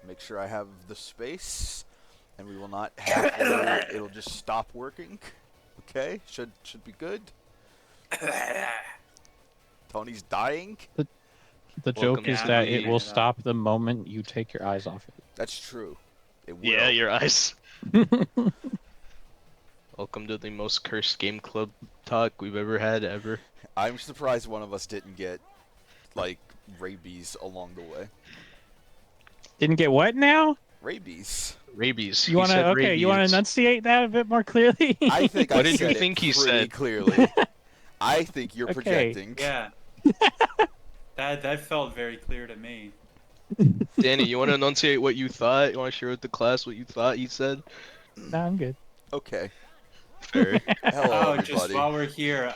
make sure I have the space, and we will not have it'll just stop working. Okay, should be good. Tony's dying. The Welcome joke is to that the- it will stop the moment you take your eyes off That's true. It will. Yeah, your eyes. it. Welcome to the most cursed game club talk we've ever had ever. I'm surprised one of us didn't get like rabies along the way. Didn't get what now? Rabies. Rabies. You want to you want to rabies. enunciate that a bit more clearly? I think What I did you said think it he pretty said? clearly. I think you're Okay. projecting. Yeah. That felt very clear to me. Danny, you want to enunciate what you thought? You want to share with the class what you thought he said? No, I'm good. Okay. Fair. Hello, Just everybody. while we're here,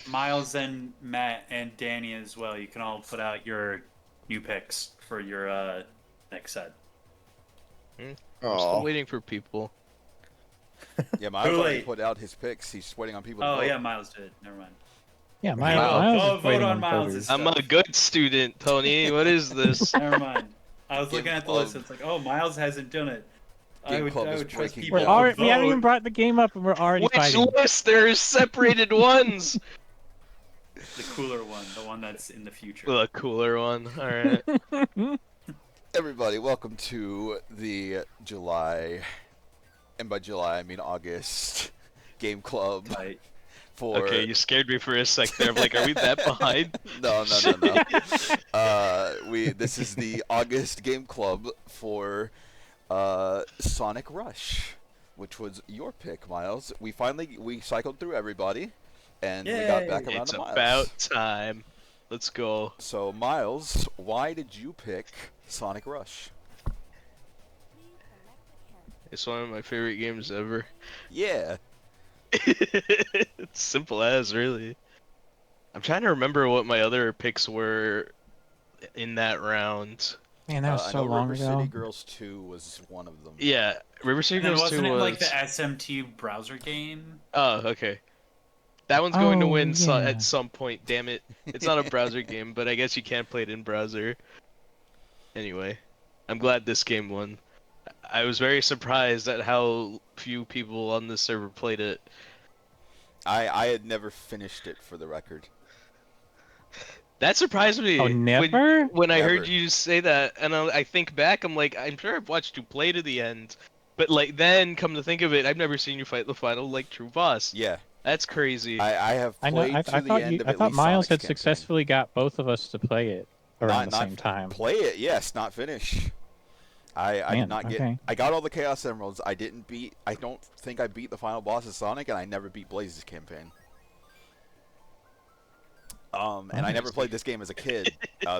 Miles and Matt and Danny as well. You can all put out your new picks for your next set. I'm still Oh, waiting for people. Yeah, Miles Too already late. put out his picks. He's waiting on people to Oh vote. yeah, Miles did. Never mind. Yeah, Miles- Miles Go is vote waiting on on Miles' voters. I'm a good student, Tony. What is this? Never mind. I was Game looking at the Club. list. It's like, oh, Miles hasn't done it. I Game would Club is trust breaking people We're down. to already, we haven't even vote. brought the game up, and we're already Which fighting. list? There's separated ones. The cooler one, the one that's in the future. The cooler one. All right. Everybody, welcome to the July, and by July I mean August, Game Club Right. for... Okay, you scared me for a sec there. I'm like, are we that behind? No. This is the August Game Club for Sonic Rush, which was your pick, Miles. We cycled through everybody, and we got back around It's to Miles. about time. Let's go. So, Miles, why did you pick Sonic Rush? It's one of my favorite games ever. Yeah. It's simple as, really. I'm trying to remember what my other picks were in that round. Man, that was I so know long River ago. City Girls 2 was one of them. Yeah, River City And then Girls 2 wasn't it was... like the SMT browser game? Oh, okay. That one's going to Oh, win yeah. at some point, damn it. It's not a browser game, but I guess you can play it in browser. Anyway, I'm glad this game won. I was very surprised at how few people on this server played it. I had never finished it, for the record. That surprised me. Oh, never? When I Never. heard you say that, and I think back, I'm like, I'm sure I've watched you play to the end. But like, then, come to think of it, I've never seen you fight the final, like, true boss. Yeah. That's crazy. I have I know. played I to the thought end you. of I at thought least Miles Sonic's had campaign. successfully got both of us to play it around the Not same time. Play it, yes, not finish. I did Man, not get. okay. I got all the Chaos Emeralds. I didn't beat. I don't think I beat the final boss of Sonic, and I never beat Blaze's campaign. And I never played this game as a kid.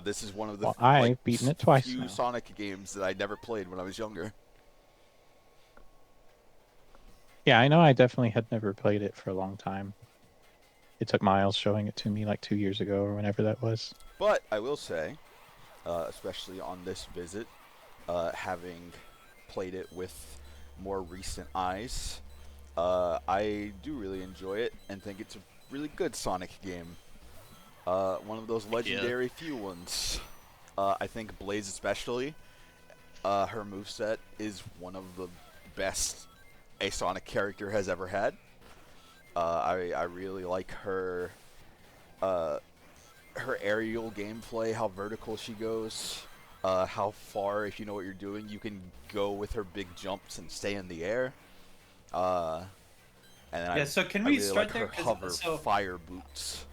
This is one of the Well, I've beaten it twice few now. Sonic games that I never played when I was younger. Yeah, I know. I definitely had never played it for a long time. It took Miles showing it to me like 2 years ago or whenever that was. But I will say, especially on this visit, having played it with more recent eyes, I do really enjoy it and think it's a really good Sonic game. One of those legendary few ones. I think Blaze especially, her moveset is one of the best a Sonic character has ever had. I really like her her aerial gameplay, how vertical she goes, how far, if you know what you're doing, you can go with her big jumps and stay in the air. And then Yeah, so can I we really start like there? her 'Cause- hover so- fire boots.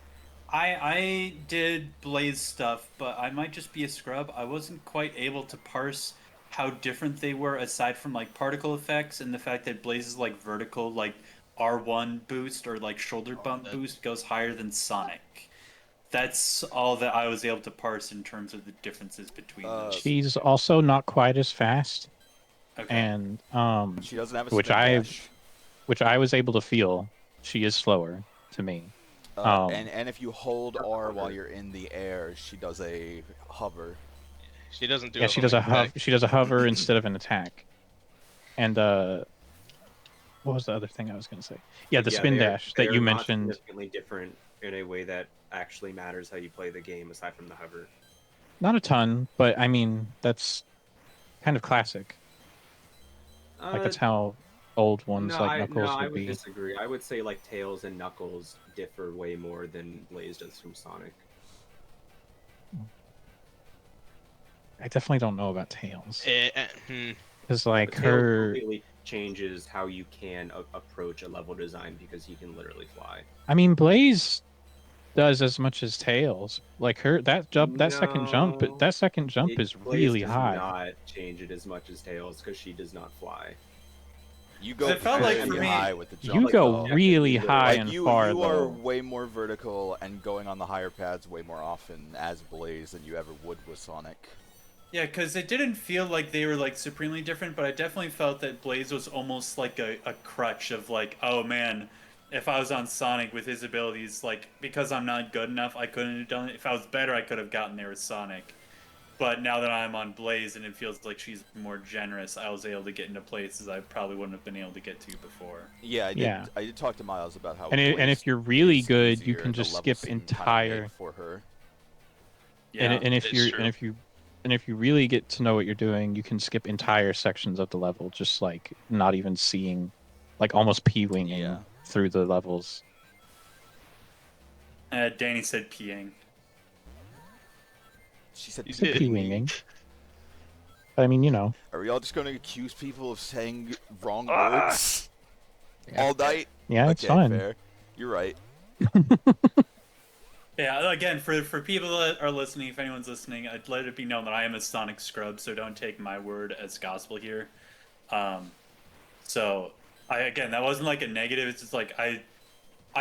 I did Blaze stuff, but I might just be a scrub. I wasn't quite able to parse how different they were aside from like particle effects and the fact that Blaze's like vertical like R1 boost or like shoulder bump boost goes higher than Sonic. That's all that I was able to parse in terms of the differences between those. She's also not quite as fast, Okay. and She doesn't have a which spin dash. which I was able to feel. She is slower to me. And if you hold R while you're in the air, she does a hover. She doesn't do Yeah, a she does a homing attack. she does a hover instead of an attack. And what was the other thing I was going to say? Yeah, the spin dash that you mentioned. Significantly different in a way that actually matters how you play the game, aside from the hover. Not a ton, but I mean that's kind of classic. Like that's how old ones like Knuckles I would would be. disagree. I would say like Tails and Knuckles differ way more than Blaze does from Sonic. I definitely don't know about Tails. Hmm. It's like But Tails her. completely changes how you can approach a level design because he can literally fly. I mean, Blaze does as much as Tails. Like her that jump, that second jump, but No, that second jump is Blaze really does high. not change it as much as Tails because she does not fly. You 'Cause go it felt like really for me- high with the jump. You like, go objectively really literally. high like and you far you are though. way more vertical and going on the higher pads way more often as Blaze than you ever would with Sonic. Yeah, because it didn't feel like they were like supremely different, but I definitely felt that Blaze was almost like a crutch of like, oh man, if I was on Sonic with his abilities, like because I'm not good enough, I couldn't have done it. If I was better, I could have gotten there with Sonic. But now that I'm on Blaze and it feels like she's more generous, I was able to get into places I probably wouldn't have been able to get to before. Yeah, Yeah. I did talk to Miles about how. And Blaze if you're really is good, you easier, can the just levels skip seem kinda entire. made for her. Yeah, And if it's you're true. and if you really get to know what you're doing, you can skip entire sections of the level, just like not even seeing, like almost p-winging Yeah. through the levels. Danny said peeing. She said, You Said did. p-winging. But I mean, you know, "Are we all just going to accuse people of saying wrong words all night?" yeah, it's Okay, fun. fair. You're right. Yeah, again, for people that are listening, if anyone's listening, I'd let it be known that I am a Sonic scrub, so don't take my word as gospel here. So, again, that wasn't like a negative. It's just like I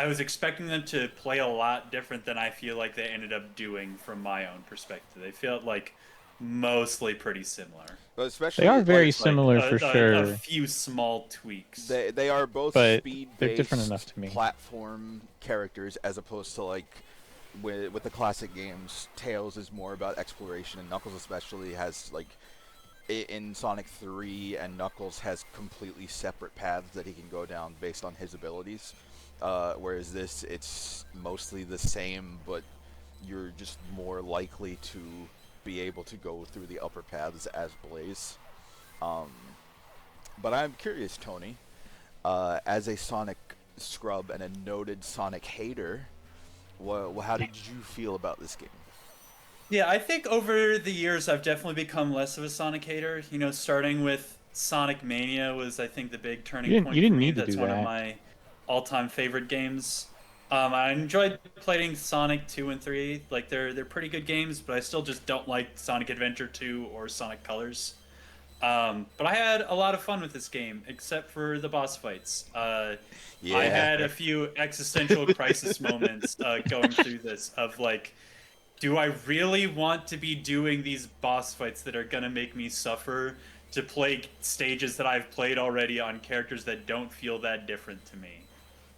was expecting them to play a lot different than I feel like they ended up doing from my own perspective. They felt like mostly pretty similar. But especially They are very like, similar for A sure. few small tweaks. They are both But speed-based they're different enough to me. platform characters as opposed to like with the classic games. Tails is more about exploration, and Knuckles especially has like in Sonic 3 and Knuckles has completely separate paths that he can go down based on his abilities. Whereas this, it's mostly the same, but you're just more likely to be able to go through the upper paths as Blaze. But I'm curious, Tony, as a Sonic scrub and a noted Sonic hater, how did you feel about this game? Yeah, I think over the years I've definitely become less of a Sonic hater. You know, starting with Sonic Mania was, I think, the big turning point You didn't for me. need to That's do one of that. my all-time favorite games. I enjoyed playing Sonic 2 and 3. Like they're pretty good games, but I still just don't like Sonic Adventure 2 or Sonic Colors. But I had a lot of fun with this game, except for the boss fights. Yeah. I had a few existential crisis moments going through this of like, do I really want to be doing these boss fights that are gonna make me suffer to play stages that I've played already on characters that don't feel that different to me?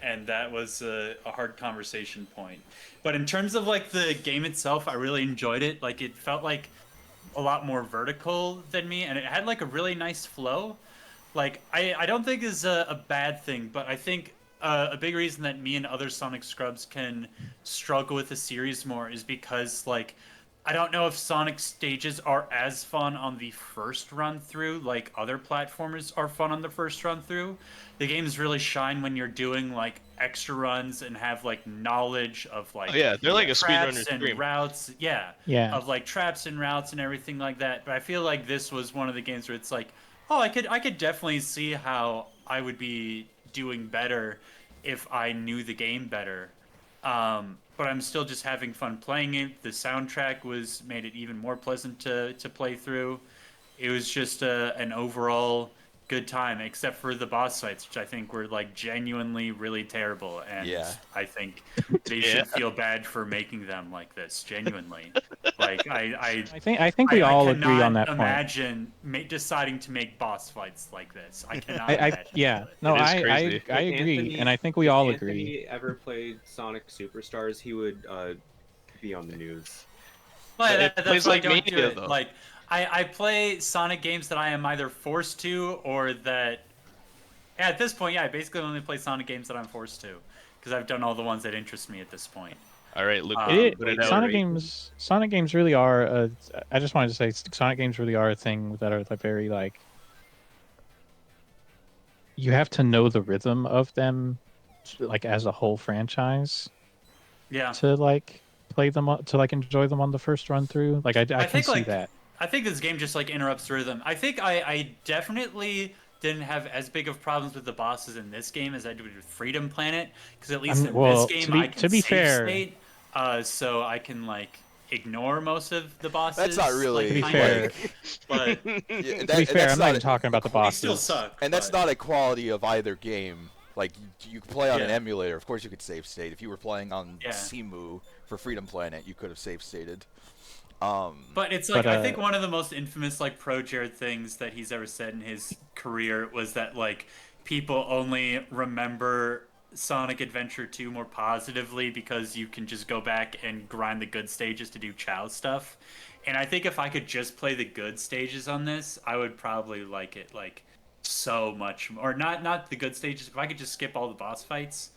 And that was a hard conversation point. But in terms of like the game itself, I really enjoyed it. Like it felt like a lot more vertical than me, and it had like a really nice flow. Like I don't think is a bad thing, but I think a big reason that me and other Sonic scrubs can struggle with the series more is because like I don't know if Sonic stages are as fun on the first run through like other platformers are fun on the first run through. The games really shine when you're doing like extra runs and have like knowledge of like Oh, yeah, they're like a traps speedrunner and stream. routes. Yeah, Yeah. of like traps and routes and everything like that. But I feel like this was one of the games where it's like, oh, I could definitely see how I would be doing better if I knew the game better. But I'm still just having fun playing it. The soundtrack made it even more pleasant to play through. It was just an overall good time, except for the boss fights, which I think were like genuinely really terrible. And Yeah. I think they should feel bad for making them like this. Genuinely, like I I think we all agree on cannot that point. imagine deciding to make boss fights like this. I cannot. I imagine yeah. doing it. No, It is I crazy. agree, Anthony- and I think we if all Anthony agree. ever played Sonic Superstars, he would be on the news. But But it that's plays why like I don't do Mania, it. though. Like I play Sonic games that I am either forced to or that. Yeah, at this point, yeah, I basically only play Sonic games that I'm forced to, because I've done all the ones that interest me at this point. All right, look, It- put it out. Sonic games really are. I just wanted to say, Sonic games really are a thing that are very like. You have to know the rhythm of them, like as a whole franchise, Yeah. to like play them to like enjoy them on the first run through. Like I can think see like that. I think this game just like interrupts rhythm. I think I definitely didn't have as big of problems with the bosses in this game as I did with Freedom Planet, because at least in Well, this game to be I can to be save fair, state, so I can like ignore most of the bosses. That's not really. To be kind fair, of, but Yeah, to be that- fair, that's I'm not even a- talking about the they bosses. still suck. And that's but- not a quality of either game. Like you could play on an Yeah. emulator, of course you could save state. If you were playing on Yeah. Simu for Freedom Planet, you could have save stated. But it's like But, I think one of the most infamous like pro Jared things that he's ever said in his career was that like people only remember Sonic Adventure 2 more positively because you can just go back and grind the good stages to do Chow stuff. And I think if I could just play the good stages on this, I would probably like it like so much more. Or not the good stages. If I could just skip all the boss fights,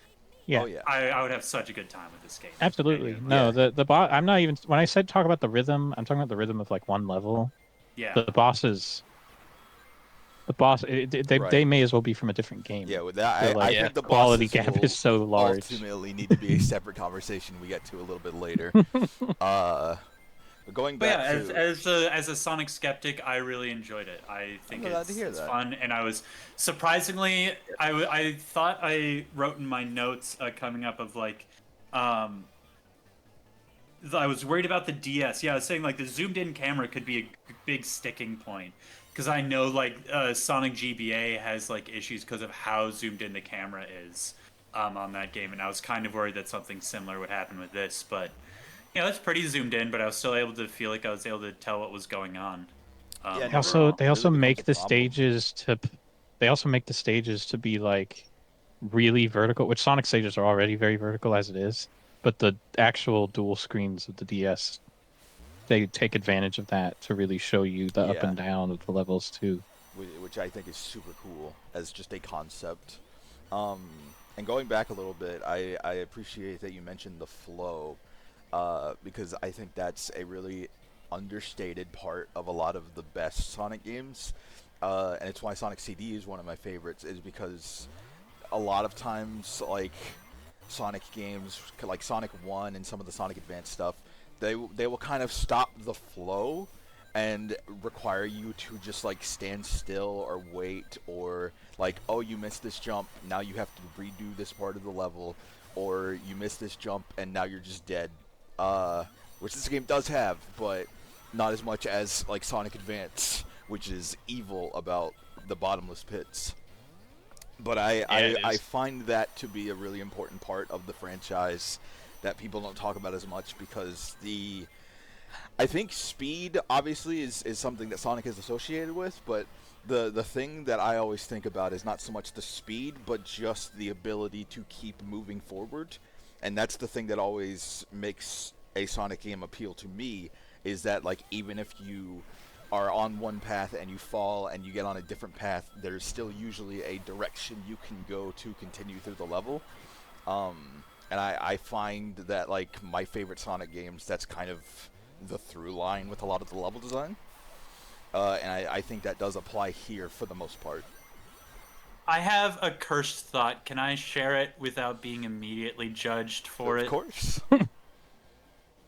Yeah. Oh yeah. I would have such a good time with this game. Absolutely. Genuinely. No, the boss. I'm not even when I said talk about the rhythm. I'm talking about the rhythm of like one level. Yeah. The bosses. The boss. They Right. may as well be from a different game. Yeah, with that, So, like, I think the quality bosses gap will is so large. ultimately need to be a separate conversation we get to a little bit later. But going But back yeah, to as a Sonic skeptic, I really enjoyed it. I think glad to it's, hear it's that. fun, and I was surprisingly, I thought I wrote in my notes coming up of like, I was worried about the DS. Yeah, I was saying like the zoomed in camera could be a big sticking point because I know like Sonic GBA has like issues because of how zoomed in the camera is on that game, and I was kind of worried that something similar would happen with this, but. Yeah, it's pretty zoomed in, but I was still able to feel like I was able to tell what was going on. Yeah, They also Overall, they it also really make becomes the a problem. stages to they also make the stages to be like really vertical, which Sonic stages are already very vertical as it is. But the actual dual screens of the DS, they take advantage of that to really show you the up Yeah. and down of the levels too. which I think is super cool as just a concept. And going back a little bit, I appreciate that you mentioned the flow, because I think that's a really understated part of a lot of the best Sonic games, and it's why Sonic CD is one of my favorites, is because a lot of times, like, Sonic games, like Sonic 1 and some of the Sonic Advance stuff, they will kind of stop the flow and require you to just like stand still or wait, or like, oh, you missed this jump, now you have to redo this part of the level, or you missed this jump and now you're just dead, which this game does have, but not as much as like Sonic Advance, which is evil about the bottomless pits. But it I is. find that to be a really important part of the franchise that people don't talk about as much, because I think speed obviously is something that Sonic is associated with, but the thing that I always think about is not so much the speed, but just the ability to keep moving forward. And that's the thing that always makes a Sonic game appeal to me, is that like even if you are on one path and you fall and you get on a different path, there's still usually a direction you can go to continue through the level. And I find that like my favorite Sonic games, that's kind of the through line with a lot of the level design. And I think that does apply here for the most part. I have a cursed thought. Can I share it without being immediately judged for Of it? course.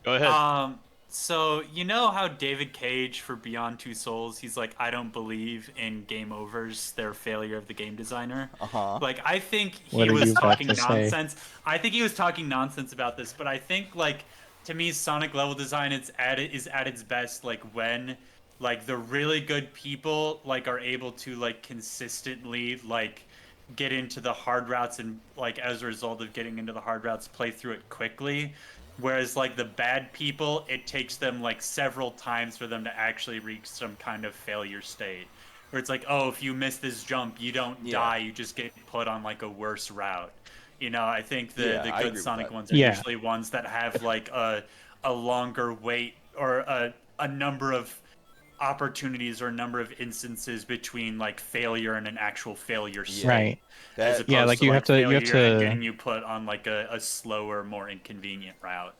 Go ahead. So you know how David Cage for Beyond Two Souls, he's like, I don't believe in game overs, they're failure of the game designer. Uh-huh. Like I think What he are was you about talking to say? nonsense. I think he was talking nonsense about this, but I think like to me Sonic level design is at its best like when like the really good people like are able to like consistently like get into the hard routes and like as a result of getting into the hard routes play through it quickly, whereas like the bad people it takes them like several times for them to actually reach some kind of failure state where it's like, oh, if you miss this jump you don't Yeah. die, you just get put on like a worse route. You know, I think the Yeah, I agree good with Sonic that. ones are Yeah. usually ones that have like a longer wait or a number of opportunities or number of instances between like failure and an actual failure state, Right. as That opposed Yeah, like to you like have to failure and getting you put on like a slower, more inconvenient route.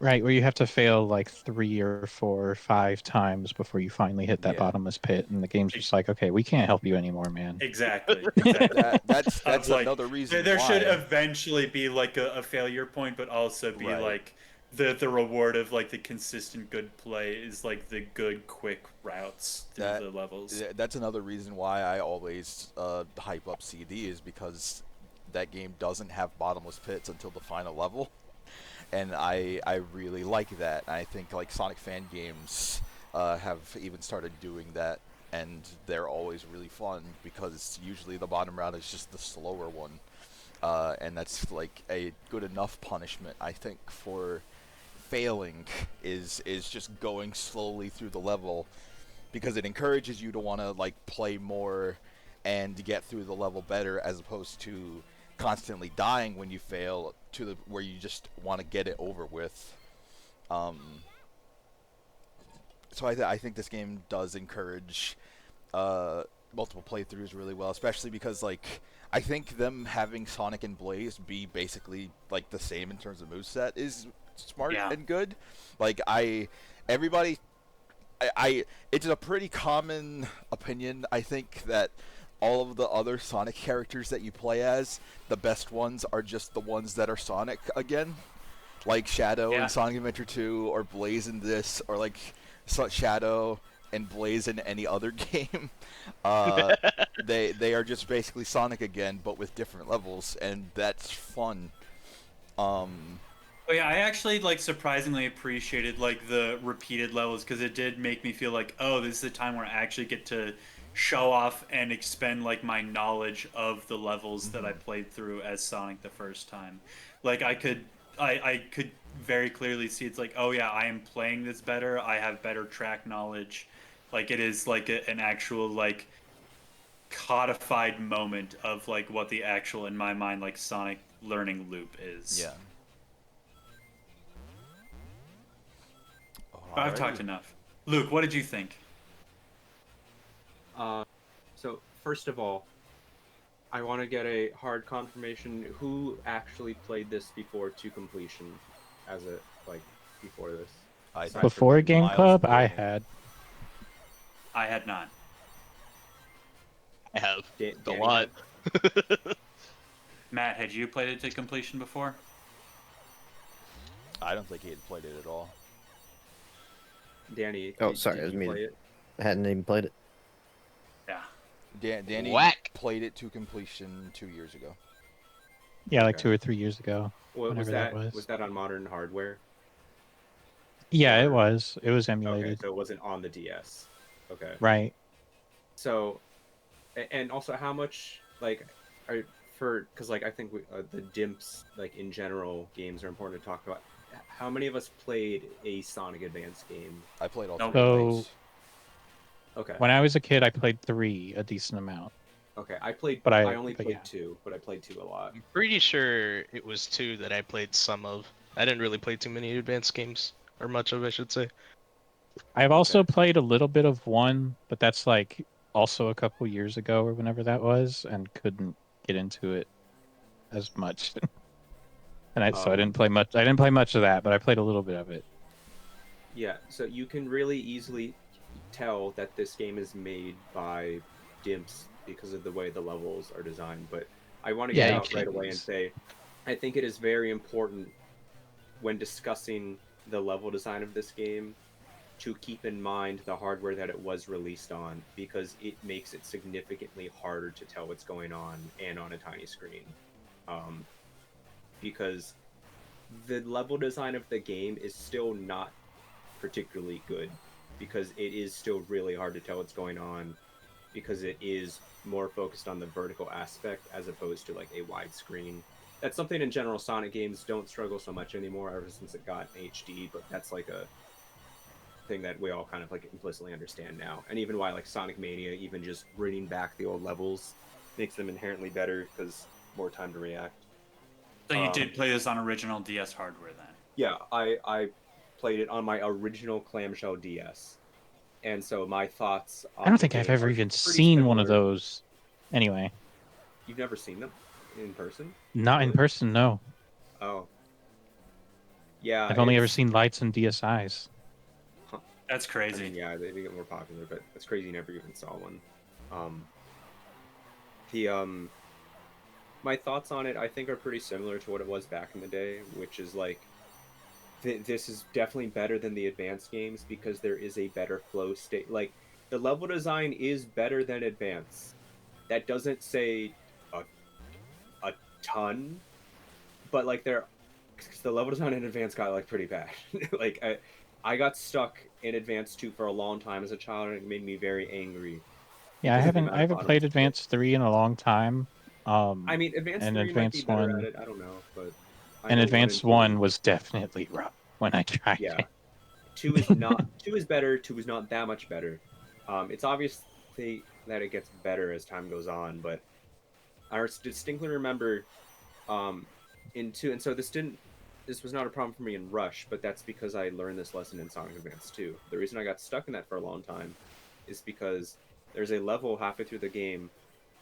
right where you have to fail like 3 or 4 or 5 times before you finally hit that Yeah. bottomless pit, and the game's just like, okay, we can't help you anymore, man. Exactly. Exactly. that's Of like another reason there should why. eventually be like a failure point, but also be Right. like the reward of like the consistent good play is like the good quick routes through That the levels. that's another reason why I always hype up CD, is because that game doesn't have bottomless pits until the final level, and I really like that. I think like Sonic fan games have even started doing that, and they're always really fun because usually the bottom route is just the slower one, and that's like a good enough punishment, I think, for failing is just going slowly through the level, because it encourages you to want to like play more and get through the level better, as opposed to constantly dying when you fail to the where you just want to get it over with. Um, so I think this game does encourage multiple playthroughs really well, especially because like I think them having Sonic and Blaze be basically like the same in terms of moveset is smart Yeah. and good. Like everybody, it's a pretty common opinion, I think, that all of the other Sonic characters that you play as, the best ones are just the ones that are Sonic again, like Shadow Yeah. in Sonic Adventure 2, or Blaze in this, or like Shadow and Blaze in any other game. They are just basically Sonic again, but with different levels, and that's fun. Oh yeah, I actually like surprisingly appreciated like the repeated levels because it did make me feel like, oh, this is a time where I actually get to show off and expend like my knowledge of the levels that I played through as Sonic the first time. Like I could very clearly see it's like, oh yeah, I am playing this better. I have better track knowledge. Like it is like an actual like codified moment of like what the actual in my mind like Sonic learning loop is. Yeah. I've Alrighty. talked enough. Luke, what did you think? So first of all, I want to get a hard confirmation. Who actually played this before to completion, as a like before this? I Aside think from Before you, Game Miles Club, and I Daniel. had. I had not. I have a Danny lot. Matt, had you played it to completion before? I don't think he had played it at all. Danny. Oh, did sorry, I was you muted. play it? I hadn't even played it. Yeah. Danny Whack. played it to completion 2 years ago. Yeah, like Okay. 2 or 3 years ago. What was Whenever that? that was. Was that on modern hardware? Yeah, it Or- was. It was Okay, emulated. so it wasn't on the DS. Okay. Right. So, and also how much like are for because like I think the dimps like in general games are important to talk about. How many of us played a Sonic Advance game? I played all Nope. three of So- those. Okay. When I was a kid, I played 3 a decent amount. Okay. I played. But I only but played yeah. 2, but I played 2 a lot. I'm pretty sure it was 2 that I played some of. I didn't really play too many advanced games, or much of, I should say. I've also Okay. played a little bit of 1, but that's like also a couple years ago or whenever that was, and couldn't get into it as much. And so I didn't play much. I didn't play much of that, but I played a little bit of it. Yeah. So you can really easily tell that this game is made by dimps because of the way the levels are designed. But I want to Yeah, get you out right can't away and use- say, I think it is very important when discussing the level design of this game to keep in mind the hardware that it was released on, because it makes it significantly harder to tell what's going on and on a tiny screen. Because the level design of the game is still not particularly good, because it is still really hard to tell what's going on, because it is more focused on the vertical aspect as opposed to like a widescreen. That's something in general Sonic games don't struggle so much anymore ever since it got HD, but that's like a thing that we all kind of like implicitly understand now. And even why like Sonic Mania, even just bringing back the old levels makes them inherently better because more time to react. So you did play this on original DS hardware then? Yeah, I played it on my original clamshell DS. And so my thoughts on I don't the think I've game ever are even pretty seen one of similar. those. Anyway, You've never seen them in person? not in Really? person, no. Oh. Yeah, I've only ever it's seen lights and DSIs. That's I crazy. mean, yeah, they get more popular, but it's crazy you never even saw one. The my thoughts on it, I think, are pretty similar to what it was back in the day, which is like this is definitely better than the advanced games because there is a better flow state. Like the level design is better than advanced. That doesn't say a, a ton, but like the level design in advanced got like pretty bad. Like I got stuck in advanced 2 for a long time as a child, and it made me very angry Yeah, because of the I amount of haven't played bottomless pit. Advanced 3 in a long time. I mean, Advanced And 3 might be Advanced better at 1 it. I don't know, but I and know 1 and Advanced 2. 1 was definitely rough when I tried Yeah, it. 2 is not 2 is better. 2 is not that much better. It's obvious that it gets better as time goes on, but I distinctly remember in 2, and so this was not a problem for me in Rush, but that's because I learned this lesson in Sonic Advance 2. The reason I got stuck in that for a long time is because there's a level halfway through the game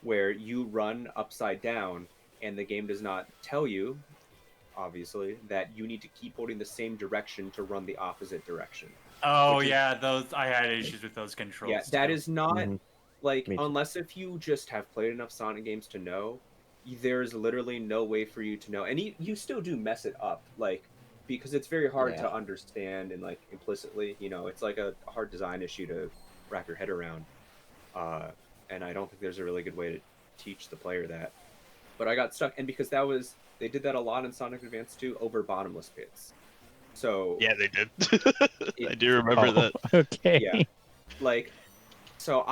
where you run upside down and the game does not tell you, obviously, that you need to keep holding the same direction to run the opposite direction. Oh Which is, yeah, those I had issues with those controls. yeah, that too. is not Mhm. like, Me too. unless if you just have played enough Sonic games to know, there's literally no way for you to know. And you still do mess it up, like, because it's very hard Yeah. to understand and like implicitly, it's like a hard design issue to wrap your head around. And I don't think there's a really good way to teach the player that. But I got stuck, and because they did that a lot in Sonic Advance 2 over bottomless pits. So Yeah, they did. I It- do remember Oh, that. okay. yeah, like, so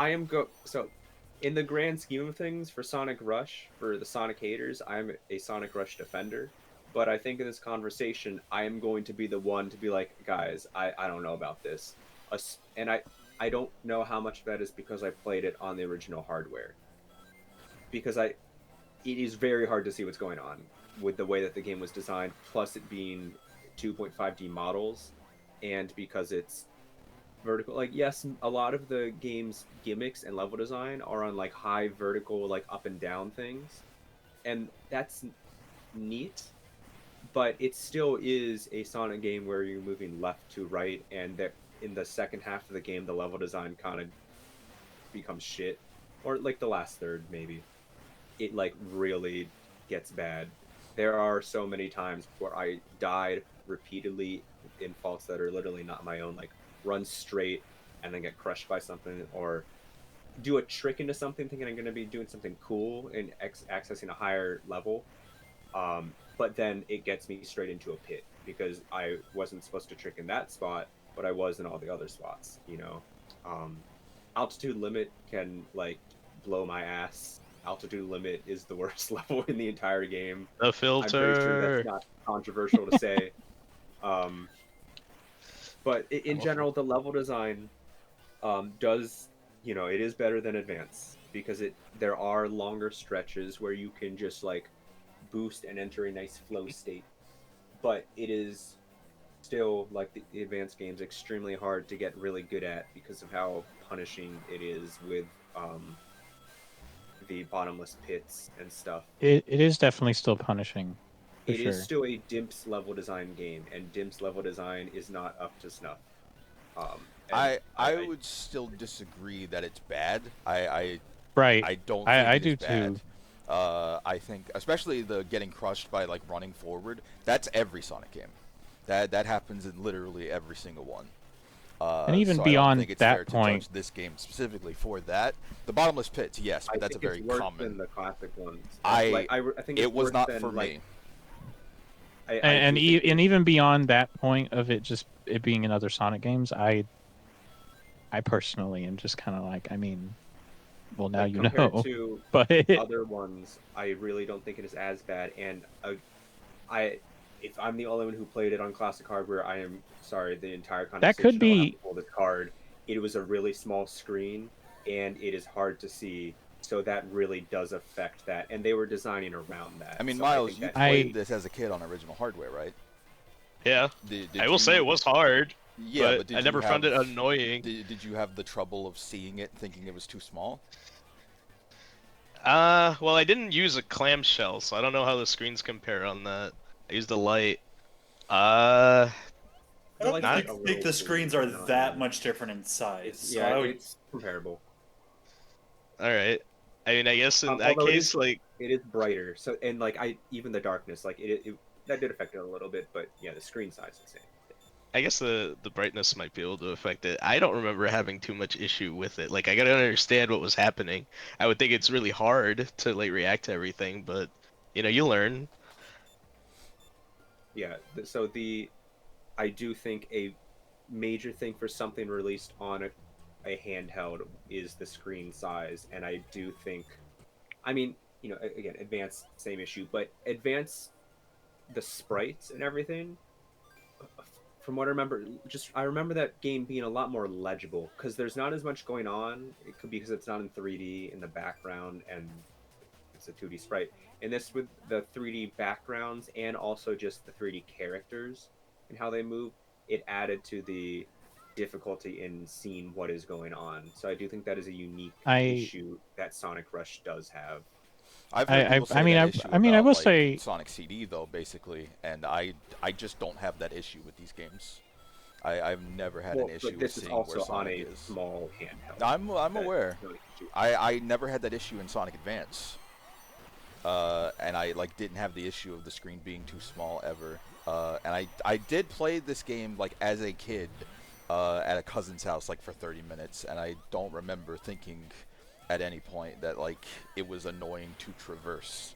in the grand scheme of things for Sonic Rush, for the Sonic haters, I'm a Sonic Rush defender. But I think in this conversation, I am going to be the one to be like, guys, I don't know about this. And I don't know how much of that is because I played it on the original hardware. Because it is very hard to see what's going on with the way that the game was designed, plus it being 2.5D models, and because it's vertical. Like, yes, a lot of the game's gimmicks and level design are on like high vertical, like up and down things, and that's neat. But it still is a Sonic game where you're moving left to right, and that in the second half of the game, the level design kind of becomes shit, or like the last third maybe. It like really gets bad. There are so many times where I died repeatedly in faults that are literally not my own, like run straight and then get crushed by something, or do a trick into something thinking I'm going to be doing something cool and accessing a higher level. But then it gets me straight into a pit because I wasn't supposed to trick in that spot, but I was in all the other spots. Um, Altitude Limit can like blow my ass. Altitude Limit is the worst level in the entire game. The I'm pretty sure filter. that's not controversial to say. Um, but in I'm general, the level design does, it is better than Advance because there are longer stretches where you can just like boost and enter a nice flow state. But it is still, like the advanced games, extremely hard to get really good at because of how punishing it is with the bottomless pits and stuff. It is definitely still punishing. For It sure. is still a Dimps level design game, and Dimps level design is not up to snuff. And I would still disagree that it's bad. I Right. I don't think I it is do bad. too. I think especially the getting crushed by like running forward. That's every Sonic game. That happens in literally every single one. And even so I don't beyond think it's that fair to point- judge this game specifically for that. The bottomless pits, yes, but I that's a think very it's worse common. than the classic ones. I I think it's it was worse not than, for like, me. And do think and even beyond that point of it being in other Sonic games, I personally am just kind of like, I mean, well now like, you compared know, to but other ones, I really don't think it is as bad. And if I'm the only one who played it on classic hardware, I am sorry. The entire conversation could I'll have be- to pull this card. It was a really small screen, and it is hard to see. So that really does affect that, and they were designing around that. I mean, So Miles, think you that- played this as a kid on original hardware, right? Yeah. Did I will say it was hard. Yeah, but but did I you never found have it annoying. did you have the trouble of seeing it, thinking it was too small? Well, I didn't use a clamshell, so I don't know how the screens compare on that. I used a light. Uh, I The don't light's not. like a think little the blue, screens are not that really. much different in size. It's So yeah, I would. it's comparable. All right. I mean, I guess in that Although case, like, it is brighter. So and like I even the darkness, like it that did affect it a little bit, but yeah, the screen size is the same. I guess the brightness might be able to affect it. I don't remember having too much issue with it. Like, I gotta understand what was happening. I would think it's really hard to like react to everything, but you learn. Yeah, so the I do think a major thing for something released on a handheld is the screen size, and I do think, I mean, again, advanced same issue, but advance the sprites and everything. From what I remember, just I remember that game being a lot more legible because there's not as much going on. It could be because it's not in 3D in the background and it's a 2D sprite. And this with the 3D backgrounds and also just the 3D characters and how they move, it added to the difficulty in seeing what is going on. So I do think that is a unique I issue that Sonic Rush does have. I've heard people I say mean that I issue I mean I about will like say Sonic CD though, basically, and I just don't have that issue with these games. I've never had Well, an issue but with this is seeing where also on Sonic a is. small handheld. I'm That aware. really issue. I never had that issue in Sonic Advance. And I like didn't have the issue of the screen being too small ever. And I did play this game like as a kid at a cousin's house like for 30 minutes, and I don't remember thinking at any point that like it was annoying to traverse.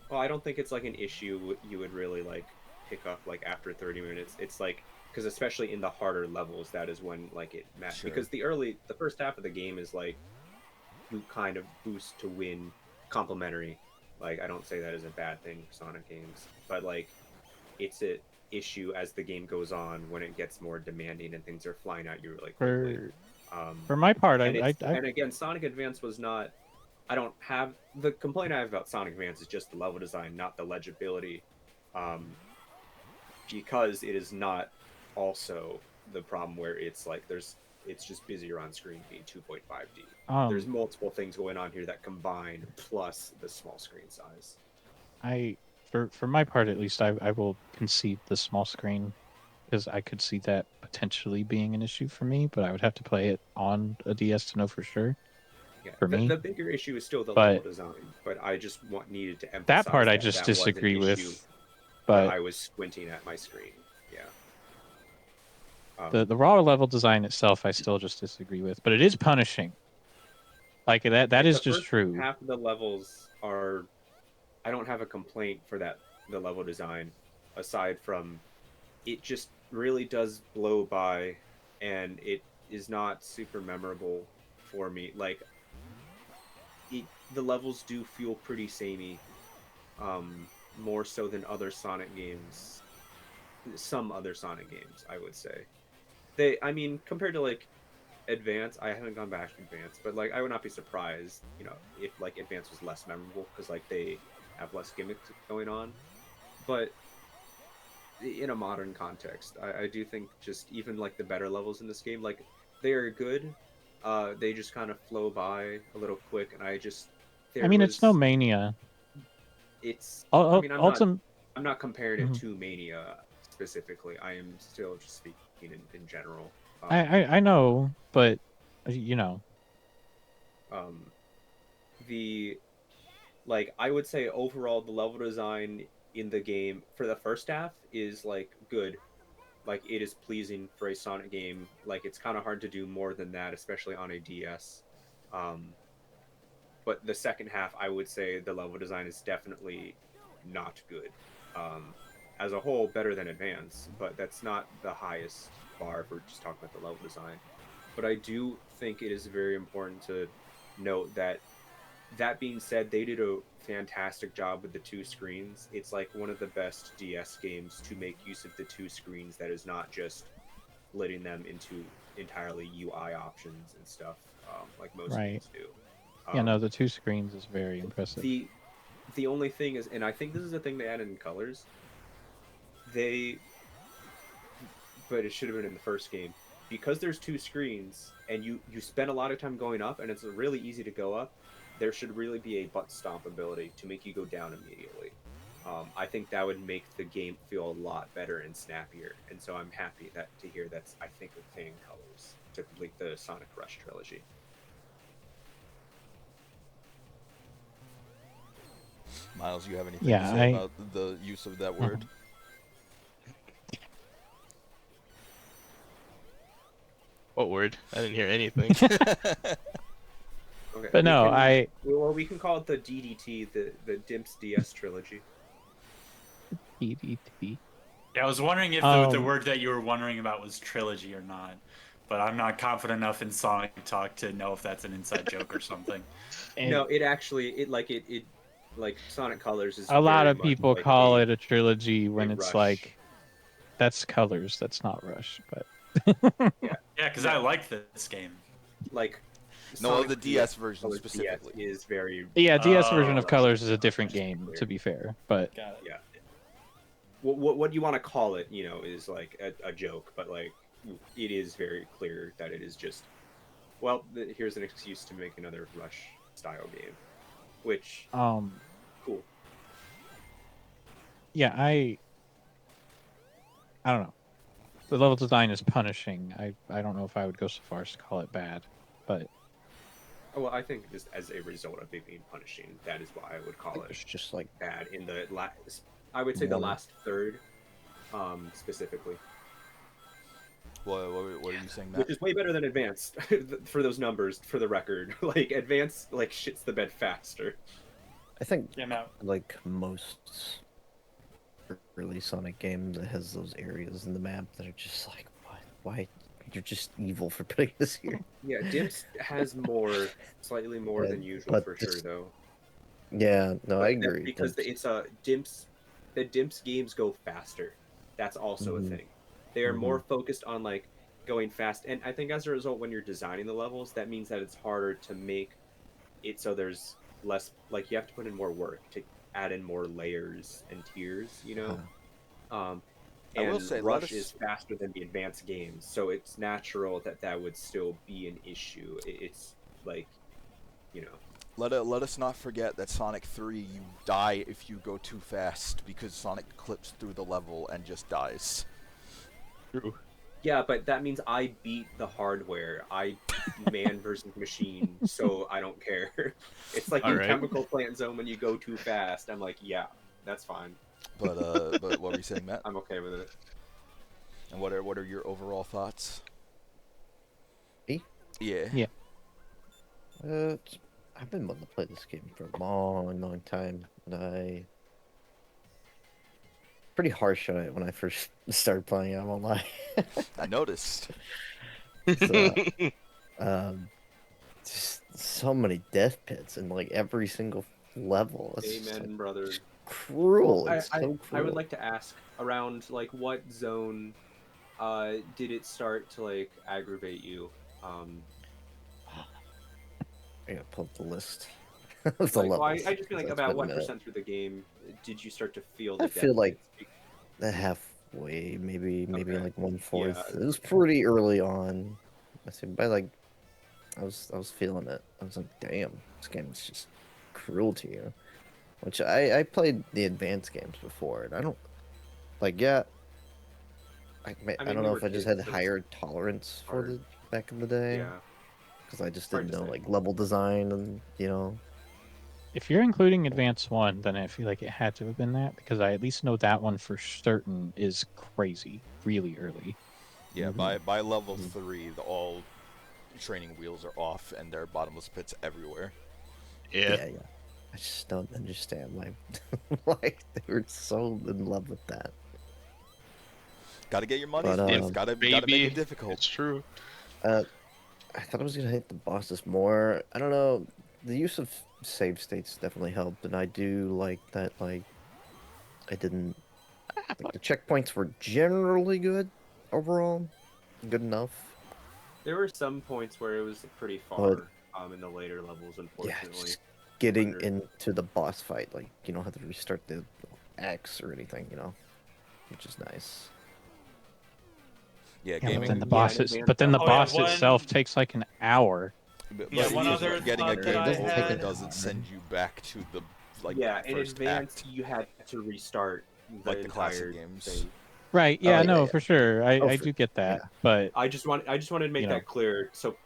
Well, I don't think it's like an issue you would really like pick up like after 30 minutes. It's like because especially in the harder levels, that is when like it matters. Sure. Because the first half of the game is like you kind of boost to win complimentary. Like I don't say that is a bad thing for Sonic games, but like it's a issue as the game goes on when it gets more demanding and things are flying at you really quickly. for Um, for my part, and again, Sonic Advance was not. I don't have the complaint I have about Sonic Advance is just the level design, not the legibility, um, because it is not also the problem where it's like it's just busier on screen being 2.5D. There's multiple things going on here that combine plus the small screen size. I for my part at least, I will concede the small screen because I could see that potentially being an issue for me, but I would have to play it on a DS to know for sure. Yeah, For me, the bigger issue is still the but level design, but I just needed to emphasize that part I that just that was an disagree issue with. where But I was squinting at my screen. Yeah. the raw level design itself, I still just disagree with. But it is punishing. Like that is The just first true. half of the levels are. I don't have a complaint for the level design, aside from it just really does blow by, and it is not super memorable for me. Like the levels do feel pretty samey, more so than other Sonic games. Some other Sonic games, I would say. I mean, compared to like Advance, I haven't gone back to Advance, but like I would not be surprised, if like Advance was less memorable because like they have less gimmicks going on. But in a modern context, I do think just even like the better levels in this game, like they are good. They just kind of flow by a little quick, and I mean, it's no Mania. it's I mean Ultimate. I'm not comparing it Mhm. to Mania specifically. I am still just speaking in general. I know, but you know, Um, the like I would say overall the level design in the game for the first half is like good. Like it is pleasing for a Sonic game. Like it's kind of hard to do more than that, especially on a DS. Um, but the second half, I would say the level design is definitely not good. Um, as a whole, better than Advance, but that's not the highest bar if we're just talking about the level design. But I do think it is very important to note that being said, they did a fantastic job with the two screens. It's like one of the best DS games to make use of the two screens that is not just splitting them into entirely UI options and stuff, like most right? games do. Yeah, no, Um, the two screens is very impressive. the only thing is, and I think this is the thing they added in colors. They but it should have been in the first game. Because there's 2 screens and you spend a lot of time going up and it's really easy to go up, there should really be a butt stomp ability to make you go down immediately. I think that would make the game feel a lot better and snappier, and so I'm happy to hear that's, I think, a thing in Colors to complete the Sonic Rush trilogy. Miles, you have anything Yeah, to say about the use of that word? What word? I didn't hear anything. Okay, But no, we can call it the DDT, the Dimps DS trilogy. EDT. Yeah, I was wondering if the word that you were wondering about was trilogy or not, but I'm not confident enough in Sonic Talk to know if that's an inside joke or something. No, it actually it like Sonic Colors is A lot very of much people like call it a trilogy when a it's Rush. like that's Colors, that's not Rush, but Yeah, because I like this game. like No, Sonic the DS version Colors specifically. DS is very yeah, DS version Oh, of Colors is a different game, to be fair. But Got it. yeah. What you want to call it, is like a joke, but like it is very clear that it is just, well, here's an excuse to make another Rush style game, which cool. yeah, I don't know. The level design is punishing. I don't know if I would go so far as to call it bad, but Well, I think just as a result of it being punishing, that is why I would call it It's just like bad in the last. I would say the last third, specifically, What are you saying, Matt? which is way better than Advanced for those numbers. For the record, like Advanced, like shits the bed faster. I think Yeah, Matt. like most early Sonic game that has those areas in the map that are just like, why you're just evil for putting this here. Yeah, Dimps has slightly more Yeah, than usual but for this- sure, though. Yeah, no, I But that's agree. because That's- it's a Dimps. The Dimps games go faster. That's also Mhm. a thing. They are more focused on like going fast, and I think as a result, when you're designing the levels, that means that it's harder to make it so there's less. Like you have to put in more work to add in more layers and tiers. Uh-huh. And I will say, Rush is faster than the advanced games, so it's natural that would still be an issue. It's like, Let us not forget that Sonic 3, you die if you go too fast because Sonic clips through the level and just dies. True. yeah, but that means I beat the hardware. I man versus machine, so I don't care. It's like in Alright. Chemical Plant Zone when you go too fast. I'm like, yeah, that's fine. But what were you saying, Matt? I'm okay with it. And what are your overall thoughts? Me? Yeah. Yeah. I've been wanting to play this game for a long time, and pretty harsh on it when I first started playing it. I won't lie. I noticed. So, just so many death pits in like every single level. It's just, Amen, like, brother. cruel. Well, It's so cruel. I would like to ask around like what zone did it start to like aggravate you? I gotta pull up the list of the Like, well, levels. I just feel like That's about been a what minute. percent through the game did you start to feel the I feel death like hits? the halfway, maybe Okay. like 1/4. Yeah. It was pretty early on. I think by like I was feeling it. I was like, damn, this game is just cruel to you. Which I played the advanced games before, and I don't like I mean, don't we know were if I just kids, had so higher tolerance for hard. the back in the day, Yeah. because I just Hard didn't to know say. like level design and if you're including Advance 1, then I feel like it had to have been that because I at least know that one for certain is crazy, really early. Yeah, Mhm. by level 3, all training wheels are off and there are bottomless pits everywhere. Yeah. yeah. I just don't understand why why they were so in love with that. Gotta get your money's But, worth. Gotta make Baby, it difficult. it's true. I thought I was gonna hit the bosses more. I don't know. The use of save states definitely helped, and I do like that. Like, I didn't. Like, the checkpoints were generally good overall, good enough. There were some points where it was pretty far in the later levels, Yeah, unfortunately. just getting Under- into the boss fight, like you don't have to restart the axe or anything, which is nice. Yeah, Yeah, gaming. but then the Yeah, boss in is, advance but then the Oh, yeah, boss itself takes like an hour. Yeah, one usually other getting a thought that game I over had- doesn't send you back to the yeah, in first advance act. you had to restart the Like the classic entire games. thing. Right? Yeah, yeah, no, yeah. for sure. I Oh, I for- do get that, but I just wanted to make You know. that clear. So,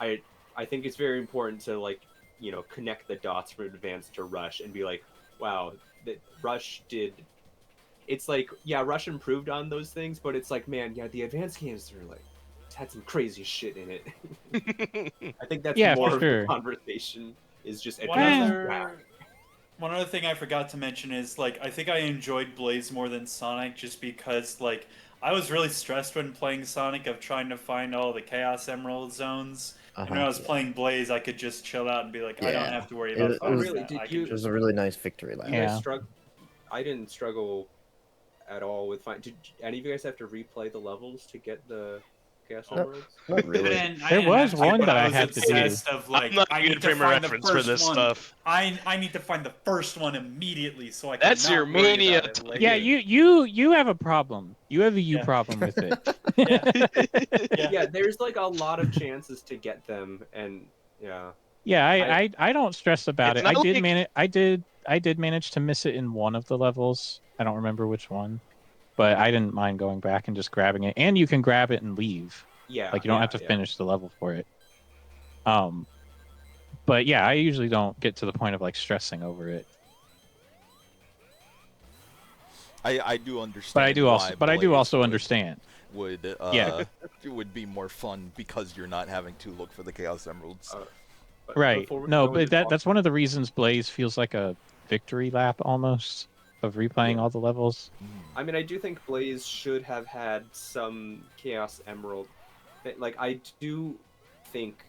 I think it's very important to like connect the dots from advance to Rush and be like, wow, that Rush did. It's like, yeah, Rush improved on those things, but it's like, man, yeah, the advanced games are like had some crazy shit in it. I think that's Yeah, more for of sure. the conversation is just One advanced. one other thing I forgot to mention is like I think I enjoyed Blaze more than Sonic just because like I was really stressed when playing Sonic of trying to find all the Chaos Emerald zones. And when I was Yeah. playing Blaze, I could just chill out and be like, I don't Yeah. have to worry It about was- finding really? that. Did I you- can It was just a really nice victory lap. You guys Yeah. struggle. I didn't struggle at all with Did any of you guys have to replay the levels to get the Chaos No. Emeralds? Not really. I There didn't was have to, one but that I was had to do. obsessed Of, like, I'm not I a need good to frame of find the reference for first this one. stuff. I need to find the first one immediately so I can. That's not your worry mania about it later. yeah, you have a problem. You have a you Yeah. problem with it. Yeah. Yeah, there's like a lot of chances to get them, and yeah. Yeah, I don't stress about It's it. I not did like- manage. I did manage to miss it in one of the levels. I don't remember which one, but I didn't mind going back and just grabbing it. And you can grab it and leave. Yeah, Like you don't have to finish the level for it. But yeah, I usually don't get to the point of like stressing over it. I do understand. But I do also, why but I do Blaze also understand. would Yeah. it would be more fun because you're not having to look for the Chaos Emeralds. But Right. before we No, go but into that's one of the reasons Blaze feels like a victory lap almost of replaying Yeah. all the levels. I mean, I do think Blaze should have had some Chaos Emerald. Like, I do think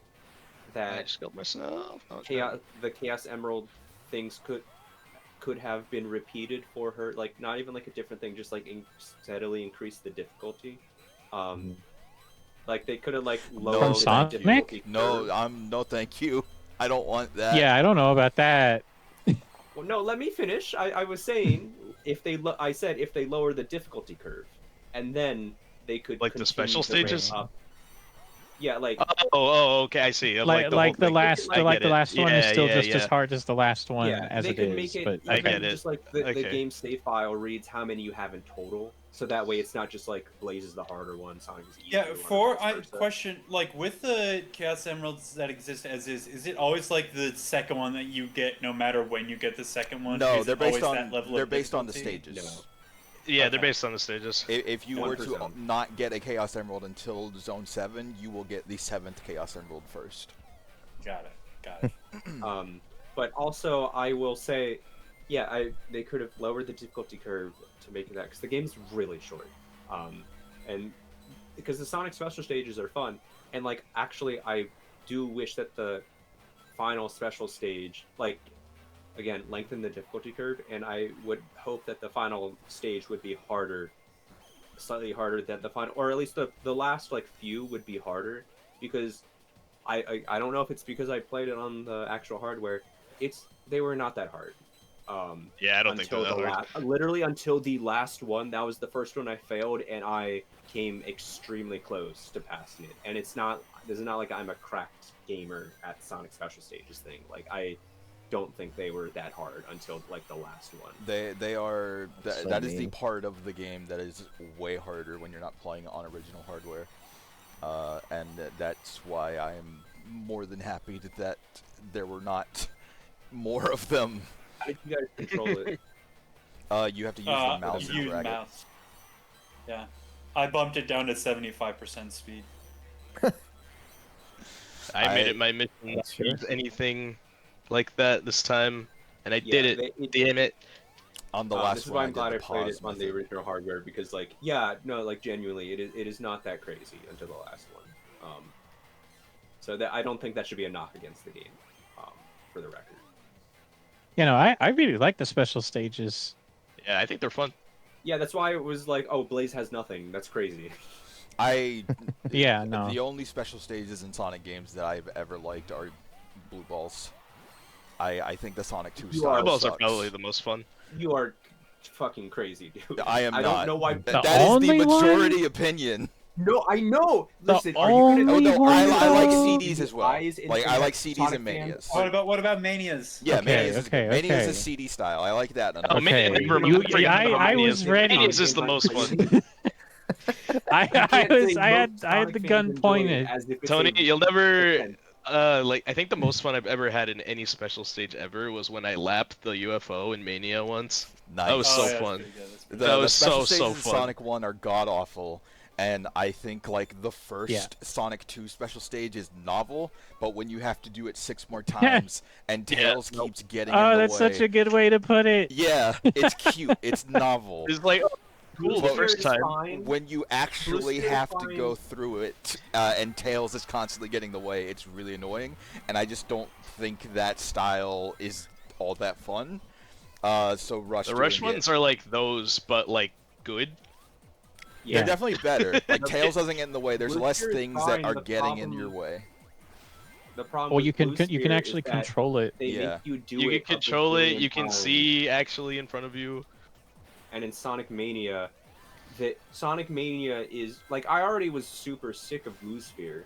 I that just killed myself. Okay. the Chaos Emerald things could have been repeated for her. Like, not even like a different thing, just like steadily increase the difficulty. Like they could have like lowered From that Sonic? difficulty No, curve. no, thank you. I don't want that. Yeah, I don't know about that. Well, no, let me finish. I was saying if they I said if they lower the difficulty curve, and then they could Like the special continue to ramp stages? up. Yeah, like Okay, I see. Like the whole the thing. last I like get the it. last one is Yeah, still yeah, just yeah. as hard as the last one yeah, as they it could is. make it. But Even I get it. just like the Okay. game save file reads how many you have in total, so that way it's not just like Blaze is the harder one, Sonic is the easier Yeah, one, for vice I versa. question like with the Chaos Emeralds that exist as is it always like the second one that you get no matter when you get the second one? No, Is they're it based always on that level they're of based on the difficulty? stages. Yeah, they're Okay. based on the stages. If you were to 1%. not get a Chaos Emerald until Zone 7, you will get the 7th Chaos Emerald first. Got it. But also I will say, yeah, they could have lowered the difficulty curve to make that because the game's really short, and because the Sonic special stages are fun, and like actually I do wish that the final special stage like again lengthen the difficulty curve, and I would hope that the final stage would be harder, slightly harder than the final, or at least the last like few would be harder because. I don't know if it's because I played it on the actual hardware. They were not that hard. Yeah, I don't think they're until that the hard. literally until the last one. That was the first one I failed, and I came extremely close to passing it. And it's not like I'm a cracked gamer at Sonic Special Stages thing. Like I don't think they were that hard until like the last one. They are So that is the mean. part of the game that is way harder when you're not playing on original hardware. And that's why I am more than happy that there were not more of them. How did you guys control it? You have to use the mouse and use drag it. mouse. Yeah, I bumped it down to 75% speed. I made I- it my mission not That's to use fair. anything like that this time, and I Yeah, did it. they- Damn it! On the this last is one, why I I'm did glad the I played pause it on the method. original hardware because, like, yeah, no, like genuinely, it is not that crazy until the last one. So that I don't think that should be a knock against the game, for the record. you know, I really like the special stages. Yeah, I think they're fun. Yeah, that's why it was like, oh, Blaze has nothing. That's crazy. I Yeah, no. The only special stages in Sonic games that I've ever liked are Blue Balls. I think the Sonic 2 You style are- Balls are sucks. probably the most fun. You are fucking crazy, dude. I am I not. don't know why. The That is the only one? majority opinion. No, I know. The Listen, are you gonna? Oh only no, one I like though? CDs as well. Eyes into Like I like that CDs Sonic and fan Manias. What about Manias? Yeah, Okay, Manias is okay, good. Manias okay. is CD style. I like that enough. Oh, Okay, man, never you- mind. Forget I- about I Manias. was ready. Manias is the most fun. I can't say had most the Sonic gun fans enjoy it pointed. as if it's Tony, a you'll never. percent. Like I think the most fun I've ever had in any special stage ever was when I lapped the UFO in Mania once. Nice. That was so yeah, fun. That's pretty good. That's The, pretty That the was special so, stages so in fun. Sonic 1 are god awful, and I think like the first Yeah. Sonic 2 special stage is novel, but when you have to do it 6 more times and Yeah. Tails Nope. keeps getting in Oh, the that's way. such a good way to put it. Yeah, it's cute. It's novel. It's like cool the Blue first Sphere is time. fine. When you actually Sphere is have to fine. go through it, and Tails is constantly getting the way, it's really annoying, and I just don't think that style is all that fun. So Rush. The Rush doing it- ones are like those, but like good. They're Yeah. definitely better. Like Tails doesn't get in the way. There's Blue less Sphere is things fine, that are the getting in problem- your way. The problem. Well, with you can Blue you can Sphere actually is that control it. They Yeah. make you do You it can up a control it. billion You can times. see actually in front of you. And in Sonic Mania, that Sonic Mania is like I already was super sick of Blue Sphere.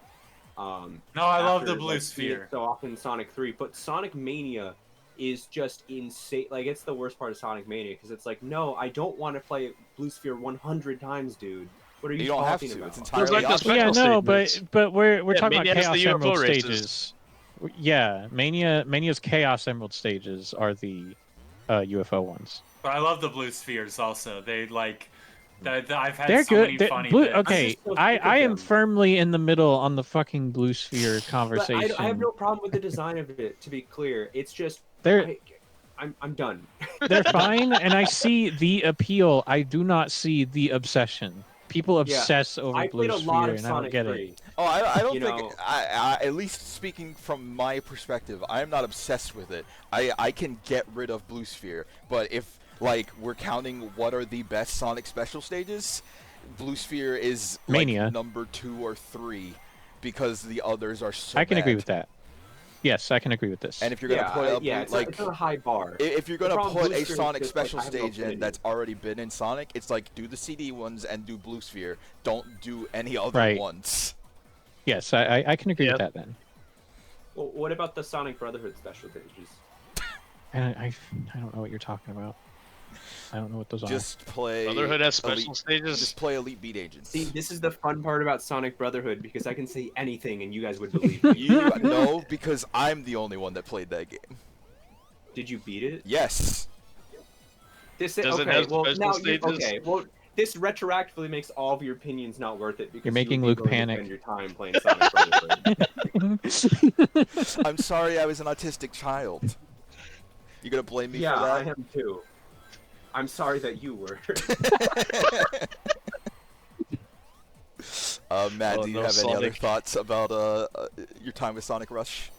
No, I love after, the Blue like, seeing it Sphere. so often in Sonic 3, but Sonic Mania is just insane. Like it's the worst part of Sonic Mania because it's like, no, I don't want to play Blue Sphere 100 times, dude. What are you, You don't have talking to. about? It's There's entirely like those optional. Yeah, special no, stages. but we're Yeah, talking about Mania has Chaos the UFO Emerald races. stages. Yeah, Mania's Chaos Emerald stages are the UFO ones. But I love the Blue Spheres also. They like. I've had They're so good. many They're- funny blue, bits. okay, just so sick I of am them. firmly in the middle on the fucking Blue Sphere But conversation. I have no problem with the design of it. To be clear, it's just They're I'm done. they're fine, and I see the appeal. I do not see the obsession. People Yeah, obsess over I Blue played a Sphere, lot of and I don't Sonic get 3. it. Oh, I don't You think. know- At least speaking from my perspective, I am not obsessed with it. I can get rid of Blue Sphere, but if like we're counting what are the best Sonic special stages, Blue Sphere is like Mania. number 2 or 3 because the others are so. I can agree bad. with that. Yes, I can agree with this. And if you're gonna put up it's like it's not a high bar. if you're The gonna problem put Blue a Sphere is Sonic just, like, special I have no stage in affinity. that's already been in Sonic, it's like do the CD ones and do Blue Sphere. Don't do any other Right. ones. Yes, I can agree Yeah. with that then. Well, what about the Sonic Brotherhood special stages? And I don't know what you're talking about. I don't know what those are. Just play. Brotherhood has special Elite, stages. just play Elite Beat Agents. See, this is the fun part about Sonic Brotherhood because I can say anything and you guys would believe me. You know because I'm the only one that played that game. Did you beat it? Yes. This Does it okay. have Well, special now stages? okay. Well, this retroactively makes all of your opinions not worth it because You're making you would be Luke willing to panic. spend your time playing Sonic Brotherhood. I'm sorry I was an autistic child. You gonna blame me Yeah, for I that? am too. I'm sorry that you were. Matt, Oh, do you no, have any other Sonic. thoughts about your time with Sonic Rush?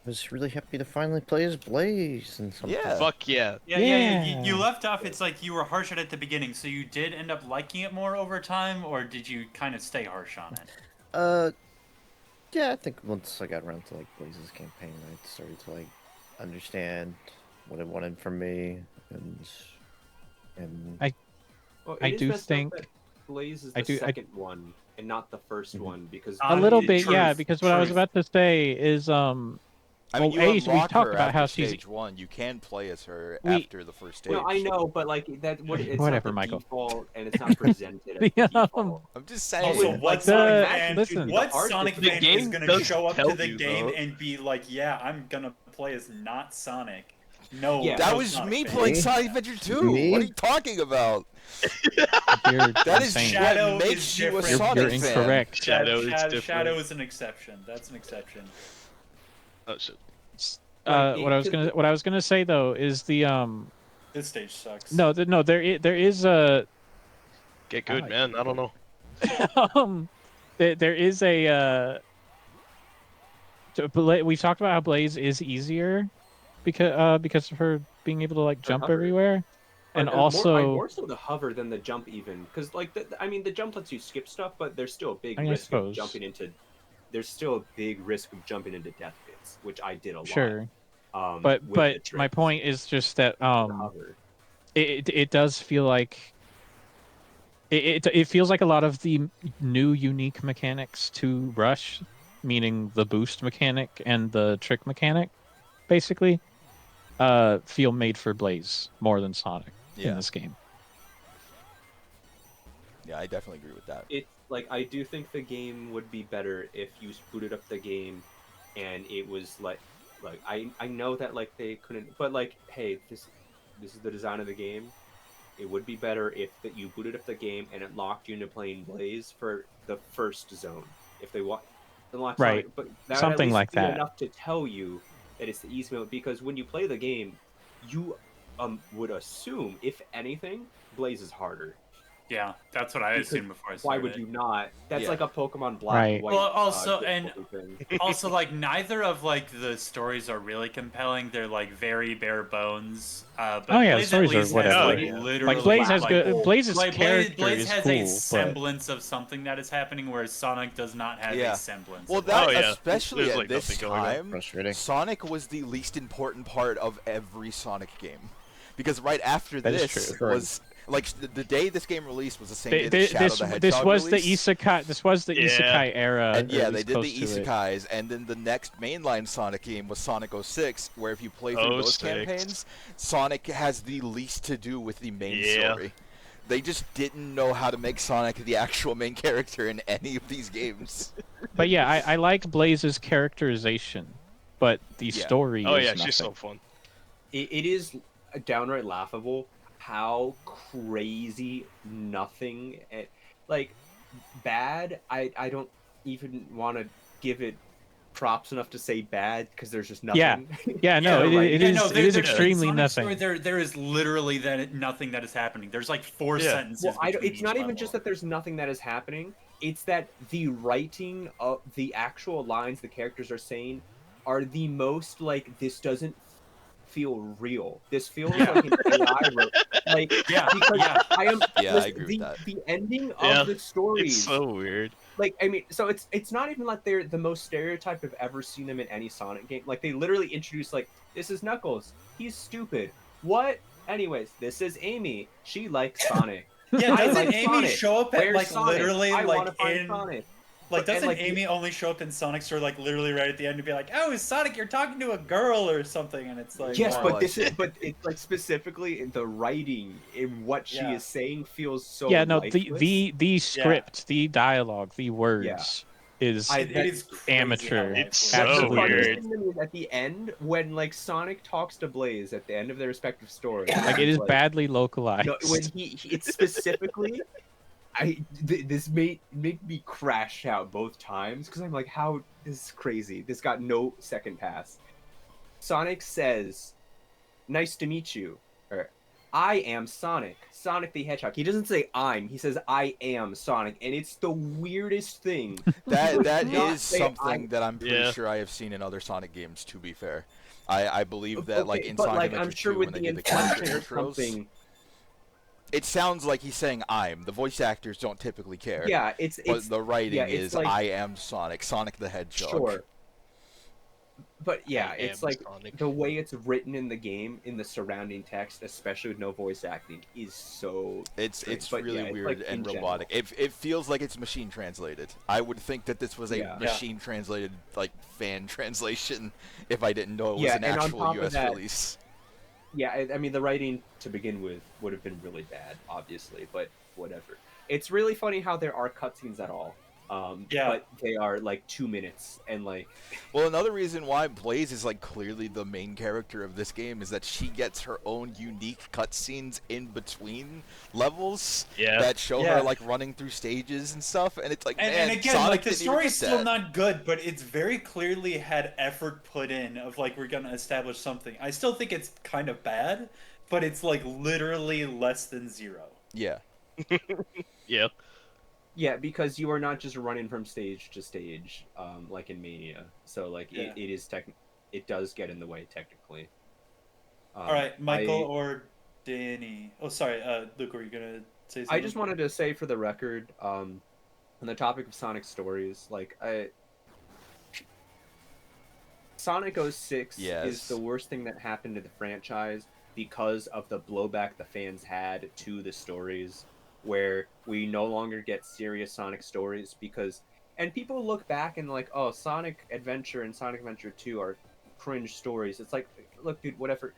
I was really happy to finally play as Blaze and something. Yeah. Fuck yeah. Yeah. You left off. It's like you were harsh on it at the beginning, so you did end up liking it more over time, or did you kind of stay harsh on it? Yeah, I think once I got around to like Blaze's campaign, I started to like understand what it wanted from me, and Well, I it is do messed up think- that Blaze is I the do- I- second one and not the first one because a little it- bit, yeah. truth, Because what I was truth. about to say is, I mean, well, you Ace, we unlock talked her about after how she's- stage 1. You can play as her We- after the first stage. No, I know, but like that. What it's Whatever, not the Michael. default, and it's not presented as the The, default. I'm just saying. Also, Like, what the- Sonic fan? listen. What The art Sonic is- the fan is game gonna does show up tell to the you, game though. and be like, "Yeah, I'm gonna play as not Sonic"? No, Yeah. That no was Sonic me fan. playing Me? Sonic Adventure 2. Me? What are you talking about? you're That is insane. Shadow what is makes you a different. You're, Sonic you're fan. incorrect. Shadow is different. Shadow is an exception. That's an exception. Oh shit. What I was gonna say though is the This stage sucks. no there is a Get good, like man. I don't know. there is a we've talked about how Blaze is easier because of her being able to like jump hover. everywhere, and More also more so the hover than the jump even because like I mean the jump lets you skip stuff, but there's still a big I mean, I risk of suppose. jumping into. There's still a big risk of jumping into death pits, which I did a lot. sure, But but my point is just that hover. it does feel like It feels like a lot of the new unique mechanics to Rush, meaning the boost mechanic and the trick mechanic, basically, feel made for Blaze more than Sonic in Yeah. this game. Yeah, I definitely agree with that. It's like I do think the game would be better if you booted up the game and it was like I know that like they couldn't, but like hey, this is the design of the game. It would be better if that you booted up the game and it locked you into playing Blaze for the first zone. If they want unlock Right. Sonic, but that would Something at least like be that. enough to tell you that it's the easy mode. Because when you play the game, you would assume, if anything, Blaze is harder. Yeah, that's what I Because assumed before I Why started. would you not? That's Yeah. like a Pokemon Black Right. and White. Well, also, and difficulty thing. also, like, neither of like the stories are really compelling. They're like very bare bones. But Oh, yeah, the Blaze stories at are least whatever. has like Yeah. literally Like Blaze has like, good. Blaze's like character Blaze is has cool, a but semblance of something that is happening, whereas Sonic does not have Yeah. a semblance. Well, of that Oh, yeah. especially There's, at like, this nothing going on. time, Frustrating. Sonic was the least important part of every Sonic game, because right after That is this true. was like the day this game released was the same day that This Shadow the Hedgehog this was the released. isekai. This was the Yeah. isekai era. And or yeah, at they least did close the to it. isekais, and then the next mainline Sonic game was Sonic 06, where if you play through those 06. campaigns, Sonic has the least to do with the main Yeah. story. They just didn't know how to make Sonic the actual main character in any of these games. But yeah, I like Blaze's characterization, but the Yeah. story Oh is yeah, nothing. she's so fun. It is downright laughable how crazy nothing like bad. I don't even want to give it props enough to say bad because there's just nothing. Yeah. Yeah, no, Yeah, it is there- is there's- in extremely Sonic nothing. Story, there is literally nothing that is happening. There's like four Yeah. sentences. Well, between it's each not even level. just that there's nothing that is happening. It's that the writing of the actual lines the characters are saying are the most like this doesn't feel real. This feels like an AI wrote. Like Yeah, because yeah. I am. Yeah, I listen, agree with the, that. The ending Yeah, of the stories. It's so weird. Like I mean, so it's not even like they're the most stereotype I've ever seen them in any Sonic game. Like they literally introduce like this is Knuckles. He's stupid. What? Anyways, this is Amy. She likes Sonic. Yeah, I doesn't like Amy Sonic. show up at Where's like Sonic? literally I wanna like find in Sonic. like And, doesn't like, Amy only show up in Sonic Store like literally right at the end to be like, oh Sonic, you're talking to a girl or something, and it's like Yes, Oh, but I this see. is but it's like specifically in the writing in what she Yeah. is saying feels so Yeah, no, lifeless. the script, the dialogue, the words is I- it is crazy amateur. how It's lifeless so The funniest weird. thing to me is at the end when like Sonic talks to Blaze at the end of their respective stories. like it is like, badly localized. No, when it's specifically, this made me crash out both times because I'm like, how this is crazy. This got no second pass. Sonic says, "Nice to meet you," or "I am Sonic, Sonic the Hedgehog." He doesn't say "I'm." He says "I am Sonic," and it's the weirdest thing. That not is say something I'm- that I'm pretty Yeah. sure I have seen in other Sonic games. To be fair, I believe that like Okay, in but Sonic like Adventure I'm sure 2 with when they the did the character inflection or intros, something. it sounds like he's saying "I'm." The voice actors don't typically care. Yeah, it's But the writing yeah, it's is like- "I am Sonic, Sonic the Hedgehog." sure. But yeah, I it's am like Sonic. the way it's written in the game, in the surrounding text, especially with no voice acting, is so. It's strange. But really yeah, it's weird like and in general. robotic. It feels like it's machine translated. I would think that this was a Yeah. machine translated like fan translation if I didn't know it was Yeah, an and on actual top of US that- release. Yeah, I mean the writing to begin with would have been really bad, obviously, but whatever. It's really funny how there are cutscenes at all. Yeah. But they are like 2 minutes, and like Well, another reason why Blaze is like clearly the main character of this game is that she gets her own unique cutscenes in between levels Yeah. that show Yeah. her like running through stages and stuff, and it's like, And, man, and again, Sonic like the didn't even story's get still that. not good, but it's very clearly had effort put in of like we're gonna establish something. I still think it's kind of bad, but it's like literally less than zero. Yeah, Yeah. yeah, because you are not just running from stage to stage, like in Mania. So like Yeah. it is it does get in the way technically. All right, Michael I- or Danny? Oh, sorry, Luke, were you gonna say something? I just wanted to say for the record, on the topic of Sonic stories, like Sonic 06 Yes. is the worst thing that happened to the franchise because of the blowback the fans had to the stories, where We no longer get serious Sonic stories and people look back and like, oh, Sonic Adventure and Sonic Adventure 2 are cringe stories. It's like, look, dude, whatever.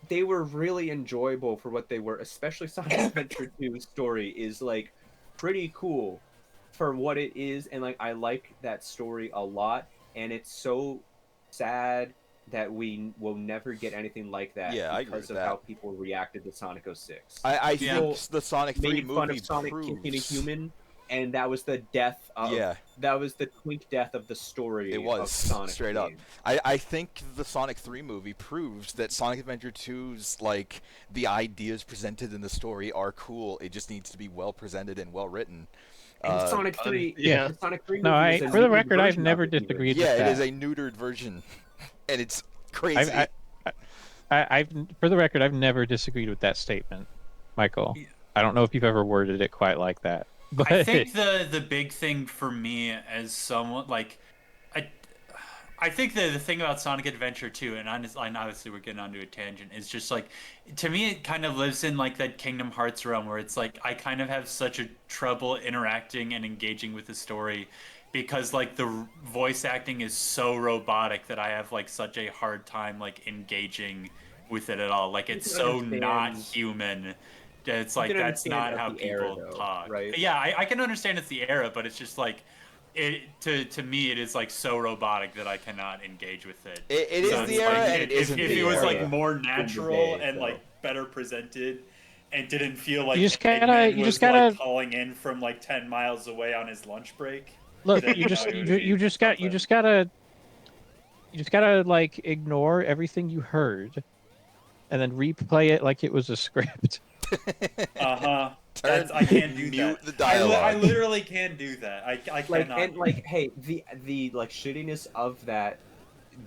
They were really enjoyable for what they were, especially Sonic Adventure 2's story is like pretty cool for what it is, and like I like that story a lot, and it's so sad that we will never get anything like that Yeah, I agree because with of that. how people reacted to Sonic 06. I Yeah. think the Sonic 3 Made fun movie of Sonic proves. being a human, and that was the death of Yeah, that was the twink death of the story it was of Sonic straight up. game. I think the Sonic 3 movie proves that Sonic Adventure 2's like the ideas presented in the story are cool. It just needs to be well presented and well written. And Sonic 3, yeah. the Sonic 3 No, movie was a for the neutered record, I've version never of it, even. disagreed Yeah, with it that. is a neutered version, and it's crazy. I've for the record, I've never disagreed with that statement, Michael. Yeah. I don't know if you've ever worded it quite like that, but I think the big thing for me as someone like I think the thing about Sonic Adventure 2, and obviously we're getting onto a tangent, is just like, to me it kind of lives in like that Kingdom Hearts realm where it's like I kind of have such a trouble interacting and engaging with the story because like the voice acting is so robotic that I have like such a hard time like engaging with it at all. Like it's can so understand- not human. It's You like can that's not understand how of the era, people though, talk. right? Yeah, I can understand it's the era, but it's just like to me it is like so robotic that I cannot engage with it. It is So the it's era, like, and it isn't if the it was era. like more natural day, and so. like better presented and didn't feel like just gotta- Eggman you was just gotta- like calling in from like 10 miles away on his lunch break. look, then, you you just know, it you, would ju- be you just got you something. just gotta like ignore everything you heard, and then replay it like it was a script. Uh-huh. Turn- I can't do mute that. the I dialogue. literally can't do that. I Like cannot. and like, hey, the like shittiness of that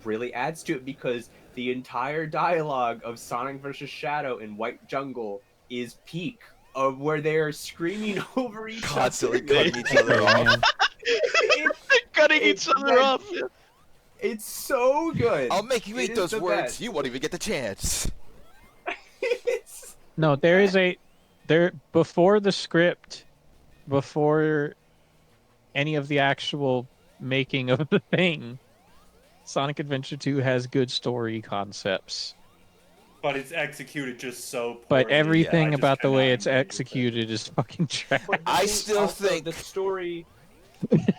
really adds to it because the entire dialogue of Sonic vs. Shadow in White Jungle is peak of where they are screaming over each Constantly other. cutting each other Hey, off. man. Cutting It's each other like- off. It's so good. I'll make you It eat is those the words. best. You won't even get the chance. It's- No, there before the script, before any of the actual making of the thing, Sonic Adventure 2 has good story concepts. But it's executed just so poorly. But everything I just about the way cannot it's engage with it. executed is fucking trash. but the I thing- still also, think- the story.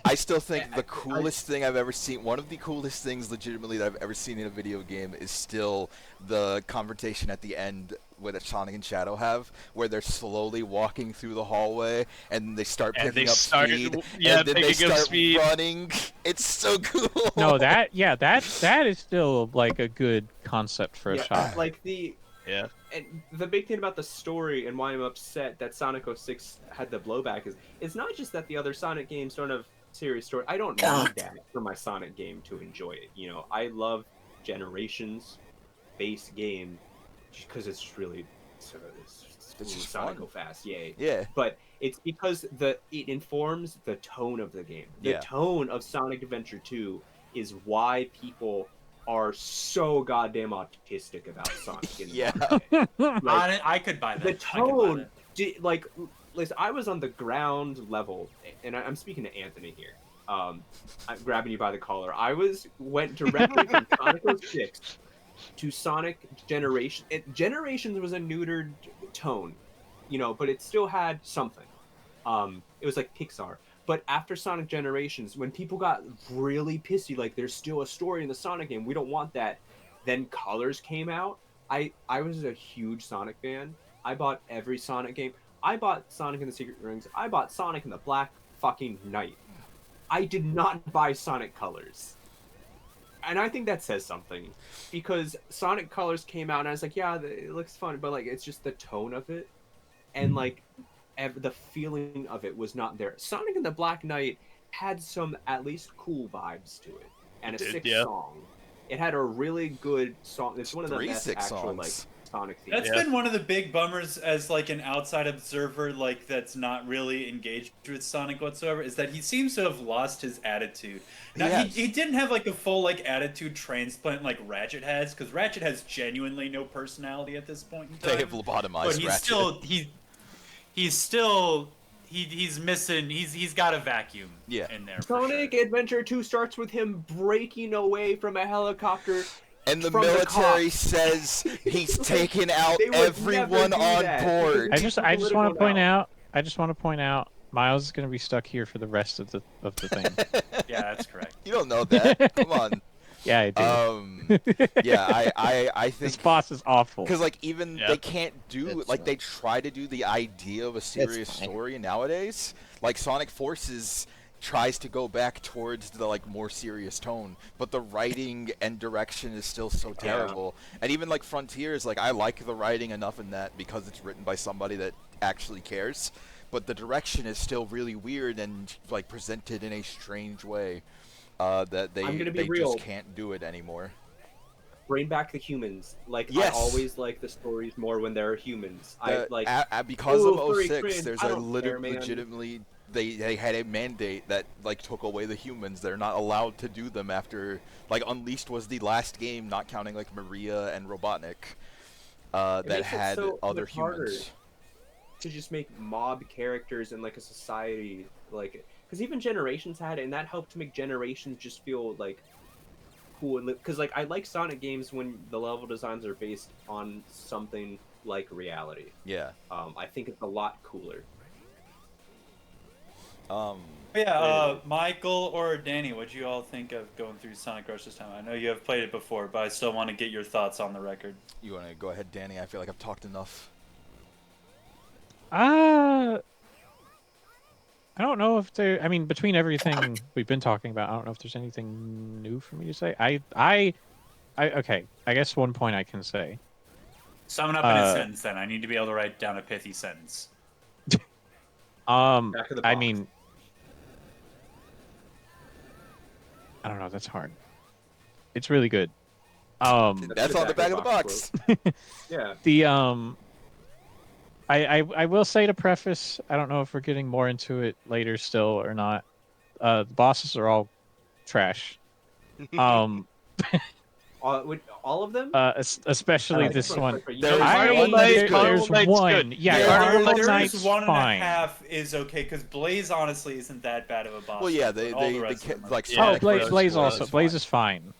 I still think I- the coolest thing I've ever seen, one of the coolest things legitimately that I've ever seen in a video game is still the confrontation at the end with Sonic and Shadow have, where they're slowly walking through the hallway and they start And picking they up start- speed, yeah, and then they picking up start speed. running. It's so cool. No, that is still like a good concept for a shot. Like the Yeah. and the big thing about the story and why I'm upset that Sonic 06 had the blowback is it's not just that the other Sonic games don't have serious story. I don't need that for my Sonic game to enjoy it. You know, I love Generations base game because it's really it's It's just Sonic fun. go fast, yay. Yeah. But it's because it informs the tone of the game. The Yeah. tone of Sonic Adventure 2 is why people are so goddamn autistic about Sonic in the Yeah. market. Like, I could buy that. the I could buy tone, that. like, listen, I was on the ground level, and I'm speaking to Anthony here. I'm grabbing you by the collar. Went directly from Sonic 06 to Sonic Generation. Generations was a neutered tone, you know, but it still had something. It was like Pixar. But after Sonic Generations, when people got really pissy, like there's still a story in the Sonic game, we don't want that. Then Colors came out. I was a huge Sonic fan. I bought every Sonic game. I bought Sonic and the Secret Rings. I bought Sonic and the Black fucking Knight. I did not buy Sonic Colors. And I think that says something. Because Sonic Colors came out and I was like, yeah, it looks fun, but like it's just the tone of it. And like the feeling of it was not there. Sonic and the Black Knight had some at least cool vibes to it. And a It did, sick yeah. song. It had a really good song. It's one of the Three best sick actual like songs. Sonic themes. That's Yeah. been one of the big bummers as like an outside observer, like that's not really engaged with Sonic whatsoever, is that he seems to have lost his attitude. Now Yes. he didn't have like a full like attitude transplant like Ratchet has, because Ratchet has genuinely no personality at this point in time. They have lobotomized but he's Ratchet. still he's missing. He's got a vacuum. Yeah. In there. For Sonic sure. Adventure 2 starts with him breaking away from a helicopter. And the From the military cops. says he's taken out They would everyone never do on that. board. I just want to Political point now. out. I just want to point out. Miles is going to be stuck here for the rest of the thing. Yeah, that's correct. You don't know that. Come on. Yeah, I do. Yeah, I This think boss is awful. because like even Yeah. they can't do It's like fine. they try to do the idea of a serious fine. story nowadays. Like Sonic Forces tries to go back towards the like more serious tone, but the writing and direction is still so terrible. And even like Frontiers, like I like the writing enough in that because it's written by somebody that actually cares. But the direction is still really weird and like presented in a strange way that I'm gonna be they real. just can't do it anymore. Bring back the humans. Like Yes. I always like the stories more when there are humans. I like Because "Oh, of furry 06, cringe, there's I a don't care, man." legitimately they had a mandate that like took away the humans. They're not allowed to do them after like Unleashed was the last game, not counting like Maria and Robotnik, that makes it had so other much harder. humans. to just make mob characters in like a society, like because even Generations had it, and that helped to make Generations just feel like cool. Because like I like Sonic games when the level designs are based on something like reality. Yeah. I think it's a lot cooler. Yeah, Michael or Danny, what do you all think of going through Sonic Rush this time? I know you have played it before, but I still want to get your thoughts on the record. You want to go ahead, Danny? I feel like I've talked enough. I don't know if there. I mean, between everything we've been talking about, I don't know if there's anything new for me to say. Okay. I guess one point I can say. Sum it up in a sentence, then. I need to be able to write down a pithy sentence. Back of the I box. mean, I don't know. That's hard. It's really good. That's on the back of the box. Yeah. The I will say to preface, I don't know if we're getting more into it later still or not. The bosses are all trash. All of them? Especially like this Which one. There is Carnival one that is Night- good. There's Carnival Night's one. good. Yeah, Yeah, Carnival There's Night's one and fine. a half is okay, because Blaze honestly isn't that bad of a boss. Well, yeah, but all the they rest of them are- like Yeah, Sonic Oh, Blaze, versus Blaze Blaze also. is Blaze fine. is fine.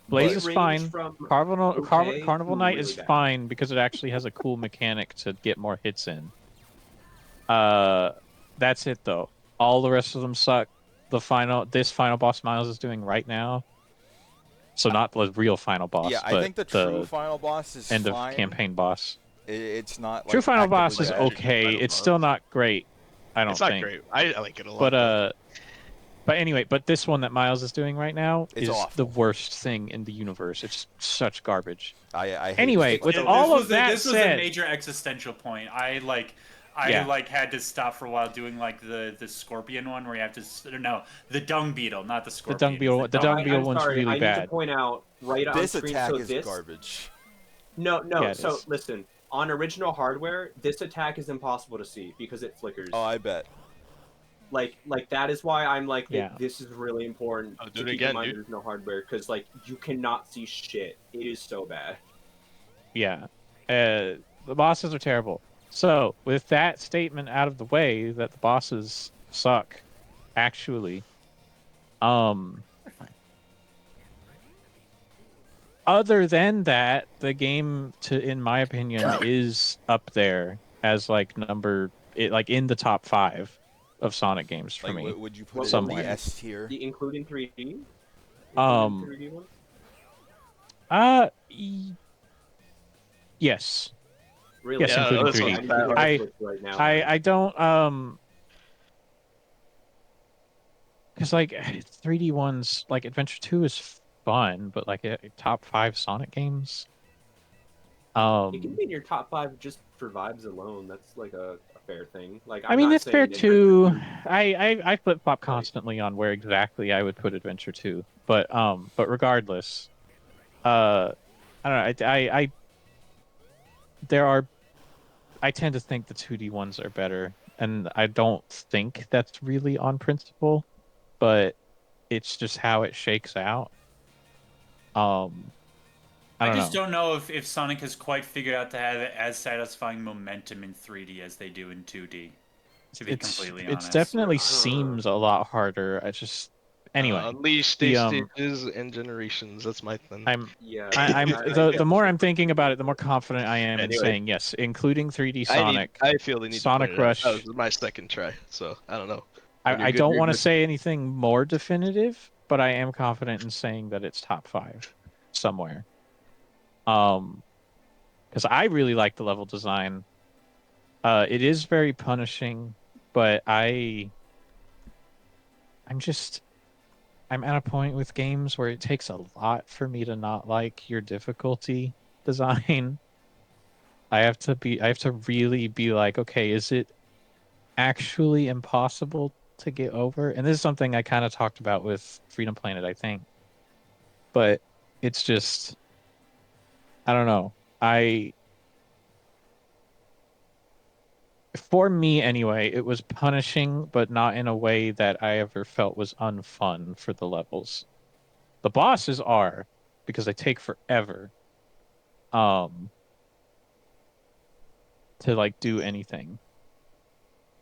Blaze They is range fine. from Carnival okay Night to is really bad. fine because it actually has a cool mechanic to get more hits in. That's it though. All the rest of them suck. This final boss Miles is doing right now. So not the real final boss. Yeah, I but think the true final boss is end fine. of campaign boss. It's not like True final boss actively is bad. okay. Final It's boss. still not great. I don't It's not think. great. I like it a lot. But anyway, this one that Miles is doing right now It's is awful. the worst thing in the universe. It's such garbage. I hate Anyway, this with one. all this of that this was a said- major existential point. I Yeah. had to stop for a while doing like the scorpion one where you have to the dung beetle, not the scorpion. dung beetle- It's the dung beetle I'm one's sorry, really I need bad. to point out right on This screen. attack So is this garbage. no. Yeah, it so is. listen, on original hardware, this attack is impossible to see because it flickers. Oh, I bet. Like that is why I'm like Yeah. this is really important Oh, do to it keep again, in mind dude. there's no hardware because like you cannot see shit. It is so bad. Yeah. The bosses are terrible. So, with that statement out of the way that the bosses suck, actually, other than that, the game in my opinion is up there as like in the top 5 of Sonic games for Like, me. would you put it in Somewhere. the S tier? Including 3D. Um, 3D one? Yes. Really? Yes, Yeah, including this 3D. one's I need to go I- Switch right now. I don't because like 3D ones like Adventure 2 is fun, but like top 5 Sonic games. It can be in your top 5 just for vibes alone. That's like a fair thing. Like I mean not that's fair saying too. Adventure I flip flop constantly on where exactly I would put Adventure 2, but regardless, I don't know. I tend to think the 2D ones are better, and I don't think that's really on principle, but it's just how it shakes out. I don't just know. don't know if Sonic has quite figured out to have as satisfying momentum in 3D as they do in 2D. To be completely it's honest, definitely I don't know. seems a lot harder. I just anyway. Unleash the, stages and generations. That's my thing. Yeah, I'm the more I'm thinking about it, the more confident I am in Anyway. saying yes, including 3D Sonic. I feel the need Sonic to point it out. That Rush. was my second try, so I don't know. When you're I good, don't you're want to good. say anything more definitive, but I am confident in saying that it's top 5 somewhere. Because I really like the level design. It is very punishing, but I'm at a point with games where it takes a lot for me to not like your difficulty design. I have to really be like, okay, is it actually impossible to get over? And this is something I kind of talked about with Freedom Planet, I think. But it's just, I don't know. For me anyway, it was punishing, but not in a way that I ever felt was unfun for the levels. The bosses are, because they take forever um to like do anything.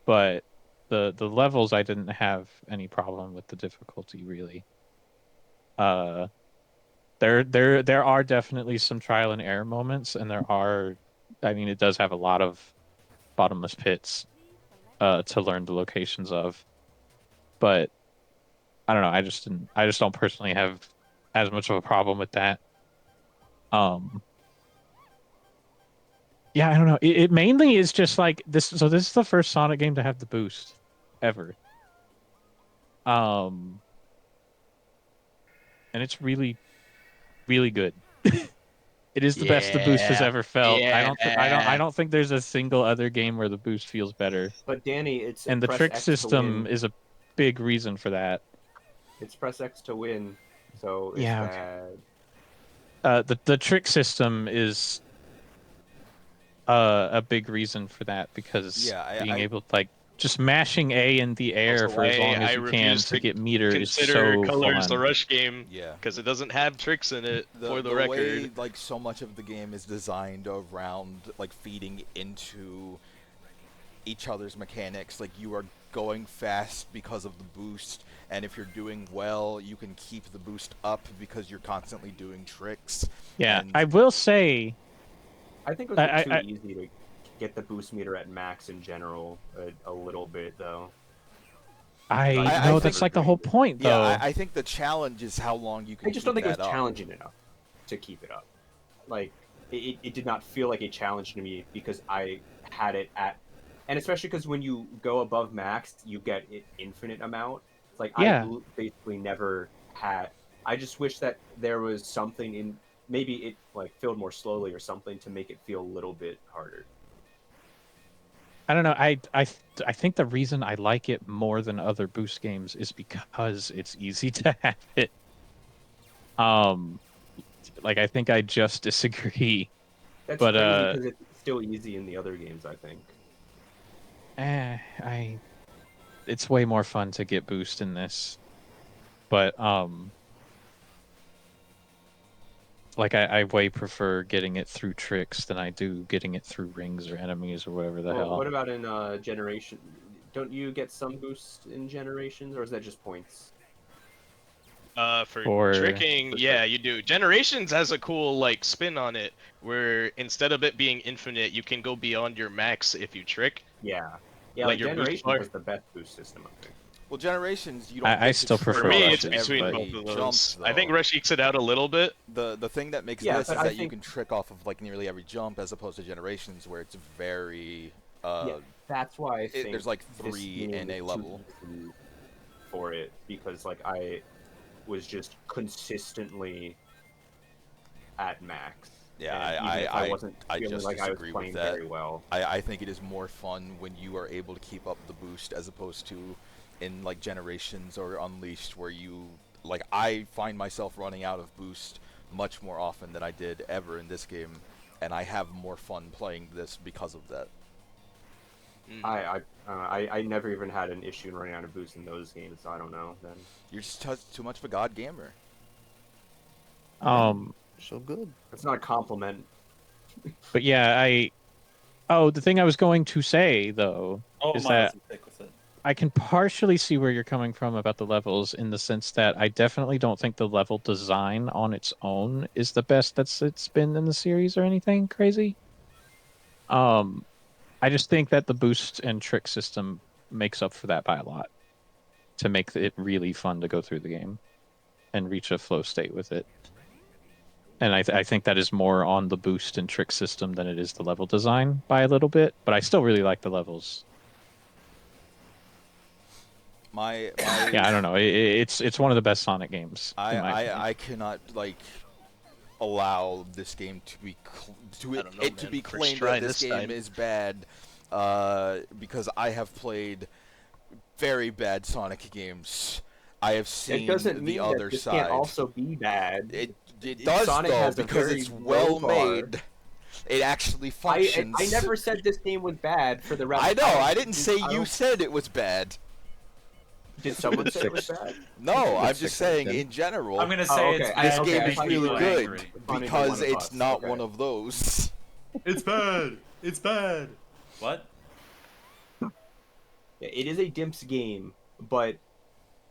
But the levels I didn't have any problem with the difficulty really. Uh there are definitely some trial and error moments, and I mean it does have a lot of bottomless pits to learn the locations of. But I don't know, I just don't personally have as much of a problem with that. Um yeah, I don't know. It mainly is just like this. So this is the first Sonic game to have the boost ever. Um and it's really, really good. It is the best the boost has Yeah. ever felt. I Yeah. don't think there's a single other game where the boost feels better. but Danny, it's And the press trick X to system win. is a big reason for that. It's press X to win, so it's Yeah, okay. bad. The trick system is a big reason for that, because Yeah, being able to like just mashing A in the air Also, for as long as I you can refuse to to get meter is consider so Colors the fun. Rush game yeah. because it doesn't have tricks in it. For the record, way like so much of the game is designed around like feeding into each other's mechanics. Like you are going fast because of the boost, and if you're doing well, you can keep the boost up because you're constantly doing tricks. Yeah, And I will say I think it was too easy to get the boost meter at max in general a little bit though. I I know think- that's like the whole point yeah, though. I think the challenge is how long you can. I just keep don't think it was that up. challenging enough to keep it up. Like it did not feel like a challenge to me because I had it at, and especially because when you go above max, you get it infinite amount. It's like Yeah. I basically never had. I just wish that there was something in, maybe it like filled more slowly or something to make it feel a little bit harder. I don't know. I think the reason I like it more than other boost games is because it's easy to have it. Like I think I just disagree. That's But, crazy because it's still easy in the other games, I think. It's way more fun to get boost in this. But like I way prefer getting it through tricks than I do getting it through rings or enemies or whatever the hell. What about in Generation? Don't you get some boost in Generations, or is that just points? for tricking, yeah, you do. Generations has a cool like spin on it, where instead of it being infinite, you can go beyond your max if you trick. Yeah, Like like your boost Generations bar. has the best boost system, I think. Well, Generations, you don't. I get to still trick prefer For me, off it's Rushes, between every both of jump, those. I think though. Rush ekes it out a little bit. The thing that makes Yeah, this but is I that you think- can trick off of like nearly every jump, as opposed to Generations, where it's very. Yeah, that's why I think There's like this 3 game in a is too level. easy for it, because like I was just consistently at max. Yeah, and even if I wasn't I feeling just like I was disagree playing with that. very well. I think it is more fun when you are able to keep up the boost, as opposed to in like Generations or Unleashed, where you like I find myself running out of boost much more often than I did ever in this game, and I have more fun playing this because of that. I never even had an issue in running out of boost in those games, so I don't know then. You're just too much of a god gamer. So good. It's not a compliment. But yeah, the thing I was going to say though, Oh, is Miles that is thick with it. I can partially see where you're coming from about the levels in the sense that I definitely don't think the level design on its own is the best it's been in the series or anything crazy. Um, I just think that the boost and trick system makes up for that by a lot to make it really fun to go through the game and reach a flow state with it. And I think that is more on the boost and trick system than it is the level design by a little bit, but I still really like the levels. My Yeah, I don't know. It's one of the best Sonic games in my opinion. I cannot like allow this game to be I don't know, it to man. be First claimed try that this this game time. is bad because I have played very bad Sonic games. I have seen It doesn't the mean other that this side. can't also be bad. It does Sonic though has a because very it's low well bar. made. It actually functions. I never said this game was bad for the rest. I know. I didn't say I you don't- said it was bad. Did someone say it was Six. bad? No, I'm Six just out of saying 10. in general. I'm gonna Oh, say okay. it's I- this bad okay, game to is make really people good angry. Funny to because one of it's us, not okay. one of those. It's bad. It's bad. What? Yeah, it is a Dimps game, but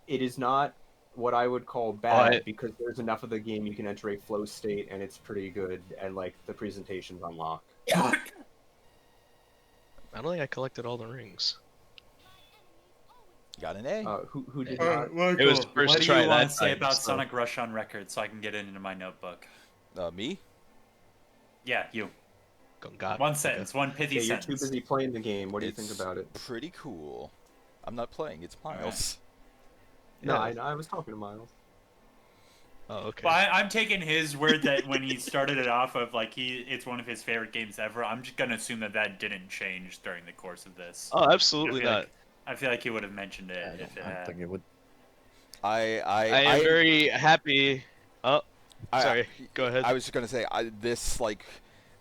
it is not what I would call bad because there's enough of the game you can enter a flow state and it's pretty good and like the presentation's unlocked. I don't think I collected all the rings. Got an A. Who did Alright, not? It was the first what do try you want that to say time, about so- Sonic Rush on record so I can get it into my notebook? Me? Yeah, you. Gongaga. One sentence, one pithy Yeah, you're too sentence. busy playing the game. What do you think It's about it? Pretty cool. I'm not playing. It's Miles. No, Yeah. I was talking to Miles. Oh, okay. Well, I'm taking his word that when he started it off of like it's one of his favorite games ever. I'm just gonna assume that didn't change during the course of this. Oh, absolutely I feel not. like- I feel like he would have mentioned it I if it don't had. think it would. I am very happy. Oh, sorry. Go ahead. I was just gonna say this like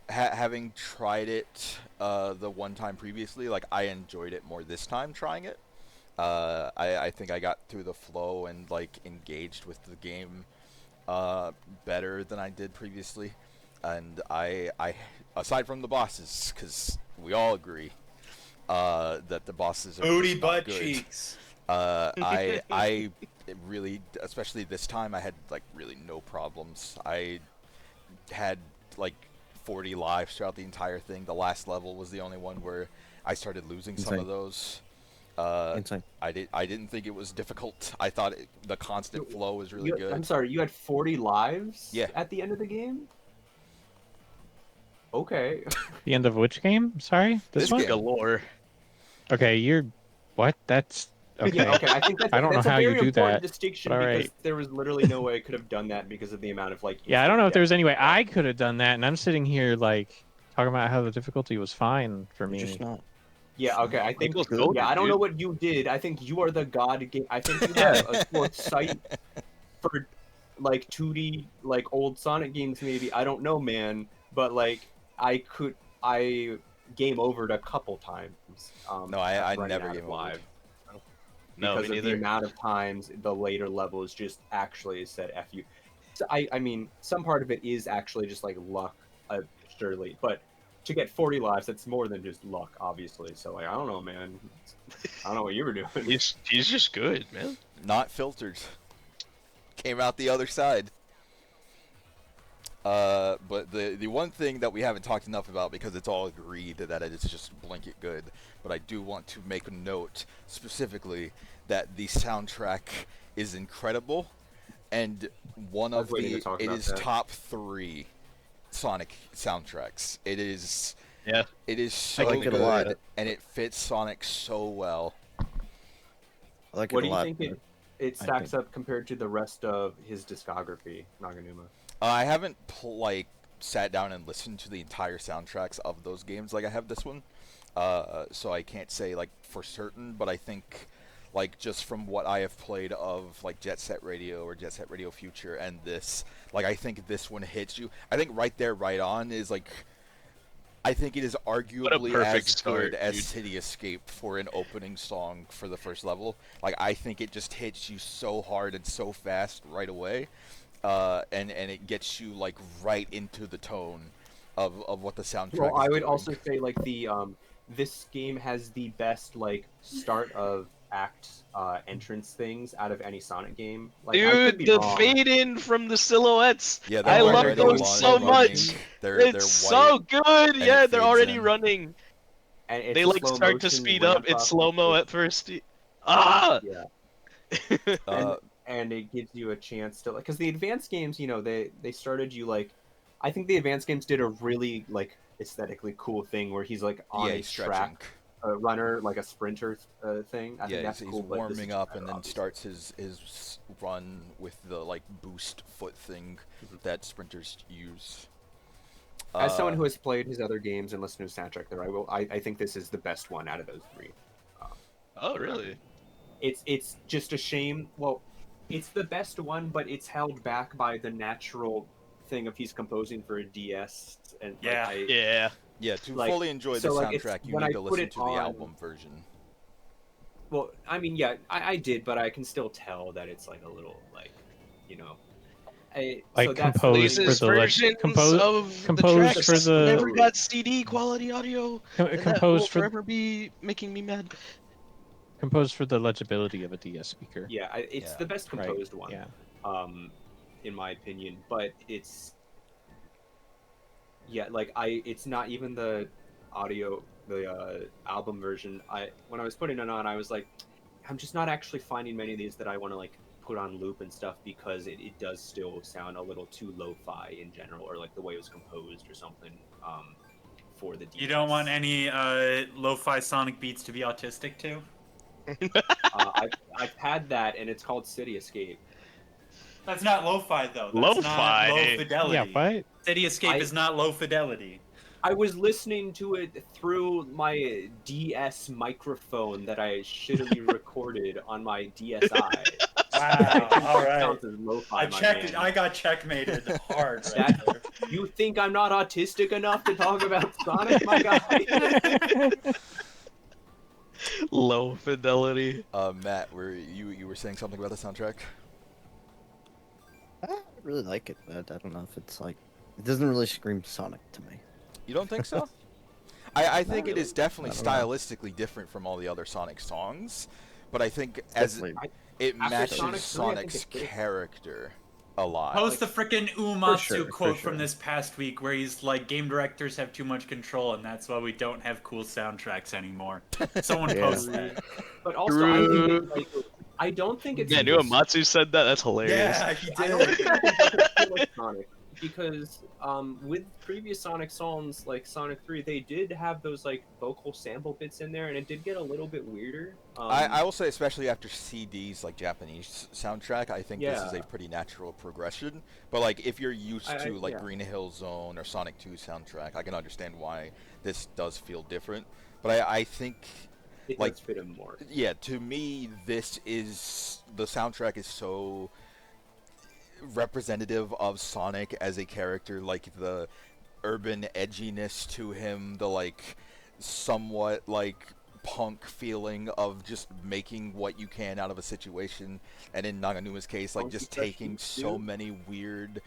having tried it the one time previously, like I enjoyed it more this time trying it. I think I got through the flow and like engaged with the game better than I did previously, and I aside from the bosses, because we all agree that the bosses are Booty just not butt good. cheeks. I really, especially this time, I had like really no problems. I had like 40 lives throughout the entire thing. The last level was the only one where I started losing some Insane. of those. Insane. I didn't think it was difficult. I thought the constant flow was really good. I'm sorry, you had 40 lives Yeah. at the end of the game? Okay. The end of which game? Sorry, This one. game. Galore. Okay, you're what? That's okay. Yeah, okay. I think that's, I don't know that's how a you very do important that, distinction but all because right. there was literally no way I could have done that because of the amount of like. Yeah, I don't know if instant there was death. any way I could have done that, and I'm sitting here like talking about how the difficulty was fine for You're me. just not. Yeah, okay. I think. People's goated, Yeah, I don't know dude. what you did. I think you are the god game. I think you have a fourth sight for like 2D like old Sonic games maybe. I don't know, man. But like I game overed a couple times. No, I running never out game of overed. live. No, Because me of the neither. amount of times the later levels just actually said F you. So I mean, some part of it is actually just like luck, surely. But to get 40 lives, that's more than just luck, obviously. So like, I don't know, man. I don't know what you were doing. He's just good, man. Not filtered. Came out the other side. But the one thing that we haven't talked enough about, because it's all agreed that it's just blanket good, but I do want to make a note specifically that the soundtrack is incredible, and one I was of waiting to the talk it about is that. top 3 Sonic soundtracks. It is Yeah. so like it a good, lot. and it fits Sonic so well. I like What it do a you lot. think it I stacks think- up compared to the rest of his discography, Naganuma? I haven't sat down and listened to the entire soundtracks of those games like I have this one, so I can't say like for certain. But I think like just from what I have played of like Jet Set Radio or Jet Set Radio Future and this, like I think this one hits you. I think right there, right on is like. I think it is arguably perfect as start, good as dude. City Escape for an opening song for the first level. Like I think it just hits you so hard and so fast right away. And it gets you like right into the tone of what the soundtrack Well, is I would doing. also say like this game has the best like start of act entrance things out of any Sonic game. Like I could Dude, be the wrong. fade in from the silhouettes. Yeah, I they're love already those lo- so running. much. They're It's white, so good. and Yeah, it they're fades already in. running. And it's They a like slow start to motion speed ramp up. It's up slow mo with- at first. Ah. Yeah. Uh, and it gives you a chance to, like, because the advanced games, they started you like, I think the advanced games did a really like aesthetically cool thing where he's like on yeah, a he's track, stretching. a runner, like a sprinter thing. I think Yeah, that's he's cool. But this is warming up and better, then obviously. starts his run with the like boost foot thing that sprinters use. As someone who has played his other games and listened to his soundtrack, there, I think this is the best one out of those three. Oh, really? It's just a shame. Well, it's the best one, but it's held back by the natural thing of he's composing for a DS. And like, Yeah. Yeah. Yeah, to like, fully enjoy the so, like, it's- soundtrack, you when need I to put listen it to the on- album version. Well, I mean, yeah, I did, but I can still tell that it's like a little like, Like, so that's composed the- Blaze's for the versions of the composed tracks for the- never got CD quality audio. And that will composed for forever be making me mad. composed for the legibility of a DS speaker. Yeah, it's Yeah. the best Right, composed one. Yeah. In my opinion, but it's it's not even the audio, the album version. When I was putting it on, I was like, I'm just not actually finding many of these that I want to like put on loop and stuff because it does still sound a little too lo-fi in general, or like the way it was composed or something. For the DS. You don't want any lo-fi Sonic beats to be autistic too? I've had that, and it's called City Escape. That's not lo-fi though. That's Lo-fi? not low fidelity. Yeah, but City Escape is not low fidelity. I was listening to it through my DS microphone that I shittily recorded on my DSi. Wow. All right. Counts as lo-fi, I my checked man. it. I got checkmated hard right there. You think I'm not autistic enough to talk about Sonic, my guy? Low fidelity. Matt, you were saying something about the soundtrack? I really like it, but I don't know if it's like it doesn't really scream Sonic to me. You don't think so? I think it really. is definitely I don't know. stylistically different from all the other Sonic songs, but I think as Definitely- it After matches Sonic 3, I think Sonic's it's good. character a lot. Post the frickin' Uematsu sure, for quote sure. from this past week where he's like, game directors have too much control and that's why we don't have cool soundtracks anymore. Someone Yeah. post that. But also, I, think it's, like, I don't think it's. Yeah, knew Amatsu said that. That's hilarious. Yeah, he I don't did. think it doesn't feel like Sonic because with previous Sonic songs like Sonic 3, they did have those like vocal sample bits in there, and it did get a little bit weirder. I will say, especially after CD's like Japanese soundtrack, I think this is a Yeah. pretty natural progression. But like, if you're used to like yeah. Green Hill Zone or Sonic 2 soundtrack, I can understand why this does feel different. But I think, it like- does fit him more. yeah, to me, the soundtrack is so representative of Sonic as a character, like the urban edginess to him, the like somewhat like punk feeling of just making what you can out of a situation, and in Naganuma's case, like Funky just fresh taking beats, so dude. many weird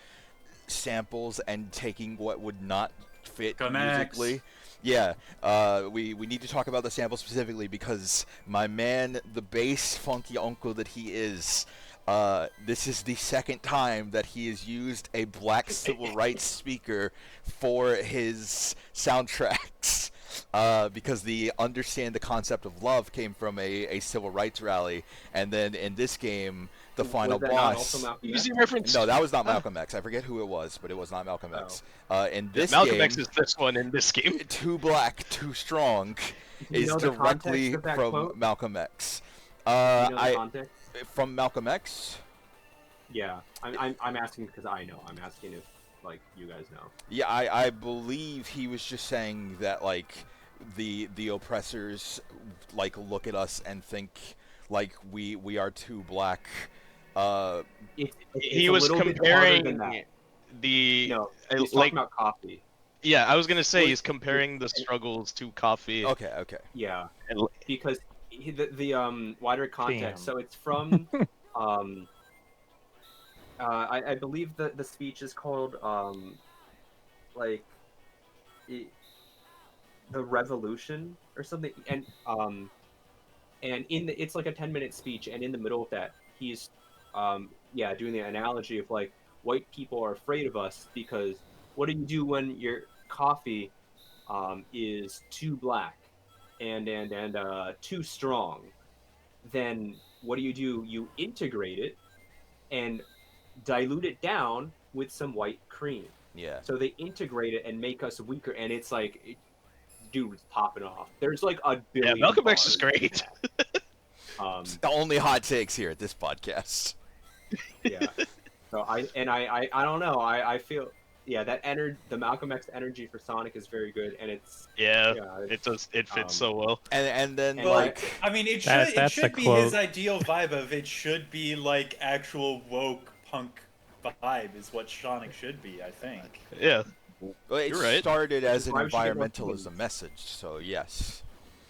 samples and taking what would not fit Go Max. musically. Yeah, we need to talk about the sample specifically because my man, the bass funky uncle that he is, this is the second time that he has used a black civil rights speaker for his soundtracks. Because the Understand the Concept of Love came from a civil rights rally, and then in this game, the final Was that not boss. also Malcolm X? Easy reference. No, that was not Malcolm X. I forget who it was, but it was not Malcolm X. In this Malcolm game, X is this one in this game. Too Black, Too Strong Do you is know the directly context of that from quote? Malcolm X. Do you know the I context? from Malcolm X. Yeah, I'm asking because I know. I'm asking if like you guys know. Yeah, I believe he was just saying that like the oppressors like look at us and think like we are too black. It's He a was little bit harder than comparing that. the No, I- he's like talking about coffee. yeah. I was gonna say Well, he's comparing the struggles to coffee. Okay, okay. Yeah, And because the wider context. Damn. So it's from I believe the speech is called like it, the revolution or something, and it's like a 10-minute speech, and in the middle of that, he's doing the analogy of like white people are afraid of us because what do you do when your coffee is too black and too strong? Then what do? You integrate it and dilute it down with some white cream. Yeah. So they integrate it and make us weaker, and it's like, dude, it's popping off. There's like a billion. Yeah, Malcolm X is bars in great. that. The only hot takes here at this podcast. Yeah. So I don't know. I feel the Malcolm X energy for Sonic is very good, and it's it fits so well. And then And, like I mean, it That's should the be quote. his ideal vibe of it should be like actual woke punk vibe is what Sonic should be, I think. Yeah. well, it You're right. started as an Why should it work environmentalism message, so yes.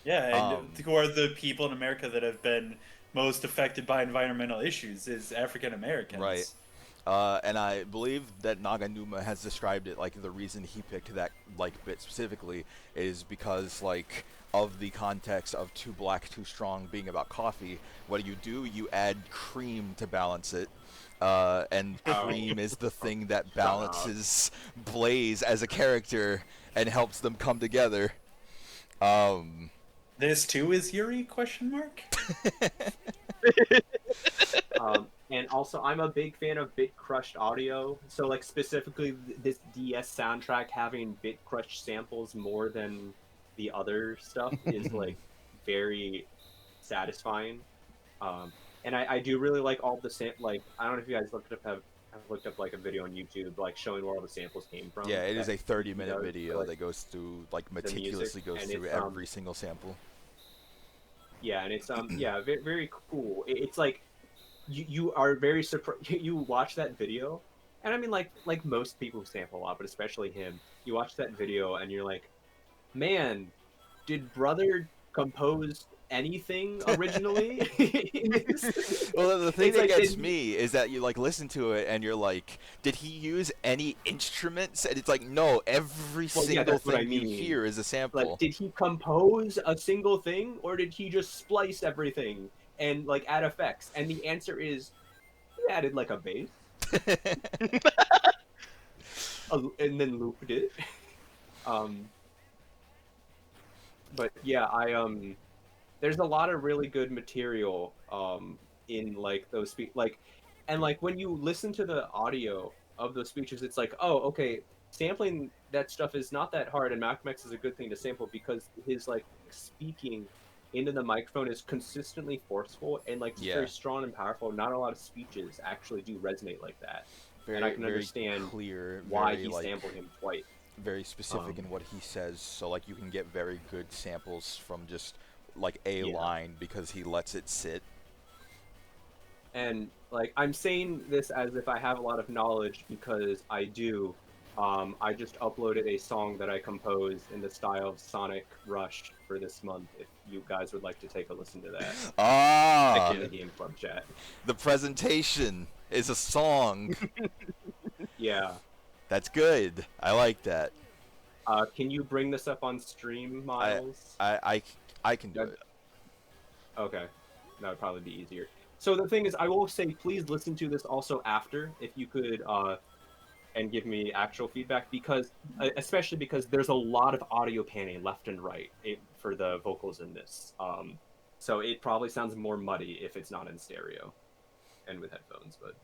Yeah, and who are the people in America that have been most affected by environmental issues is African Americans. Right. And I believe that Naganuma has described it like the reason he picked that like bit specifically is because like of the context of Too Black, Too Strong being about coffee. What do? You add cream to balance it. And cream is the thing that balances Blaze as a character and helps them come together. This too is Yuri? ? And also, I'm a big fan of Bit Crushed audio. So, like, specifically, this DS soundtrack having Bit Crushed samples more than the other stuff is, like, very satisfying. And I do really like all the like, I don't know if you guys have looked up, like, a video on YouTube, like, showing where all the samples came from. Yeah, it is a 30-minute does, video like, that goes through, like, the music, meticulously goes and through it's, every single sample. Yeah, and it's very, very cool. It's like you are very surprised. You watch that video, and I mean, like most people who sample a lot, but especially him. You watch that video, and you're like, man, did Brother compose anything originally? Well, the thing It's that like, gets did- me is that you like listen to it and you're like, did he use any instruments? And it's like, no, every Well, yeah, single that's what I thing you mean. hear is a sample. Like, did he compose a single thing, or did he just splice everything and like add effects? And the answer is, he added like a bass, and then looped it. But yeah, there's a lot of really good material in like those and like when you listen to the audio of those speeches, it's like, oh, okay, sampling that stuff is not that hard, and Malcolm X is a good thing to sample because his like speaking into the microphone is consistently forceful and like Yeah. very strong and powerful. Not a lot of speeches actually do resonate like that, very, and I can very understand clear, why very, he like, sampled him twice. very specific in what he says. So like you can get very good samples from just like a Yeah. line because he lets it sit. And like I'm saying this as if I have a lot of knowledge because I do. I just uploaded a song that I composed in the style of Sonic Rush for this month. If you guys would like to take a listen to that, Ah, in the Game Club chat. the presentation is a song. Yeah. That's good. I like that. Can you bring this up on stream, Miles? I can do it. Okay, that would probably be easier. So the thing is, I will say, please listen to this also after, if you could, and give me actual feedback, because especially because there's a lot of audio panning left and right for the vocals in this. So it probably sounds more muddy if it's not in stereo and with headphones. But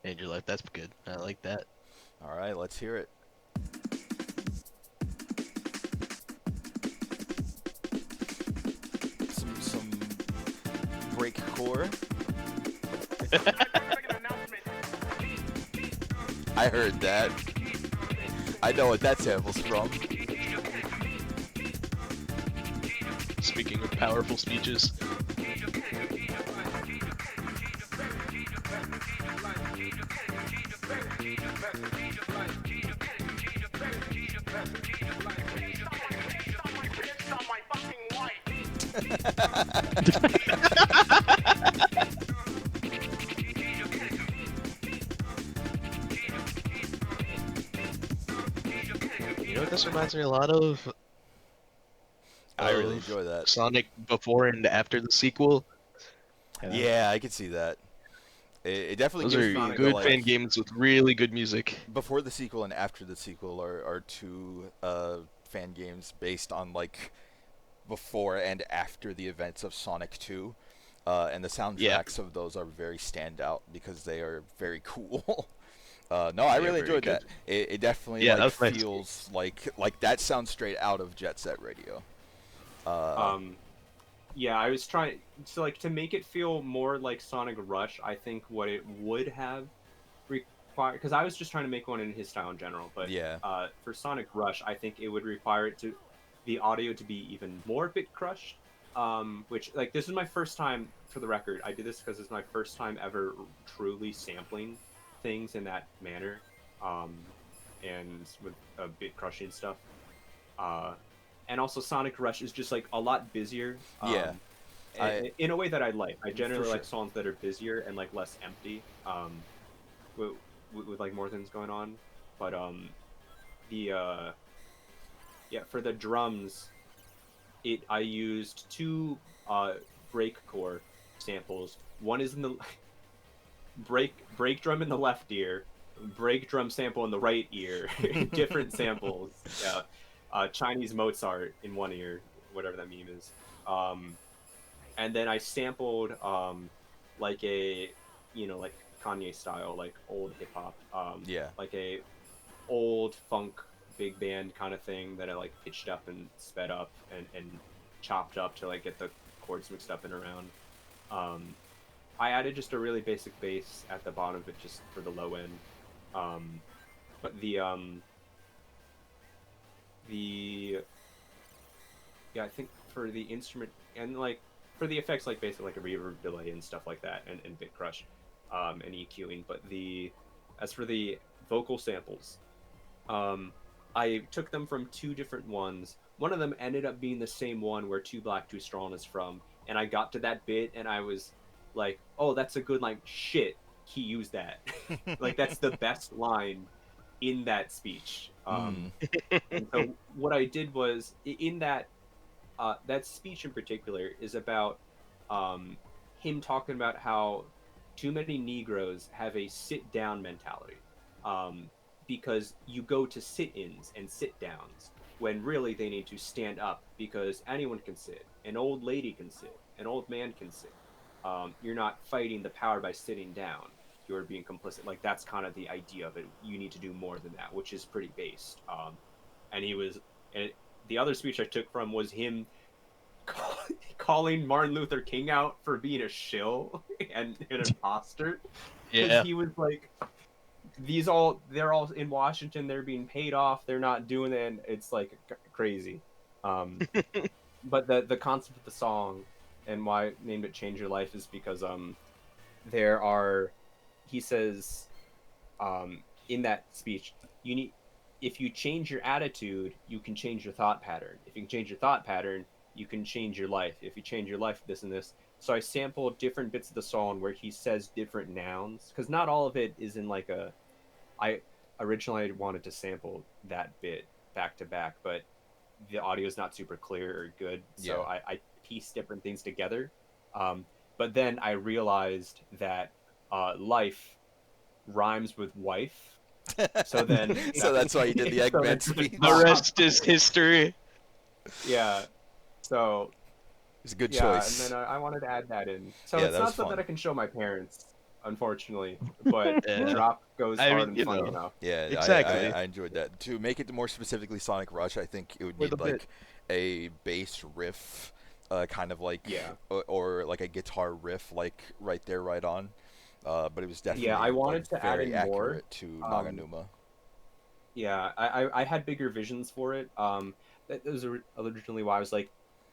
Andrew, like that's good. I like that. All right, let's hear it. Some breakcore. I heard that. I know what that sample's from. Speaking of powerful speeches, know what this reminds me a lot of? I really Of enjoy that. Sonic before and after the sequel. Yeah, I could see that. It definitely Those gives are me Sonic the, good like, fan games with really good music. before the sequel and after the sequel are two fan games based on like before and after the events of Sonic 2. And the Yeah. soundtracks of those are very standout because they are very cool. No, I They are really very enjoyed good. that. It definitely Yeah, that like was nice. feels like that sounds straight out of Jet Set Radio. Yeah, I was trying to make it feel more like Sonic Rush. I think what it would have required, because I was just trying to make one in his style in general, but Yeah. for Sonic Rush, I think it would require the audio to be even more bit crushed. Which, like, this is my first time, for the record. I did this because it's my first time ever truly sampling things in that manner, and with bit crushing stuff. And also Sonic Rush is just like a lot busier. Yeah. In a way that I like. I For generally like sure. songs that are busier and like less empty. With like more things going on. But the yeah, for the drums, I used two breakcore samples. One is in the break drum in the left ear, break drum sample in the right ear. Different samples. Yeah. Chinese Mozart in one ear, whatever that meme is. And then I sampled like a, like Kanye style, like old hip hop, Yeah. like a old funk big band kind of thing that I like pitched up and sped up and chopped up to like get the chords mixed up and around. I added just a really basic bass at the bottom of it just for the low end. But yeah, I think for the instrument and like for the effects, like basically like a reverb delay and stuff like that, and bit crush, and EQing. But as for the vocal samples, I took them from two different ones. One of them ended up being the same one where Too Black Too Strong is from, and I got to that bit and I was like, oh, that's a good line. Shit, he used that. Like that's the best line in that speech. And so what I did was in that that speech in particular is about him talking about how too many Negroes have a sit down mentality, because you go to sit-ins and sit-downs when really they need to stand up because anyone can sit, an old lady can sit, an old man can sit. You're not fighting the power by sitting down. You're being complicit. Like that's kind of the idea of it. You need to do more than that, which is pretty based. And the other speech I took from was him calling Martin Luther King out for being a shill and an imposter. Yeah. He was like, they're all in Washington, they're being paid off, they're not doing it, and it's like crazy. But the concept of the song and why I named it Change Your Life is because he says in that speech, if you change your attitude, you can change your thought pattern. If you can change your thought pattern, you can change your life. If you change your life, this and this. So I sampled different bits of the song where he says different nouns, because not all of it is in like I originally wanted to sample that bit back to back, but the audio is not super clear or good, so Yeah. I pieced different things together. But then I realized that life rhymes with wife. So then, So that's why you did the so Eggman then- speech. The rest is history. Yeah. So It's a good yeah, choice. and then I wanted to add that in. So Yeah, it's that not was something fun. that I can show my parents, unfortunately. But Yeah. Drop goes I hard mean, and funny know. enough. Yeah, Exactly. I enjoyed that. To make it more specifically Sonic Rush, I think it would With need a bit- like a bass riff, kind of like Yeah. or like a guitar riff, like right there, right on. But it was definitely I wanted like, to add very in more. accurate to Naganuma. Yeah, I had bigger visions for it. That was originally why I was like,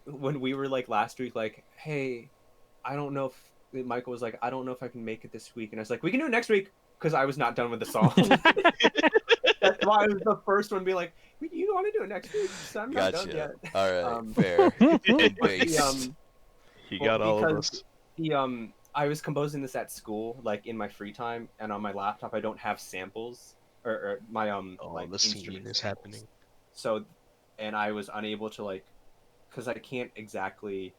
when we were like last week, like, hey, I don't know if Michael was like, I don't know if I can make it this week, and I was like, we can do it next week because I was not done with the song. That's why I was the first one to be like, you want to do it next week? So I'm not done yet. Gotcha. All right, Um, fair. Good But bass. He Well, got all of because us. I was composing this at school, like in my free time, and on my laptop I don't have samples or my Oh, like the scene instrument is samples. happening. So, and I was unable to like, because I can't exactly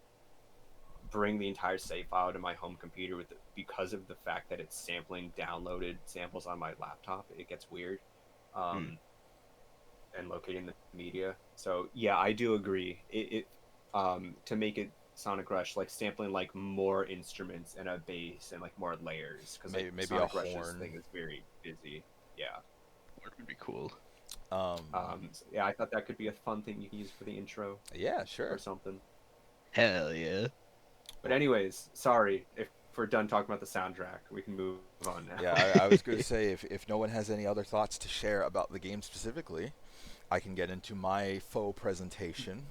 bring the entire save file to my home computer because of the fact that it's sampling downloaded samples on my laptop. It gets weird, and locating the media. So yeah, I do agree. To make it Sonic Rush, like sampling like more instruments and a bass and like more layers, because like, maybe Sonic a Rush's horn. thing is very busy. Yeah. It would be cool. So yeah, I thought that could be a fun thing you can use for the intro Yeah, sure. or something. Hell yeah. But anyways, sorry if we're done talking about the soundtrack. We can move on now. Yeah, I was going to say, if no one has any other thoughts to share about the game specifically, I can get into my faux presentation.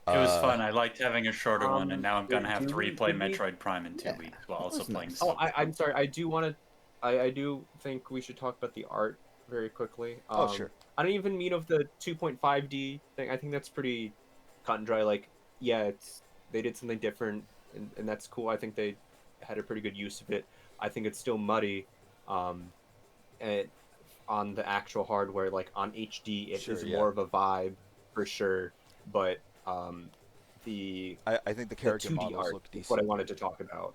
It was fun. I liked having a shorter one, and now I'm gonna have to do we- replay did we- Metroid Prime in 2 weeks while also was playing. nice. Oh, I'm sorry. I do want to. I do think we should talk about the art very quickly. Oh, sure. I don't even mean of the 2.5D thing. I think that's pretty cut and dry. Like, yeah, they did something different, and that's cool. I think they had a pretty good use of it. I think it's still muddy, and on the actual hardware, like on HD, it Sure, is yeah. more of a vibe for sure. But the I think the character 2D models art look is decent. what I wanted to talk about.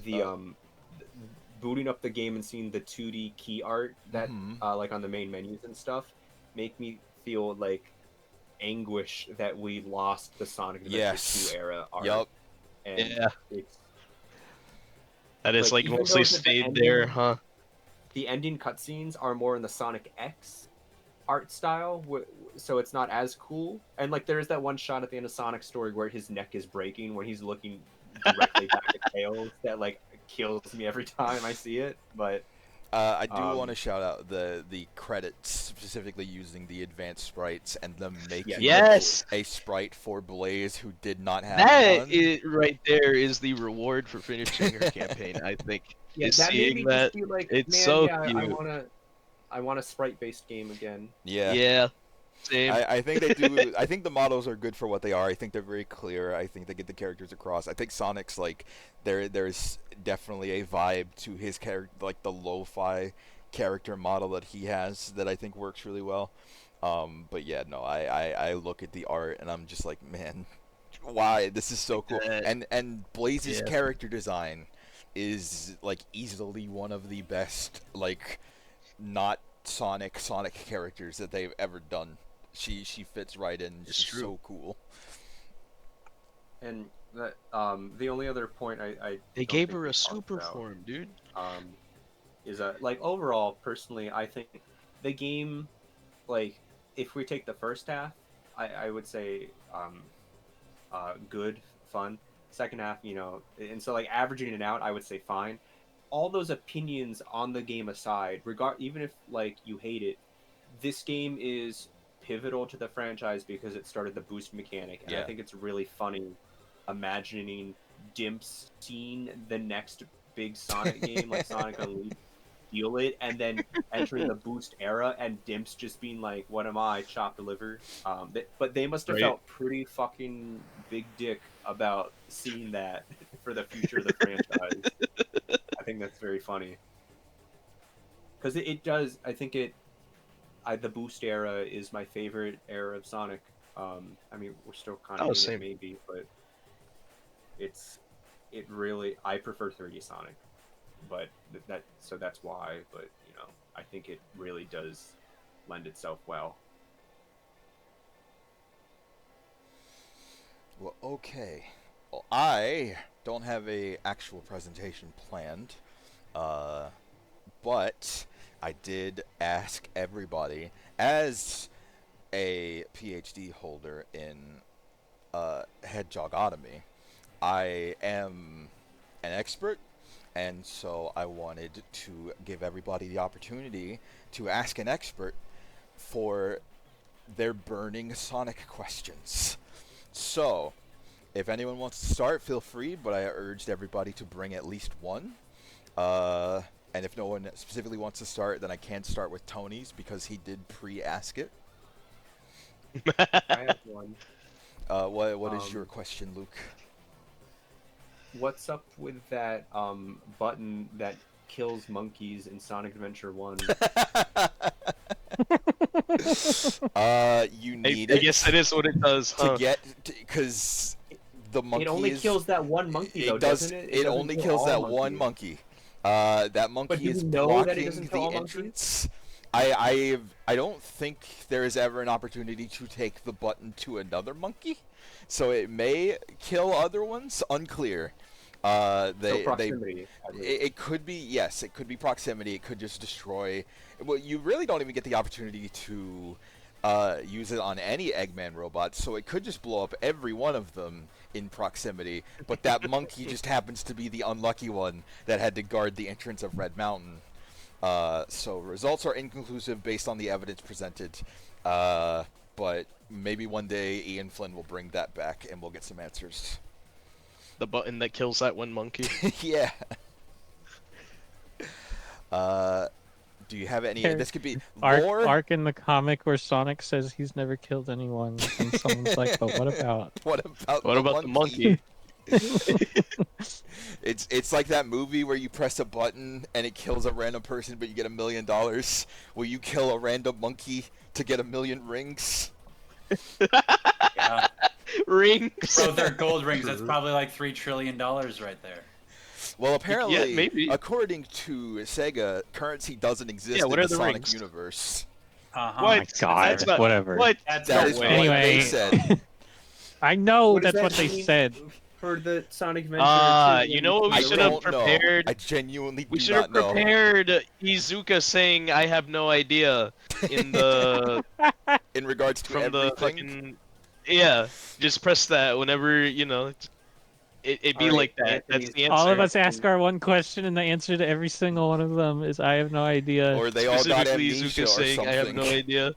The booting up the game and seeing the 2D key art that like on the main menus and stuff make me feel like anguish that we lost the Sonic Adventure Yes. 2 era art. Yup. And Yeah. it's That is Like, like even mostly though the stayed ending- there, huh? the ending cutscenes are more in the Sonic X art style, so it's not as cool. And like there's that one shot at the end of Sonic's story where his neck is breaking when he's looking directly back at Tails that like kills me every time I see it. But I do want to shout out the credits, specifically using the advanced sprites and them making Yes! a sprite for Blaze who did not have That one. right there is the reward for finishing her campaign, I think. yeah, is that made seeing me that. just be like, It's man, so yeah, cute. I want a sprite based game again. Yeah. Same. I think they do. I think the models are good for what they are. I think they're very clear. I think they get the characters across. I think Sonic's like there's definitely a vibe to his character, like the lo-fi character model that he has that I think works really well. But yeah, no, I look at the art and I'm just like, man, why this is so cool. that. And Blaze's Yeah. character design is like easily one of the best like not Sonic characters that they've ever done. She fits right in. It's She's true. so cool. And that the only other point I They don't gave think her we a talked super about, form, dude. is that like overall personally I think the game, like if we take the first half, I would say good, fun. Second half, and so like averaging it out, I would say fine. All those opinions on the game aside, even if like you hate it, this game is pivotal to the franchise because it started the boost mechanic, and I Yeah. think it's really funny imagining Dimps seeing the next big Sonic game like Sonic Unleashed, feel it, and then entering the boost era, and Dimps just being like, "What am I, chopped liver?" But they must have Right. felt pretty fucking big dick about seeing that for the future of the franchise. I think that's very funny because it does. I think the boost era is my favorite era of Sonic. I mean, we're still kind of Oh, in same. it maybe, but it really I prefer 3D Sonic, but that's why. But I think it really does lend itself well. Well, okay. Well, I don't have a actual presentation planned, but I did ask everybody as a PhD holder in hedgehogotomy. I am an expert, and so I wanted to give everybody the opportunity to ask an expert for their burning Sonic questions. So, if anyone wants to start, feel free, but I urged everybody to bring at least one. And if no one specifically wants to start, then I can start with Tony's because he did pre-ask it. I have one. What is your question, Luke? What's up with that button that kills monkeys in Sonic Adventure 1? You I need guess that is what it does, to huh? get because the monkey It only is, kills that one monkey, though, it does doesn't it? it doesn't only kill kills all that one monkeys. monkey. That monkey do is we know that it blocking doesn't kill the all monkeys? entrance. I don't think there is ever an opportunity to take the button to another monkey, so it may kill other ones. Unclear. So They proximity. I believe. it could be, yes, it could be proximity. It could just destroy. Well, you really don't even get the opportunity to use it on any Eggman robot, so it could just blow up every one of them in proximity. But that monkey just happens to be the unlucky one that had to guard the entrance of Red Mountain. So results are inconclusive based on the evidence presented. But maybe one day Ian Flynn will bring that back and we'll get some answers. The button that kills that one monkey. Yeah. Do you have any? This could be lore. Arc in the comic where Sonic says he's never killed anyone, and someone's like, "But what about?" What about? What about the monkey? It's like that movie where you press a button and it kills a random person, but you get $1 million. Will you kill a random monkey to get 1,000,000 rings? Yeah. Rings. Bro, they're gold rings. That's probably like $3 trillion right there. Well, apparently, maybe. according to Sega, currency doesn't exist Yeah, what in are the the Sonic rings? universe. Uh-huh. Oh my What? god! That's not- Whatever. What? That's That not is way. what they Anyway. said. I know What does that's what that they mean said. For the Sonic Adventure 2, You know what we I should have don't know. prepared? I genuinely We do should have not know. prepared Izuka saying, "I have no idea," in the In regards to from the everything. fucking. Yeah, just press that whenever it'd be Alright, like that. That's Anthony's- the answer. All of us ask our one question, and the answer to every single one of them is, "I have no idea." Or they all got Specifically, amnesia Izuka or saying, something. "I have no idea."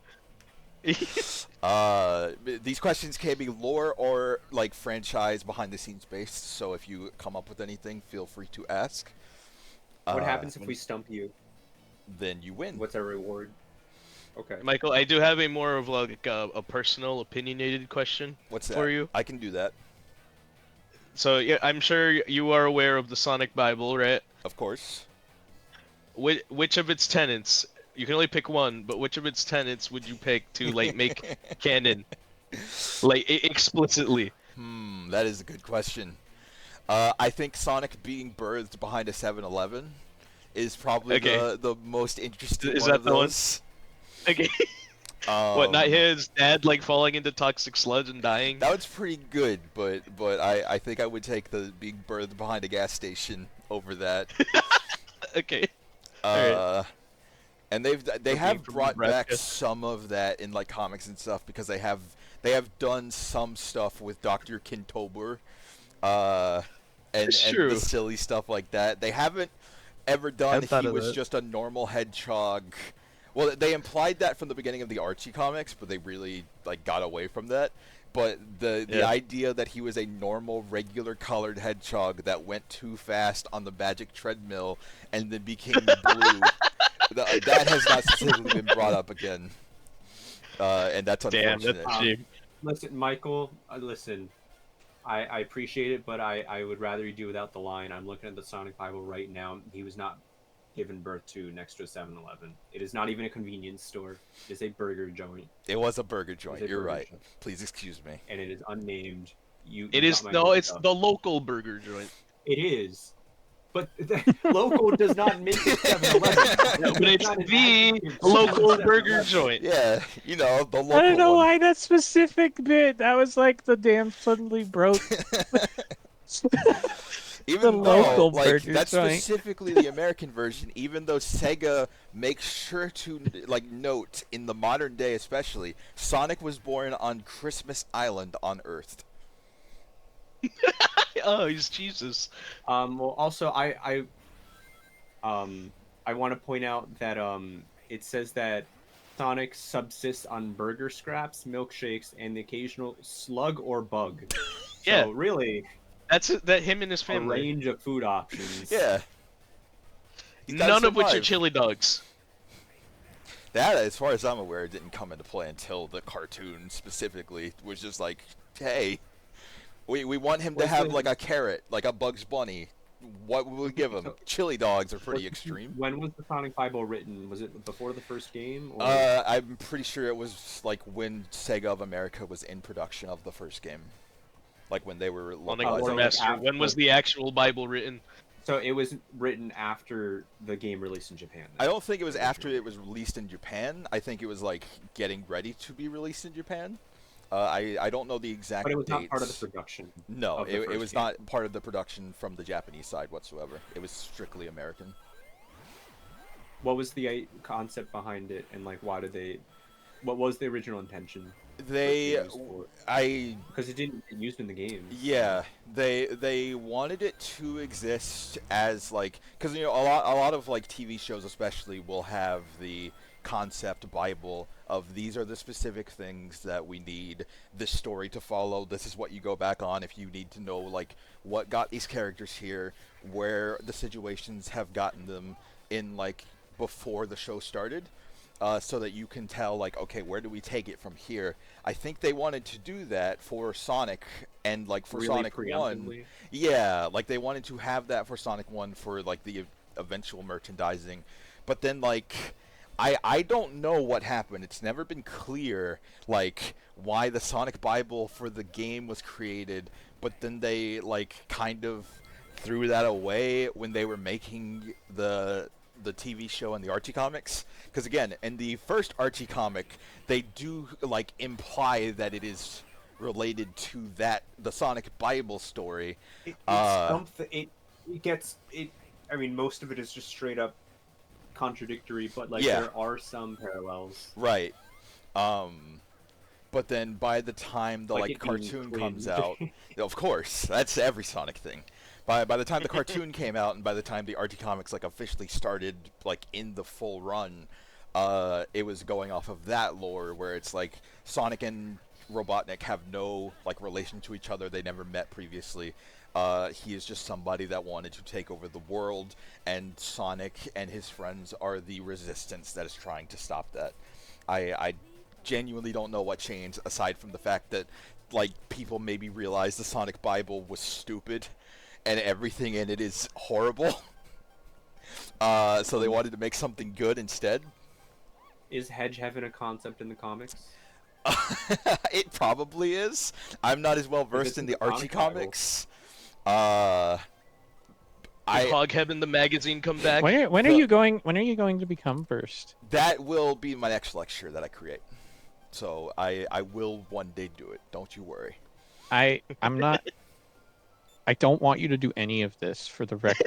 These questions can be lore or like franchise behind the scenes based. So if you come up with anything, feel free to ask. What happens if we stump you? Then you win. What's our reward? Okay. Michael, I do have a more of like a personal, opinionated question What's that? for you. I can do that, So yeah, I'm sure you are aware of the Sonic Bible, right? of course. Which of its tenets? You can only pick one, but which of its tenets would you pick to like make canon, like explicitly? That is a good question. I think Sonic being birthed behind a 7-Eleven is probably Okay. the most interesting Is one that of the one? those. Okay. What? Not Um, his dad like falling into toxic sludge and dying? That was pretty good, but I think I would take the being birthed behind a gas station over that. Okay. Alright. And they being have from brought back Nebraska. some of that in like comics and stuff because they have done some stuff with Dr. Kintobor, and It's true. the silly stuff like that. They haven't ever done. hadn't thought He of was that. just a normal hedgehog. Well, they implied that from the beginning of the Archie comics, but they really like got away from that. But the Yeah. idea that he was a normal, regular colored hedgehog that went too fast on the magic treadmill and then became blue, that has not specifically been brought up again. And that's Damn, unfortunate. that's a shame. Listen, Michael, listen. I appreciate it, but I would rather you do without the line. I'm looking at the Sonic Bible right now. He was not given birth to next to a 7-Eleven. It is not even a convenience store. It is a burger joint, It was a burger joint. It's a You're burger right. joint. Please excuse me. and it is unnamed. You It got is my no, hopes it's up. the local burger joint. It is. But local does not make it 7-Eleven. Yeah, but it's not an the adjective. local 7-Eleven. burger joint. Yeah, the local I don't know one. why that specific bit. That was like the damn suddenly broke. Even The though, local like, burger that's joint. specifically the American version, even though Sega makes sure to, like, note, in the modern day especially, Sonic was born on Christmas Island on Earth. Oh, he's Jesus. Well, also, I want to point out that it says that Sonic subsists on burger scraps, milkshakes, and the occasional slug or bug. Yeah. So really, That's that him and his a family. range of food options. Yeah. He's gotta None of which are survive. chili dogs. That, as far as I'm aware, didn't come into play until the cartoon specifically was just like, hey, we want him to Well, have so- like a carrot, like a Bugs Bunny, what would we give them? Chili dogs are pretty extreme. When was the Sonic Bible written? Was it before the first game? Or... I'm pretty sure it was like when Sega of America was in production of the first game, like when they were Sonic localizing War it. Master. When was the actual Bible written? So it was written after the game released in Japan. I don't think it was after it was released in Japan. I think it was like getting ready to be released in Japan. I don't know the exact But it was dates. not part of the production. No, of the it first was game. not part of the production from the Japanese side whatsoever. It was strictly American. What was the concept behind it, and like why did they? What was the original intention? Because it didn't get used in the game. Yeah, they wanted it to exist as like, because you know a lot of like TV shows especially will have the concept Bible of these are the specific things that we need this story to follow. This is what you go back on if you need to know like what got these characters here, where the situations have gotten them in like before the show started. So that you can tell, like, okay, where do we take it from here? I think they wanted to do that for Sonic and, like, for Really Sonic 1. preemptively? Yeah, like, they wanted to have that for Sonic 1 for, like, the eventual merchandising. But then, like, I don't know what happened. It's never been clear, like, why the Sonic Bible for the game was created. But then they, like, kind of threw that away when they were making the TV show and the Archie comics, because again, in the first Archie comic, they do like imply that it is related to the Sonic Bible story. It's something. It gets it. I mean, most of it is just straight up contradictory, but like Yeah. there are some parallels. Right. But then by the time the Like like it being cartoon twins. comes out, of course, that's every Sonic thing. By the time the cartoon came out and by the time the Archie comics like officially started like in the full run, it was going off of that lore where it's like Sonic and Robotnik have no like relation to each other. They never met previously. He is just somebody that wanted to take over the world, and Sonic and his friends are the resistance that is trying to stop that. I genuinely don't know what changed aside from the fact that like people maybe realized the Sonic Bible was stupid and everything in it is horrible. So they wanted to make something good instead. Is Hedge Heaven a concept in the comics? It probably is. I'm not as well versed in the Archie Sonic Bible. comics. Did Hog Heaven the magazine come back? When are you going to become versed? That will be my next lecture that I create. So I will one day do it. Don't you worry. I'm not. I don't want you to do any of this for the record.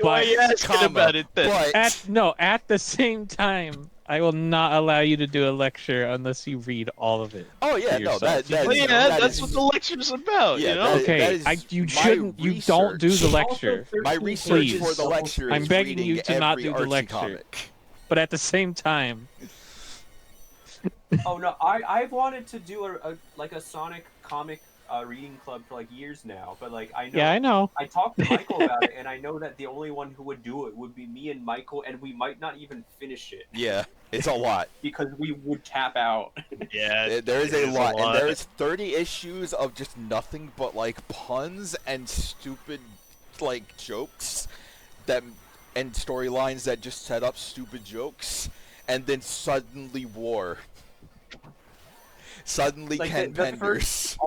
Why are you asking Comma, about it then? but At the same time, I will not allow you to do a lecture unless you read all of it. oh yeah, for no, yourself. that Well, is- yeah, that that's is- what the lecture's about, Yeah, you know? that is- Okay, you my shouldn't. You don't do the research. lecture. My research Please. for the lecture is I'm begging reading you to not every do the Archie lecture. comic. But at the same time, Oh no, I've wanted to do a Sonic comic reading club for like years now, but like I know yeah, I know. I talked to Michael about it, and I know that the only one who would do it would be me and Michael, and we might not even finish it Yeah, it's a lot. because we would tap out. Yeah, There is it a lot, and there is 30 issues of just nothing but like puns and stupid like jokes and storylines that just set up stupid jokes, and then suddenly war. Suddenly Like, Ken the Penders.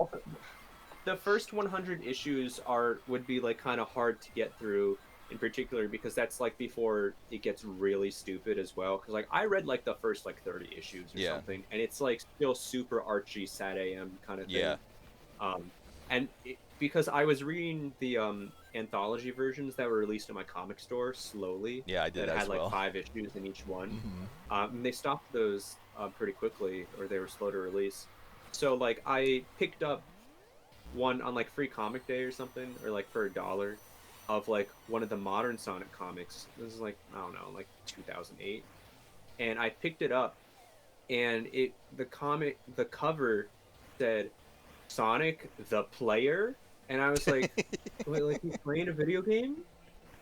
The first 100 issues would be like kind of hard to get through, in particular because that's like before it gets really stupid as well. Because like I read like the first like 30 issues or Yeah. something, and it's like still super Archie, Sad AM kind of thing. Yeah. Because I was reading the anthology versions that were released in my comic store slowly. Yeah, I did That as had like well. 5 issues in each one. Mhm. And they stopped those pretty quickly, or they were slow to release. So like I picked up one on like Free Comic Day or something, or like for $1 of like one of the modern Sonic comics. This is like I don't know, like 2008, and I picked it up, and the cover said Sonic the Player, and I was like, wait, like he's playing a video game?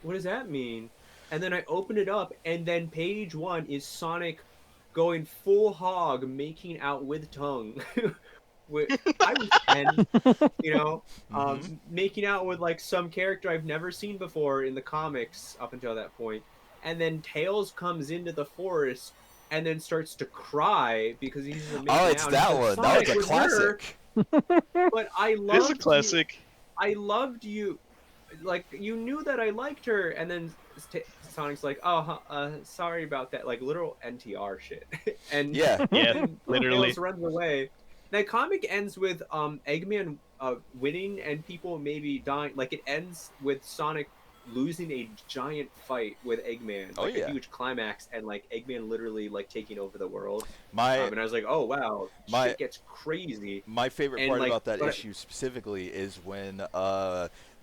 What does that mean? And then I opened it up, and then page 1 is Sonic going full hog, making out with tongue I was 10, you know, Mhm. making out with like some character I've never seen before in the comics up until that point, and then Tails comes into the forest and then starts to cry because he's Oh, making it's out. And that he's like, one. That was Sonic a with her, classic. but I It is a loved you. classic. I loved you. Like you knew that I liked her, and then Sonic's like, "Oh, sorry about that." Like literal NTR shit. And Yeah. Yeah, then literally. Tails runs away. That comic ends with Eggman winning and people maybe dying. Like it ends with Sonic losing a giant fight with Eggman, Oh, like a yeah. huge climax, and like Eggman literally like taking over the world. My And I was like, "Oh wow, my shit gets crazy." my favorite And part like, about that but issue specifically is when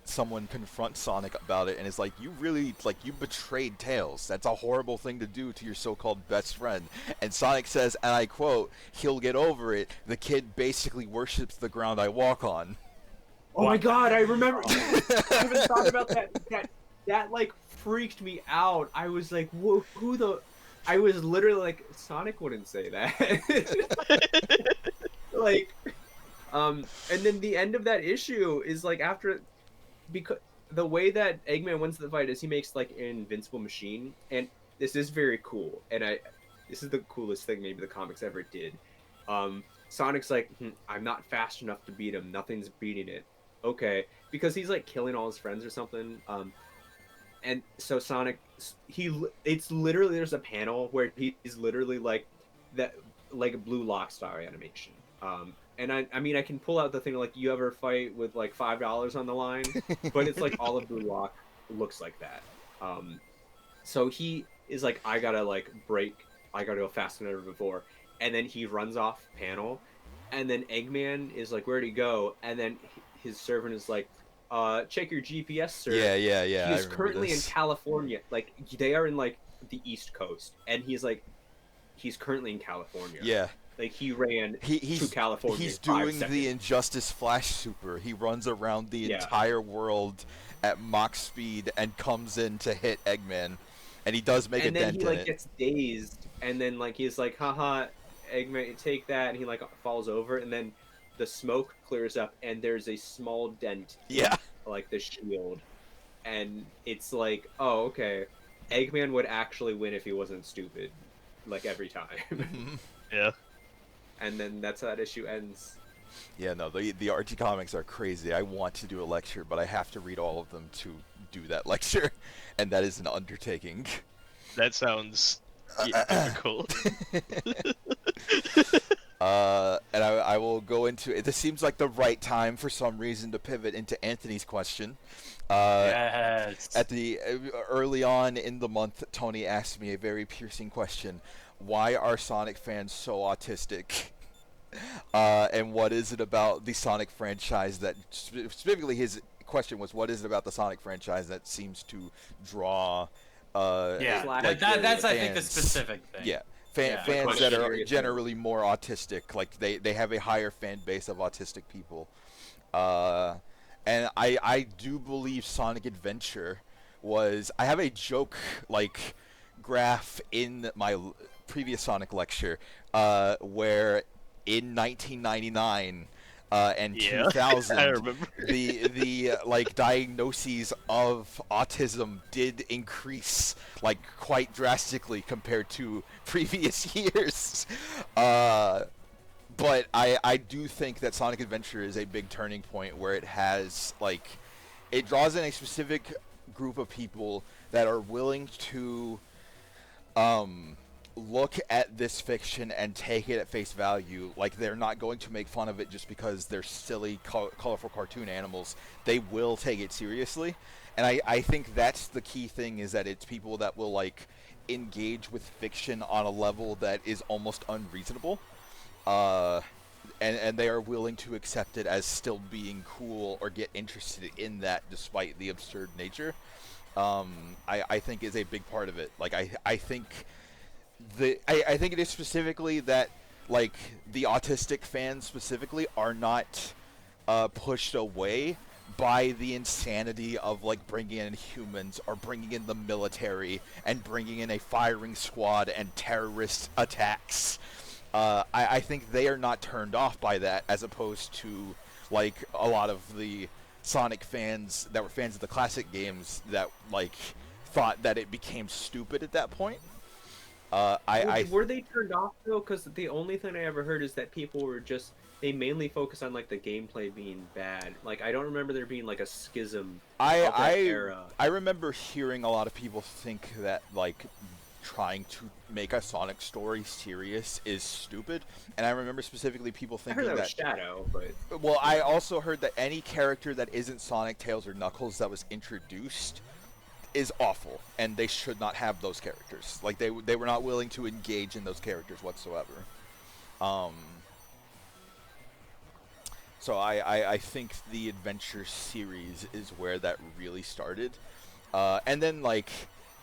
someone confronts Sonic about it and is like, "You really you betrayed Tails. That's a horrible thing to do to your so-called best friend." And Sonic says, and I quote, "He'll get over it. The kid basically worships the ground I walk on." oh my god, I remember. I haven't thought about that. That like freaked me out. I was like, who the? I was literally like, Sonic wouldn't say that. Like, and then the end of that issue is like after, because the way that Eggman wins the fight is he makes like an invincible machine, and this is very cool. And this is the coolest thing maybe the comics ever did. Sonic's like, I'm not fast enough to beat him. Nothing's beating it. Okay, because he's like killing all his friends or something. And so Sonic, it's literally there's a panel where he's literally like that, like a Blue Lock star animation. And I mean I can pull out the thing like you ever fight with like $5 on the line, but it's like all of Blue Lock looks like that. So he is like I gotta like break, I gotta go faster than ever before, and then he runs off panel, and then Eggman is like where'd he go? And then his servant is like, check your GPS, sir. Yeah. He I is remember currently in this. California. Like they are in like the East Coast, and he's currently in California. Yeah. Like he ran He's to California. he's in 5 doing the seconds. Injustice Flash Super. He runs around the Yeah. entire world at Mach speed and comes in to hit Eggman, and he does make And a then dent he in like it. gets dazed, and then like he's like, haha, Eggman, take that, and he like falls over, and then the smoke clears up, and there's a small dent Yeah. in, like the shield, and it's like, oh okay, Eggman would actually win if he wasn't stupid, like every time. Mhm. Yeah. And then that's how that issue ends. Yeah, no, the Archie comics are crazy. I want to do a lecture, but I have to read all of them to do that lecture, and that is an undertaking. That sounds difficult. And I will go into it. This seems like the right time for some reason to pivot into Anthony's question. Yes. At the early on in the month, Tony asked me a very piercing question: why are Sonic fans so autistic? And what is it about the Sonic franchise that specifically his question was, what is it about the Sonic franchise that seems to draw Yeah, Slash like that's I think the fans? specific thing. Yeah, Yeah. fans that are Question. generally more autistic, like they have a higher fan base of autistic people. And I do believe Sonic Adventure was. I have a joke like graph in my previous Sonic lecture where in 1999 and Yeah, 2000 I remember. the like diagnoses of autism did increase like quite drastically compared to previous years. But I do think that Sonic Adventure is a big turning point where it has like it draws in a specific group of people that are willing to look at this fiction and take it at face value. Like they're not going to make fun of it just because they're silly, colorful cartoon animals. They will take it seriously, and I think that's the key thing, is that it's people that will like engage with fiction on a level that is almost unreasonable, and they are willing to accept it as still being cool or get interested in that despite the absurd nature. I think is a big part of it. Like I think I think it is specifically that like the autistic fans specifically are not pushed away by the insanity of like bringing in humans or bringing in the military and bringing in a firing squad and terrorist attacks. I think they are not turned off by that, as opposed to like a lot of the Sonic fans that were fans of the classic games that like thought that it became stupid at that point. Were they turned off though? Because the only thing I ever heard is that people were just they mainly focus on like the gameplay being bad. Like I don't remember there being like a schism of that era. I remember hearing a lot of people think that like trying to make a Sonic story serious is stupid, and I remember specifically people I thinking heard that was Shadow, but well, I also heard that any character that isn't Sonic, Tails, or Knuckles that was introduced is awful, and they should not have those characters. Like they were not willing to engage in those characters whatsoever. So I think the Adventure series is where that really started, and then like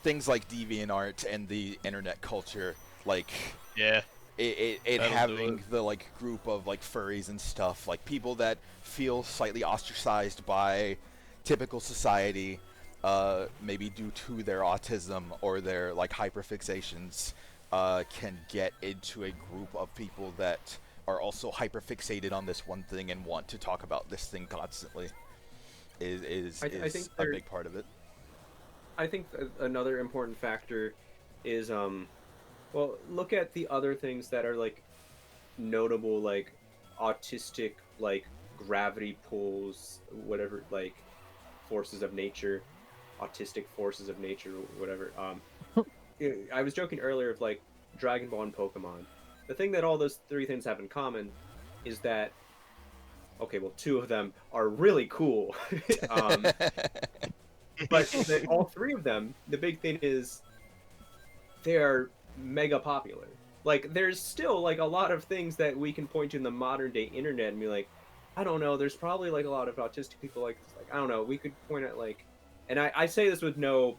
things like DeviantArt and the internet culture, like Yeah. it That'll do having it. the like group of like furries and stuff, like people that feel slightly ostracized by typical society, maybe due to their autism or their like hyperfixations, can get into a group of people that are also hyperfixated on this one thing and want to talk about this thing constantly. Is I think a there- big part of it. I think another important factor is well, look at the other things that are like notable, like autistic, like gravity pulls, whatever, like forces of nature, autistic forces of nature, whatever. I was joking earlier of like Dragon Ball and Pokemon. The thing that all those three things have in common is that okay, well, two of them are really cool, but all three of them, the big thing is they are mega popular. Like, there's still like a lot of things that we can point to in the modern day internet and be like, I don't know. There's probably like a lot of autistic people like I don't know. We could point at like, and I say this with no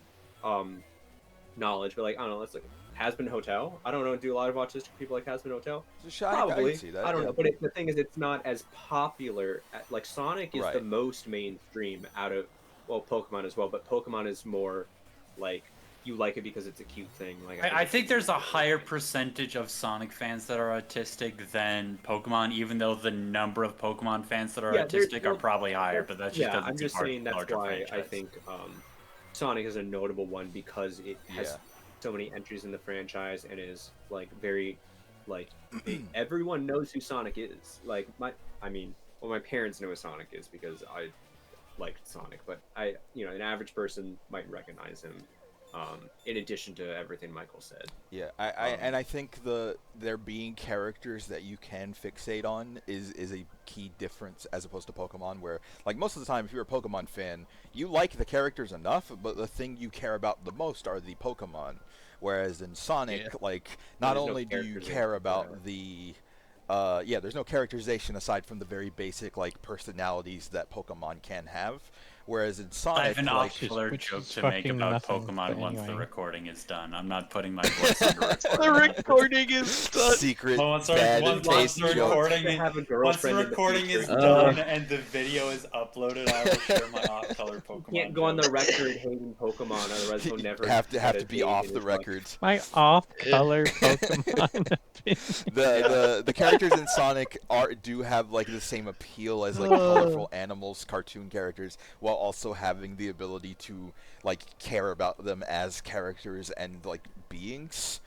knowledge, but like I don't know. Let's look. Hazbin Hotel. I don't know. Do a lot of autistic people like Hazbin Hotel? I Probably. can see that. I don't yeah. know. But the thing is, it's not as popular. Like Sonic is the Right. most mainstream out of well, Pokemon as well. But Pokemon is more like you like it because it's a cute thing. Like I think there's a higher percentage of Sonic fans that are autistic than Pokemon, even though the number of Pokemon fans that are Yeah, there's- autistic are well, probably higher. But that's just yeah. because I'm it's just a saying that's larger why I franchise. think Sonic is a notable one because it has Yeah. so many entries in the franchise and is like very like everyone knows who Sonic is. Like my parents know who Sonic is because I liked Sonic, but an average person might recognize him. In addition to everything Michael said. Yeah, and I think there being characters that you can fixate on is a key difference as opposed to Pokemon, where like most of the time if you're a Pokemon fan, you like the characters enough, but the thing you care about the most are the Pokemon. Whereas in Sonic, Yeah. like not There's no only do you characterization, care about yeah. there's no characterization aside from the very basic like personalities that Pokemon can have. Whereas in I Sonic, have an like off-color which joke is to make fucking about nothing, Pokemon but once the anyway. recording is done. I'm not putting my voice on the The recording. recording is done. secret Well, once our- bad once taste the joke. recording- To have a Once the girlfriend in recording is future. done and the video is uploaded, I will share my off-color Pokemon. You can't go on the joke. record hating Pokemon, otherwise he'll never have to had a be date off in the his life. records. My off-color Pokemon. The characters in Sonic do have like the same appeal as like colorful animals, cartoon characters, while also having the ability to like care about them as characters and like beings.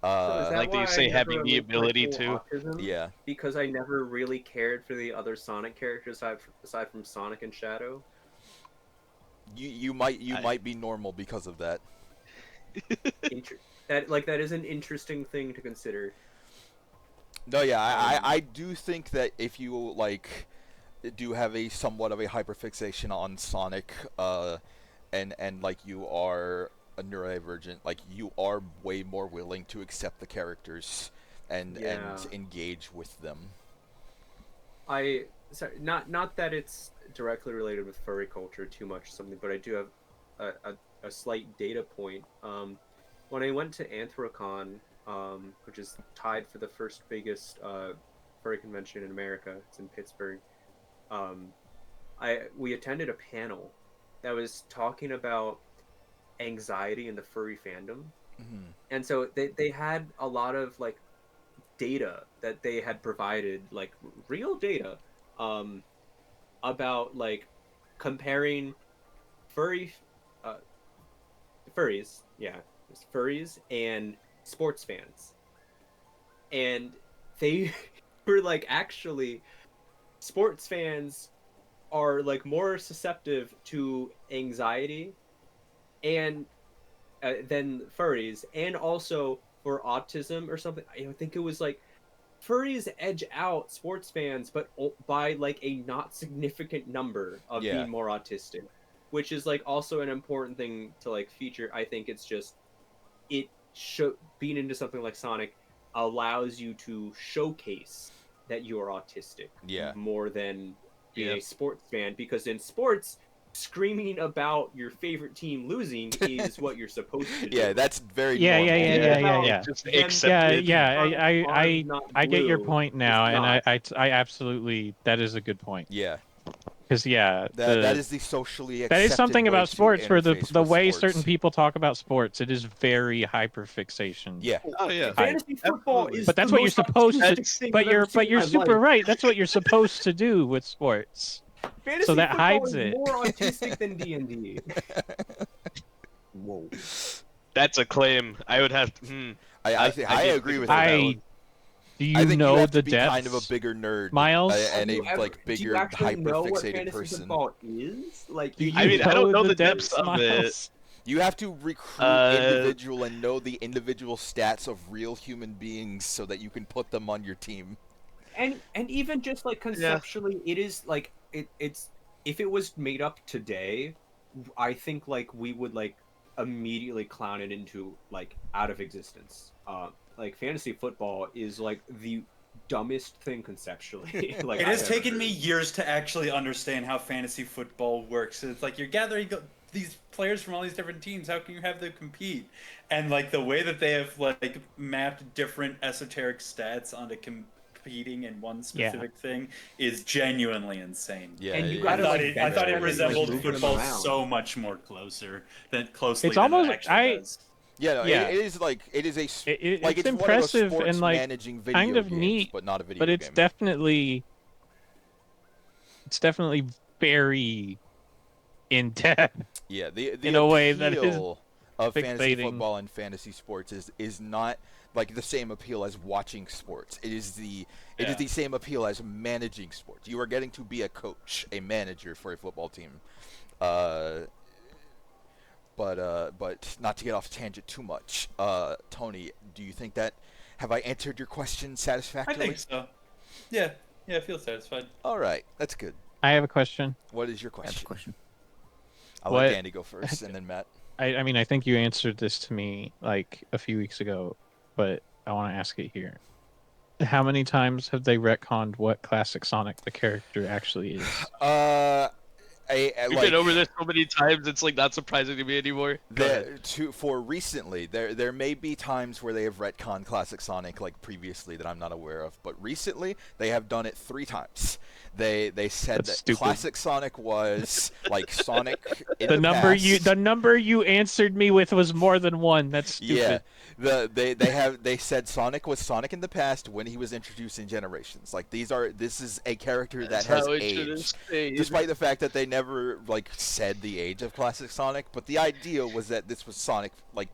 So is that Like, do you why I say never having the linked my ability full to? autism? Yeah, Because I never really cared for the other Sonic characters aside from Sonic and Shadow. you might I- might be normal because of that. That is an interesting thing to consider. No, yeah, I do think that if you like do have a somewhat of a hyperfixation on Sonic, and like you are a neurodivergent, like you are way more willing to accept the characters and Yeah. engage with them. Sorry, not that it's directly related with furry culture too much or something, but I do have a slight data point. When I went to Anthrocon, which is tied for the first biggest furry convention in America, it's in Pittsburgh. We attended a panel that was talking about anxiety in the furry fandom, Mm-hmm. and so they had a lot of like data that they had provided, like real data, about like comparing furry, uh, furries, yeah, it's furries and sports fans, and they were like, actually, sports fans are like more susceptible to anxiety and than furries, and also for autism or something. I think it was like furries edge out sports fans, but by like a not significant number of Yeah. being more autistic, which is like also an important thing to like feature. I think it's just being into something like Sonic allows you to showcase that you are autistic Yeah. more than being Yeah. a sports fan, because in sports, screaming about your favorite team losing is what you're supposed to do. Yeah, that's very Yeah, normal. yeah. Just Them- Yeah, accepted. yeah. Not I get your blue point is now, and not. I absolutely, that is a good point. Yeah. Because yeah, That is the socially that accepted is something way about to sports where the interface with way sports. certain people talk about sports, it is very hyperfixation. Yeah. Oh yeah. Fantasy football Absolutely. is But that's the what you're most supposed to. autistic thing But I've ever you're seen in my super life. right. That's what you're supposed to do with sports. Fantasy So that football hides is it. more autistic than D&D. Whoa. That's a claim. I would have. I did agree think with about that. that I one. do I you think you know have the to be depths? kind of a bigger nerd, Miles? and Do a you ever- like do bigger you actually know what hyper-fixated fantasy person. football is? Like, Do you I mean, I don't know the depths, depths of it. Miles? You have to recruit individual and know the individual stats of real human beings so that you can put them on your team. and even just like conceptually, it is like it's if it was made up today, I think like we would like immediately clown it into like out of existence. Like fantasy football is like the dumbest thing conceptually. Like It has I've ever taken me heard. years to actually understand how fantasy football works. It's like you're gathering these players from all these different teams. How can you have them compete? And like the way that they have like mapped different esoteric stats onto competing in one specific thing is genuinely insane. Yeah, And you it- gotta, I thought it like, resembled move them football around. so much more closely It's than almost- it actually I- does. Yeah, no, Yeah. it is like it is a like It's it's impressive one of those sports and like managing video kind of games, neat, but not a video but it's game. definitely very in depth. Yeah, the in a way that is appeal of fantasy fixating. football and fantasy sports is not like the same appeal as watching sports. It is the same appeal as managing sports. You are getting to be a coach, a manager for a football team. But not to get off tangent too much. Tony, do you think that have I answered your question I satisfactorily? think so. Yeah, I feel satisfied. All right, that's good. I have a question. What is your I have a question? question. I'll What- let Danny go first, and then Matt. I mean, I think you answered this to me like a few weeks ago, but I want to ask it here. How many times have they retconned what classic Sonic the character actually is? We've been over this so many times. It's like not surprising to me anymore. Go ahead. For recently, there may be times where they have retconned Classic Sonic like previously that I'm not aware of, but recently they have done it 3 times. They said That's that stupid. Classic Sonic was like Sonic in The past. number you answered me with was more than 1. That's stupid. Yeah, they said Sonic was Sonic in the past when he was introduced in Generations. Like this is a character that That's has how it should have aged. stayed. Despite the fact that they never like said the age of Classic Sonic, but the idea was that this was Sonic like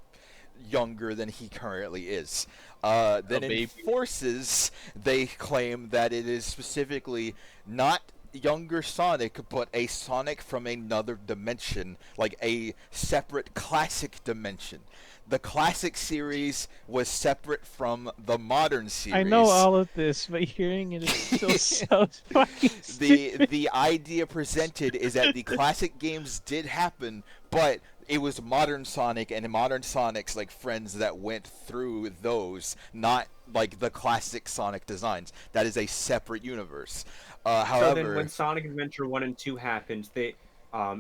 younger than he currently is. Then in baby. Forces, they claim that it is specifically not younger Sonic, but a Sonic from another dimension, like a separate classic dimension. The classic series was separate from the modern series. I know all of this, but hearing it is still so fucking stupid. The idea presented is that the classic games did happen, but it was modern Sonic and modern Sonic's like friends that went through those, not like the classic Sonic designs. That is a separate universe. So However, then, when Sonic Adventure 1 and 2 happened, they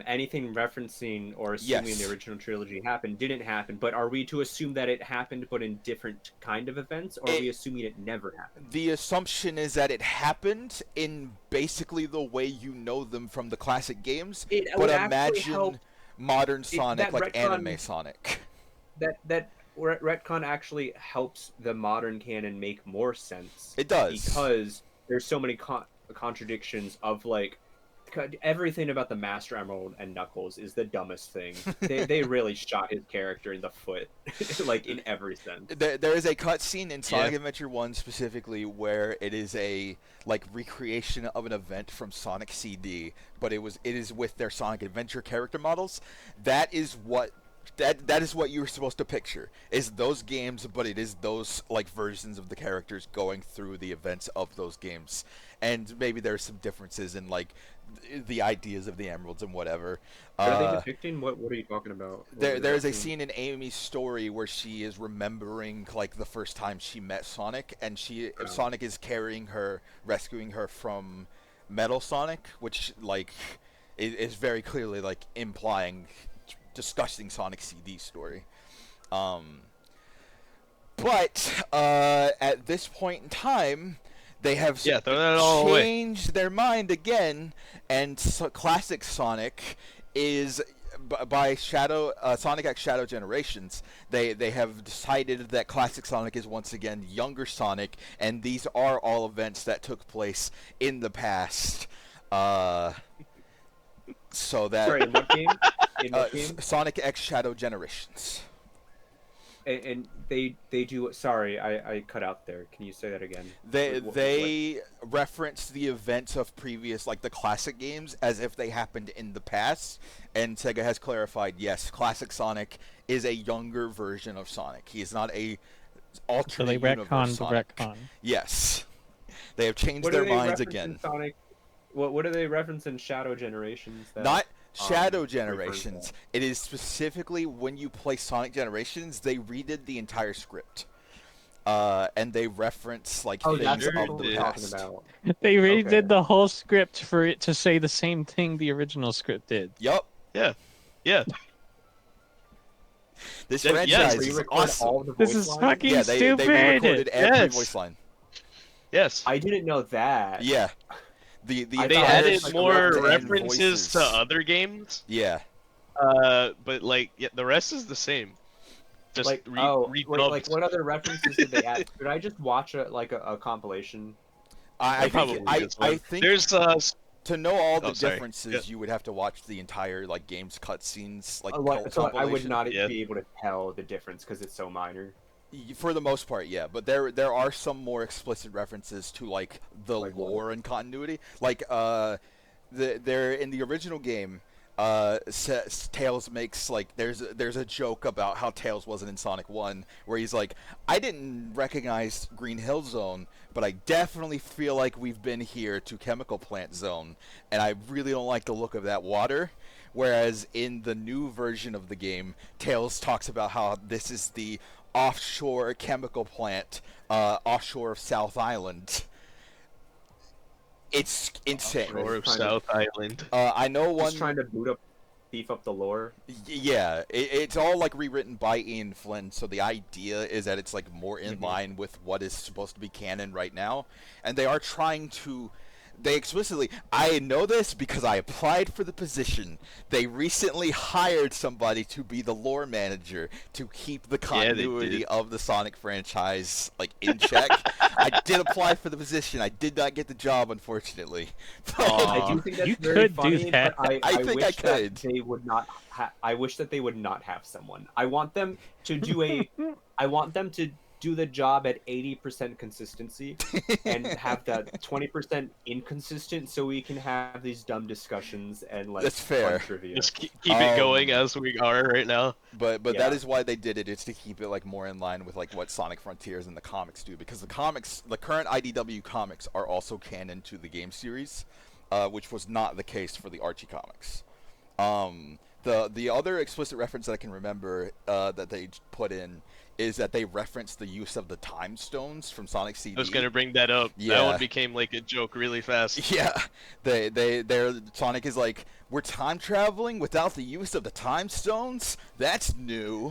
anything referencing or assuming Yes. the original trilogy happened didn't happen. But are we to assume that it happened, but in different kind of events, or are we assuming it never happened? the assumption is that it happened in basically the way you know them from the classic games, It but would actually imagine help modern Sonic, that like retcon- anime Sonic. that retcon actually helps the modern canon make more sense. It does. Because there's so many contradictions of like everything about the Master Emerald and Knuckles is the dumbest thing. They really shot his character in the foot, like in every sense. There is a cutscene in Sonic Yeah. Adventure 1 specifically where it is a like recreation of an event from Sonic CD, but it is with their Sonic Adventure character models. That is what you were supposed to picture. Is those games, but it is those like versions of the characters going through the events of those games. And maybe there's some differences in like the ideas of the emeralds and whatever. What are they depicting? What are you talking about? There's a scene in Amy's story where she is remembering like the first time she met Sonic, and Sonic is rescuing her from Metal Sonic, which like is very clearly like implying disgusting Sonic CD story. But at this point in time, they have Yeah, throw that all away. changed their mind again, and classic Sonic is by Sonic X Shadow Generations. They have decided that classic Sonic is once again younger Sonic, and these are all events that took place in the past. So that Sorry, in what game? In what game? Sonic X Shadow Generations. And they do. Sorry, I cut out there. Can you say that again? They reference the events of previous, like the classic games, as if they happened in the past. And Sega has clarified, yes, classic Sonic is a younger version of Sonic. He is not a So alternate they universe retconned the Sonic. retcon. Yes, they have changed What their do they minds reference in again. Sonic? What do they reference in Shadow Generations? Not Shadow refers to Generations. that? It is specifically when you play Sonic Generations, they redid the entire script. And they reference like Oh, things that's Sure what of we're the did. talking past. about. They redid Okay. the whole script for it to say the same thing the original script did. Yup. Yeah. This Yes, franchise we is Re-record awesome. all the This voice is lines? fucking Yeah, they stupid. re-recorded every Yes. voice line. Yes. I didn't know that. Yeah. The I They thought entire added like more script and references voices. to other games. Yeah. But like, yeah, the rest is the same. Just Like wait, redubbed. like what other references did they add? Should I just watch a compilation? I That probably think I, is one. I think There's to know all the Oh, sorry. differences, Yeah. you would have to watch the entire like game's cutscenes, like So I would compilation. not Yeah. be able to tell the difference because it's so minor. For the most part, yeah, but there are some more explicit references to like the Like what? lore and continuity. Like there in the original game, Tails makes like there's a joke about how Tails wasn't in Sonic 1 where he's like, I didn't recognize Green Hill Zone, but I definitely feel like we've been here to Chemical Plant Zone, and I really don't like the look of that water. Whereas in the new version of the game, Tails talks about how this is the offshore chemical plant, offshore of South Island. It's insane. Offshore. Roar of Trying to- South Island. I know one. Just trying to beef up the lore. Yeah, it's all like rewritten by Ian Flynn, so the idea is that it's like more in Mhm. line with what is supposed to be canon right now, and they are trying to. They explicitly, I know this because I applied for the position. They recently hired somebody to be the lore manager to keep the they continuity did. of the Sonic franchise like in check. I did apply for the position. I did not get the job, unfortunately. But I do think that's you very could do funny, that. but I think wish I could. that they would not. I wish that they would not have someone. I want them to do a. I want them to do the job at 80% consistency and have that 20% inconsistent, so we can have these dumb discussions and like That's fair. fun trivia. Just keep it going as we are right now. But that Yeah. is why they did it. It's to keep it like more in line with like what Sonic Frontiers and the comics do, because the current IDW comics are also canon to the game series, which was not the case for the Archie comics. The other explicit reference that I can remember that they put in is that they referenced the use of the time stones from Sonic CD. I was gonna bring that up. That Yeah. one became like a joke really fast. Yeah, Sonic is like, we're time traveling without the use of the time stones. That's new,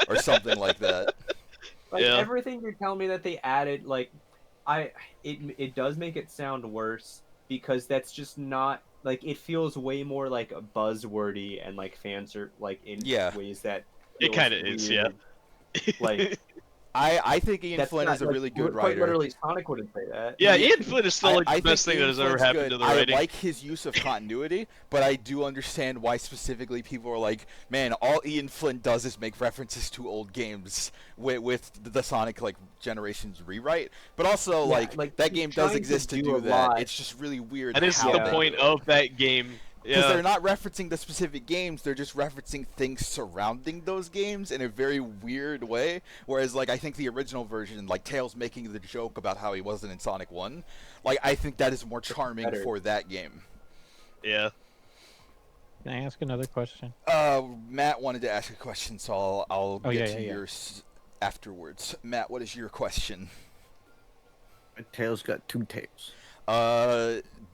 or something like that. Like Yeah. everything you're telling me that they added, like it does make it sound worse because that's just not like it feels way more like buzzwordy and like fans are like in Yeah. ways that It feels kinda is, yeah. weird. Like, I think Ian that's Flynn not, is a like, really good quite writer. literally, Sonic wouldn't say that. Yeah, Yeah, Ian Flynn is still like I the best think thing that Ian has ever Flynn's happened good. to the I writing. like his use of continuity, but I do understand why specifically people are like, man, all Ian Flynn does is make references to old games with the Sonic like Generations rewrite. But also, Yeah, like that he's game does trying to exist to do do a that. lot. It's just really weird. That is how the Yeah. they point do it. of that game. Because Yeah. they're not referencing the specific games, they're just referencing things surrounding those games in a very weird way. Whereas, like, I think the original version, like Tails making the joke about how he wasn't in Sonic 1, like, I think that is more charming better. for that game. Yeah. Can I ask another question? Matt wanted to ask a question, so I'll Oh, get yeah, to yeah. yours afterwards. Matt, what is your question? My tail's got two tails.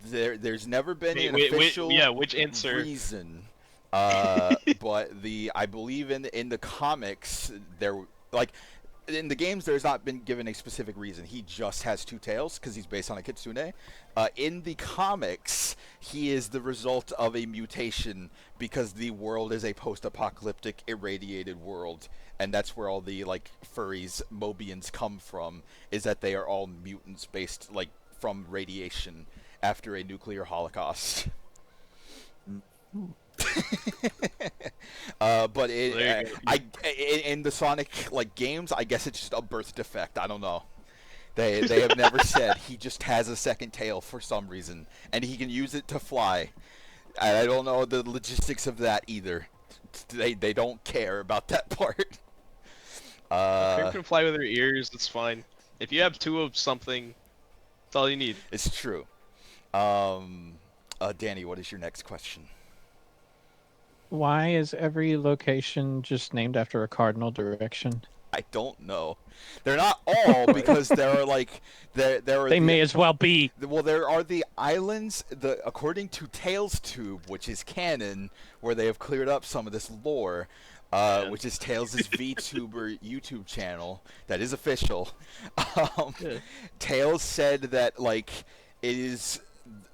There's never been an Wait, official which insert? reason, but I believe in the comics there, like, in the games there's not been given a specific reason. He just has two tails because he's based on a kitsune. In the comics, he is the result of a mutation because the world is a post-apocalyptic irradiated world, and that's where all the like furries Mobians come from. Is that they are all mutants based like from radiation after a nuclear holocaust. But There you go. in the Sonic like games, I guess it's just a birth defect. I don't know. They have never said. He just has a second tail for some reason, and he can use it to fly. And I don't know the logistics of that either. They don't care about that part. If you can fly with your ears, that's fine. If you have two of something, that's all you need. It's true. Danny, what is your next question? Why is every location just named after a cardinal direction? I don't know. They're not all because there are like there are They the- may as well be. Well, there are the islands. According to Tails Tube, which is canon, where they have cleared up some of this lore, which is Tails' VTuber YouTube channel that is official. Yeah. Tails said that like it is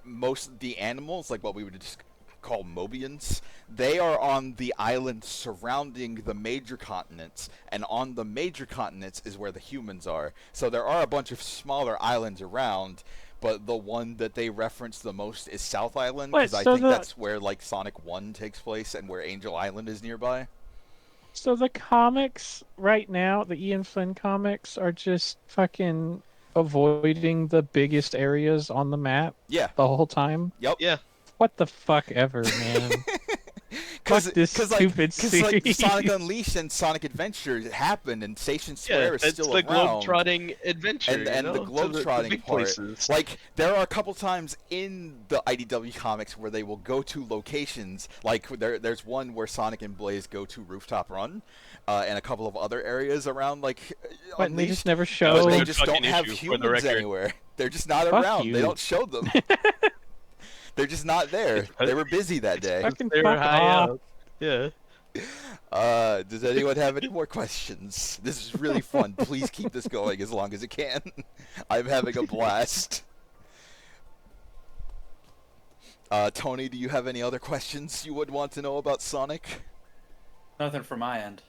most the animals, like what we would just call Mobians, they are on the islands surrounding the major continents, and on the major continents is where the humans are. So there are a bunch of smaller islands around, but the one that they reference the most is South Island, Wait, because I so think the- that's where like Sonic 1 takes place and where Angel Island is nearby. So the comics right now, the Ian Flynn comics, are just fucking avoiding the biggest areas on the map Yeah. the whole time. Yep. Yeah. What the fuck ever, man. Fuck this stupid like series. Sonic Unleashed and Sonic Adventure happened, and Station Square Yeah, is that's still the around. globe-trotting adventure. And, you and the know, to globe-trotting big part. places. Like, there are a couple times in the IDW comics where they will go to locations. Like, there's one where Sonic and Blaze go to Rooftop Run, and a couple of other areas around, like, But they Unleashed. just never But show. they Good just don't fucking have issue, for the humans record. anywhere. They're just not Fuck around. you. They don't show them. They're just not there. They were busy that day. Fucking They were fuck high off. up. Yeah. Does anyone have any more questions? This is really fun. Please keep this going as long as it can. I'm having a blast. Tony, do you have any other questions you would want to know about Sonic? Nothing from my end.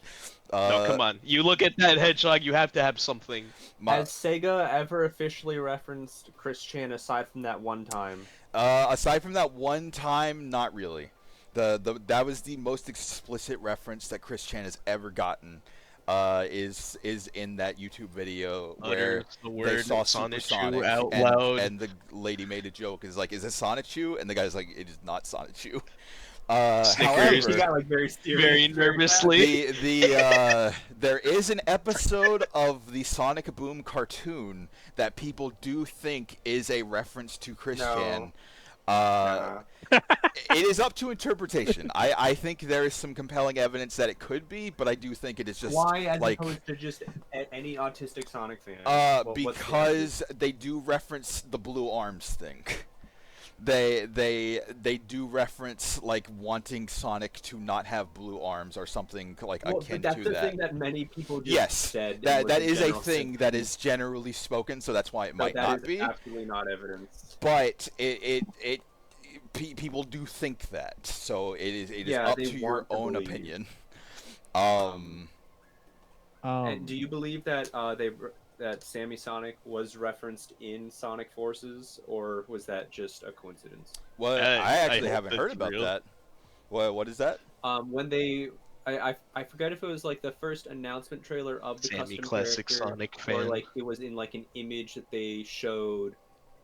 No, come on. You look at that hedgehog, you have to have something. Has Sega ever officially referenced Chris Chan aside from that one time? Aside from that one time, not really. That was the most explicit reference that Chris Chan has ever gotten. Is in that YouTube video where Utters the they word saw Sonic Supersonic out and, loud. and the lady made a joke. Is like, is it Sonichu? And the guy's like, it is not Sonichu. Snickers. He However, got like very serious. Very nervously. there is an episode of the Sonic Boom cartoon that people do think is a reference to Chris No. Chan. Nah. It is up to interpretation. I think there is some compelling evidence that it could be, but I do think it is just Why, as like opposed to just any autistic Sonic fan? What's the because they do reference the blue arms thing. They do reference like wanting Sonic to not have blue arms or something like Well, akin but that's to the that. thing that many people just Yes, said. and that was that in is a general thing that is generally spoken, so that's why it might but that not is be. absolutely not evidence. But people do think that, so it is Yeah, up they to your want to own believe. opinion. And do you believe that that Sammy Sonic was referenced in Sonic Forces, or was that just a coincidence? Well, I I actually hope haven't heard that's about real. that. What is that? When they, I forget if it was like the first announcement trailer of the Sammy custom classic character, Sonic or fan. like it was in like an image that they showed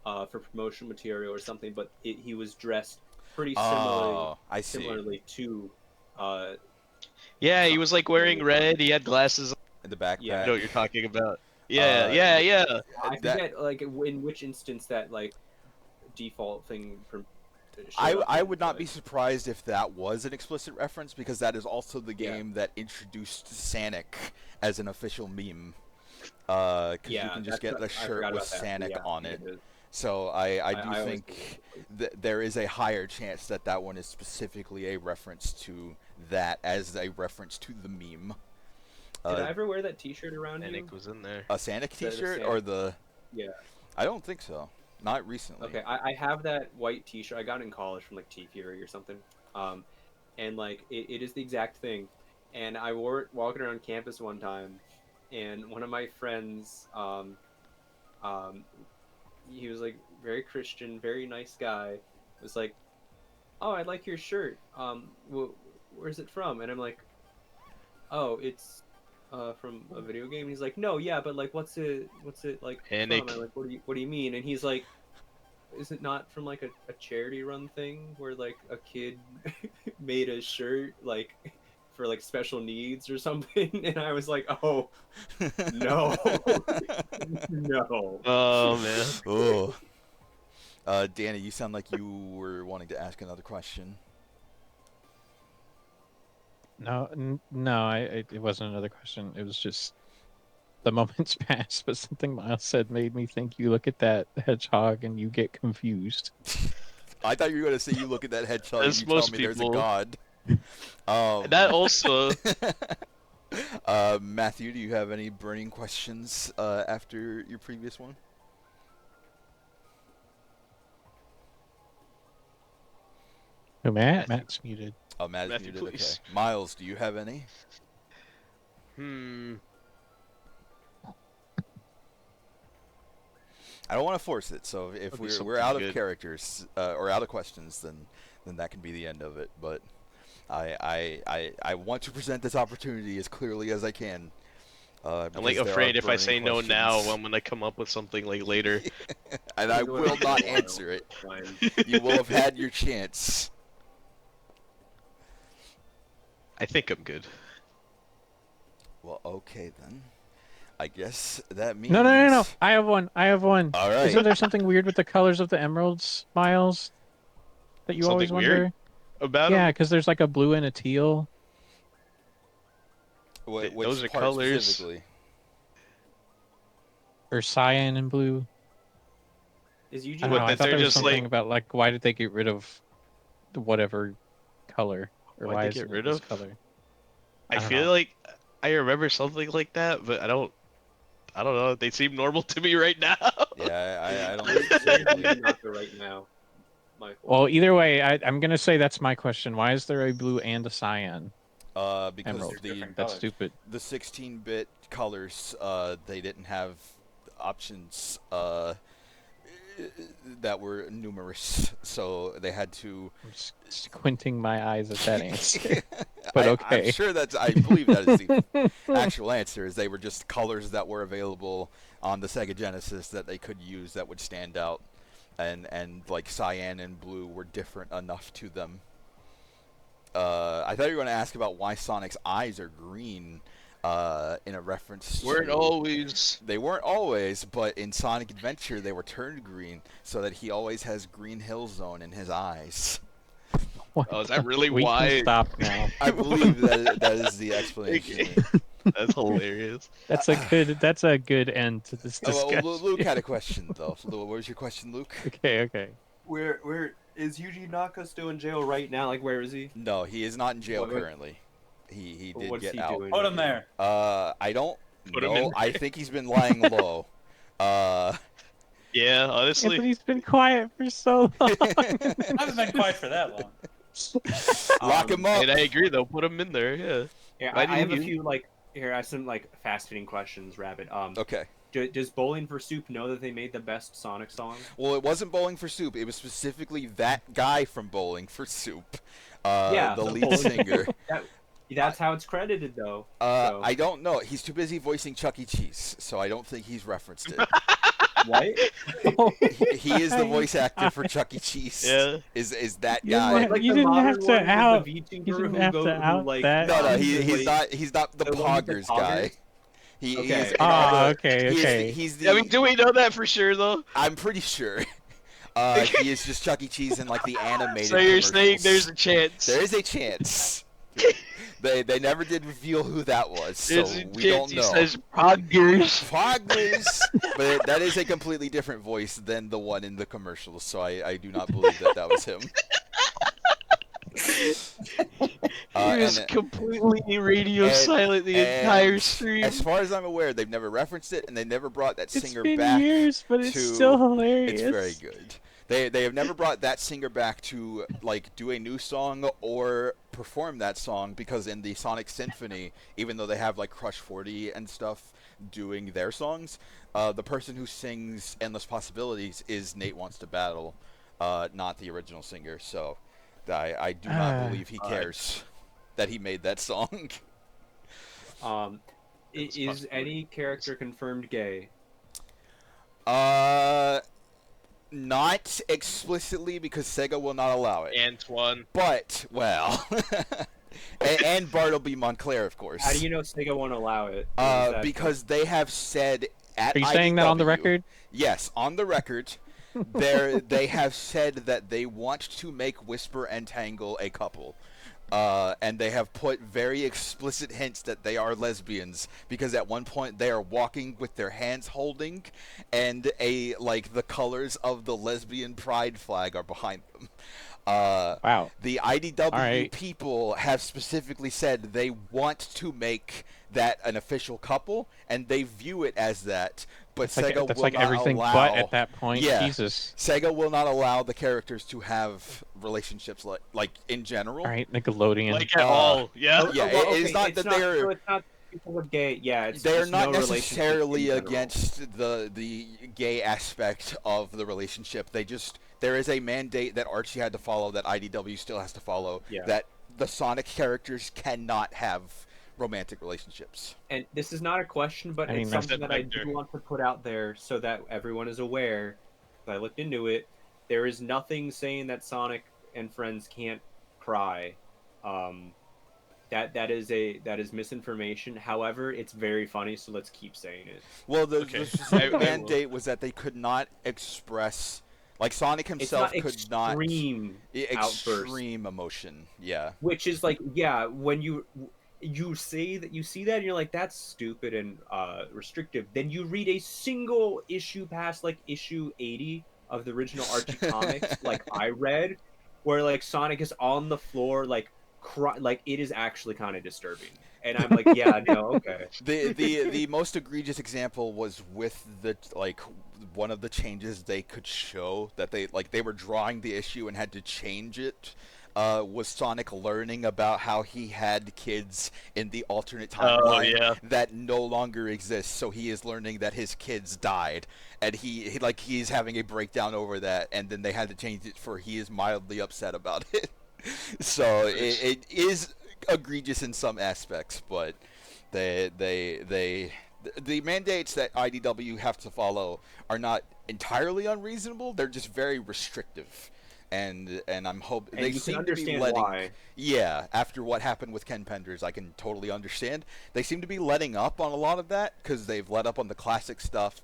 for promotional material or something. But he was dressed pretty Oh, I see. similarly to. Uh, Yeah, he was like wearing red. He had glasses. The backpack. Yeah. I know what you're talking about. Yeah, Uh, yeah. I that- forget like in which instance that like default thing from. I would not be surprised if that was an explicit reference, because that is also the Yeah. game that introduced Sanic as an official meme. Because you can just get the shirt with Sanic on it. So I do always think there is a higher chance that that one is specifically a reference to that, as a reference to the meme. Did I ever wear that T-shirt around you? Nick was in there. A Sanic The T-shirt Sanic. or the? Yeah. I don't think so. Not recently. Okay, I have that white T-shirt. I got it in college from like T Fury or something. And like it is the exact thing. And I wore it walking around campus one time, and one of my friends, he was like very Christian, very nice guy. Was like, "Oh, I like your shirt. Where's it from?" And I'm like, "Oh, it's from a video game." And he's like, "No, yeah, but like, what's it like Panic. from?" I'm like, what do you mean?" And he's like, "Is it not from like a charity run thing where like a kid made a shirt like for like special needs or something?" And I was like, "Oh, no, no." Oh man. Oh. Danny, you sound like you were wanting to ask another question. No, it wasn't another question. It was just the moments passed, but something Miles said made me think. You look at that hedgehog and you get confused. I thought you were going to say you look at that hedgehog and That's you tell most me there's a people. god. That also. Matthew, do you have any burning questions after your previous one? Oh, Matt? Matthew. Matt's muted. Oh, Matt is Matthew, muted. please. Okay. Miles, do you have any? I don't want to force it, so if That'd be we're something out of good. characters or out of questions, then that can be the end of it. But I want to present this opportunity as clearly as I can. I'm because like there are afraid if I burning say no now, questions. I'm gonna come up with something like later. And I Do it will for a not while. answer it. Fine. You will have had your chance. I think I'm good. Well, okay then. I guess that means. No. I have one. All right. Isn't there something weird with the colors of the emeralds, Miles? That you always Something weird wonder? About Yeah, him? because there's like a blue and a teal. Which those are part colors. specifically? Or cyan and blue. Is I Eugene don't What, know. I that thought they're there was just, something like- about like why did they get rid of the whatever color, or Why'd why they is get it rid this of? color? I don't feel know. like I remember something like that, but I don't know. They seem normal to me right now. Yeah, I don't Where's specifically. Naka right now, Michael? Well, either way, I'm gonna say that's my question. Why is there a blue and a cyan Because emerald? the That's stupid. the 16-bit colors, they didn't have options that were numerous, so they had to. I'm squinting my eyes at that answer. But I'm okay. sure I believe that is the actual answer. Is they were just colors that were available on the Sega Genesis that they could use that would stand out, and like cyan and blue were different enough to them. I thought you were going to ask about why Sonic's eyes are green, in a reference. Weren't to... always. They weren't always, but in Sonic Adventure they were turned green so that he always has Green Hill Zone in his eyes. Oh, is that really We why? can stop now. I believe that is the explanation. That's hilarious. That's a good end to this Oh, well, discussion. Luke had a question though. What was your question, Luke? Okay. Where is Yuji Naka still in jail right now? Like, where is he? No, he is not in jail What- currently. He did What's get he out. doing? Put him there. I don't Put him know. in I think he's been lying low. Yeah, Yeah, honestly. but he's been quiet for so long. I haven't been quiet for that long. Lock him up. And I agree though. Put him in there. Yeah. Yeah, Why I do have a you- few like Here, I have some like fascinating questions, Rabbit. Okay. Does Bowling for Soup know that they made the best Sonic song? Well, it wasn't Bowling for Soup. It was specifically that guy from Bowling for Soup, Yeah, the so lead Bowling- singer. That's how it's credited, though. So. I don't know. He's too busy voicing Chuck E. Cheese, so I don't think he's referenced it. What? He is the voice actor for Chuck E. Cheese. Yeah. Is that You guy? didn't Like you the didn't modern have to one with out- the VTuber you didn't who have go, to who, out like, that. No, he's he's not. He's not the the one with the Poggers guy. poggers? He Okay. is in all the- Okay, he is- okay. he's the. I mean, do we know that for sure though? I'm pretty sure. He is just Chuck E. Cheese in like the animated. So you're saying commercials. there's a chance? There is a chance. They never did reveal who that was, so There's a we chance don't he know. says Poggers. Poggers, but that is a completely different voice than the one in the commercials, so I do not believe that was him. He was and- completely radio and- silent the and entire stream. As far as I'm aware, they've never referenced it, and they never brought that It's singer been back. years, but it's to- still hilarious. It's very good. They have never brought that singer back to like do a new song or perform that song, because in the Sonic Symphony, even though they have like Crush 40 and stuff doing their songs, the person who sings Endless Possibilities is Nate Wants to Battle, not the original singer. So I do not believe he cares that he made that song. Is any character confirmed gay? Not explicitly, because Sega will not allow it. Antoine. But, well, and Bartleby Montclair, of course. How do you know Sega won't allow it? Or is that- Because they have said at Are you saying that on the IDW record? Yes, on the record. They have said that they want to make Whisper and Tangle a couple. And they have put very explicit hints that they are lesbians, because at one point they are walking with their hands holding, and the colors of the lesbian pride flag are behind them. Wow. The IDW Alright. people have specifically said they want to make that an official couple, and they view it as that. But Sega That's will like not everything allow, but at that point. Yeah. Jesus. Sega will not allow the characters to have relationships like in general. All right, Nickelodeon. Like at all. Yeah. Oh, Yeah, well, it is not that they're- So it's not people with gay. Yeah, it's They're just not no relationship necessarily in general. against the gay aspect of the relationship. There is a mandate that Archie had to follow, that IDW still has to follow, Yeah. that the Sonic characters cannot have romantic relationships. And this is not a question, but I mean, it's that's something the that I vector. do want to put out there so that everyone is aware. I looked into it. There is nothing saying that Sonic and friends can't cry. That is misinformation. However, it's very funny, so let's keep saying it. Well, the Okay. specific I will. mandate was that they could not express, like Sonic It's himself not could not extreme, outburst. extreme emotion. Yeah. which is like, yeah, when you say that, you see that and you're like, that's stupid and restrictive. Then you read a single issue past like issue 80 of the original Archie comics, like I read, where like Sonic is on the floor like like it is actually kind of disturbing. And I'm like, yeah, no, okay. The most egregious example was with the one of the changes they could show that they were drawing the issue and had to change it. Was Sonic learning about how he had kids in the alternate timeline yeah. that no longer exists? So he is learning that his kids died, and he's having a breakdown over that, and then they had to change it for he is mildly upset about it. So it is egregious in some aspects, but the mandates that IDW have to follow are not entirely unreasonable. They're just very restrictive. And I'm hoping And they you can seem to be understand letting. why. Yeah, after what happened with Ken Penders, I can totally understand. They seem to be letting up on a lot of that, because they've let up on the classic stuff.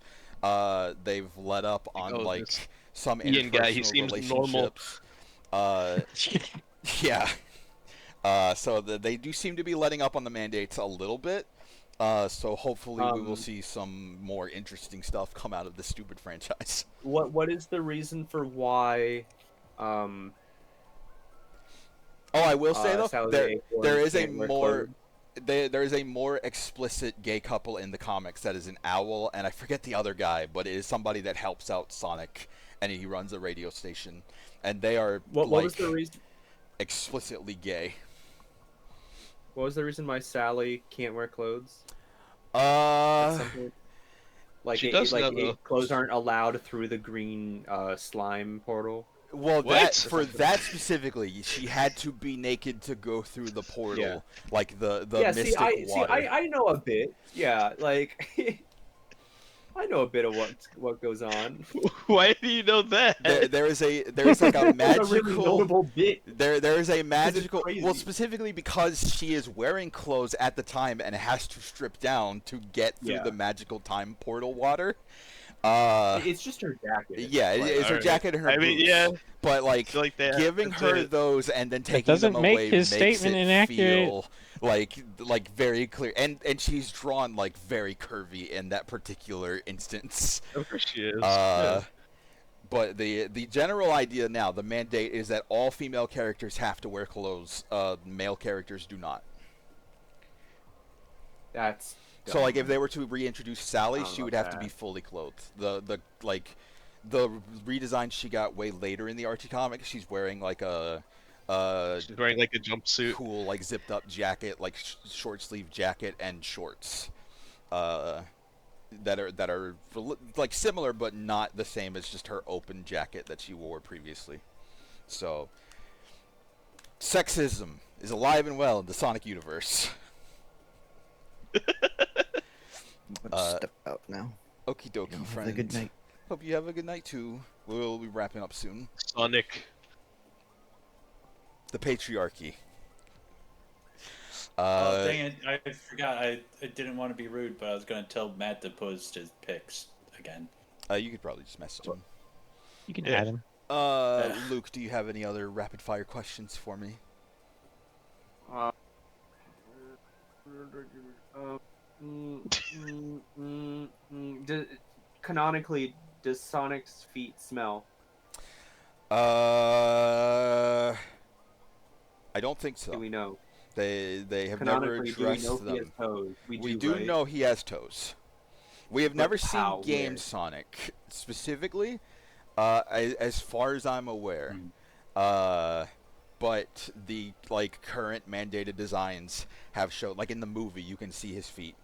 They've let up on Oh, like this some Ian guy, he interpersonal seems normal. relationships. Yeah. So they do seem to be letting up on the mandates a little bit. So hopefully we will see some more interesting stuff come out of this stupid franchise. What is the reason for why Oh, I will say though, Sally there Acorn is a can't wear more clothes? there is a more explicit gay couple in the comics that is an owl, and I forget the other guy, but it is somebody that helps out Sonic, and he runs a radio station, and they are What like was the reason? explicitly gay. What was the reason why Sally can't wear clothes? At Uh, some point? Like She does know, though. clothes aren't allowed through the green slime portal. well, What? that specifically, she had to be naked to go through the portal, like the yeah, mystic water. I know a bit. Yeah, like I know a bit of what goes on. Why do you know that? There is like a It's a really magical. notable bit. There is a magical. crazy. Well, specifically because she is wearing clothes at the time and has to strip down to get through Yeah. the magical time portal water. It's just her jacket. Yeah, Like, it's her alright. jacket and her I boots. mean, yeah. But I like feel like that. giving that's her it. those and then taking doesn't them make away his makes statement it inaccurate. feel like very clear. And she's drawn like very curvy in that particular instance. Of course she is. But the general idea now, the mandate is that all female characters have to wear clothes. Male characters do not. That's So like if they were to reintroduce Sally, I don't she know would have to that. be fully clothed. The redesign she got way later in the Archie comic, she's wearing like a She's wearing like a jumpsuit. cool like zipped up jacket, like short sleeve jacket and shorts. That are like similar but not the same as just her open jacket that she wore previously. So sexism is alive and well in the Sonic universe. Let's step out now. Okie dokie, Y'all friends. have a good night. Hope you have a good night too. We'll be wrapping up soon. Sonic. The patriarchy. Oh, dang it! I forgot. I didn't want to be rude, but I was going to tell Matt to post his pics again. You could probably just message him. You can Yeah. add him. Luke, do you have any other rapid fire questions for me? Canonically, does Sonic's feet smell? I don't think so. Do we know? They have never Canonically, do we know addressed if he has them. toes? We do right? know he has toes. We have But never how? seen Game Where? Sonic specifically, as far as I'm aware. But the like current mandated designs have shown, like in the movie, you can see his feet.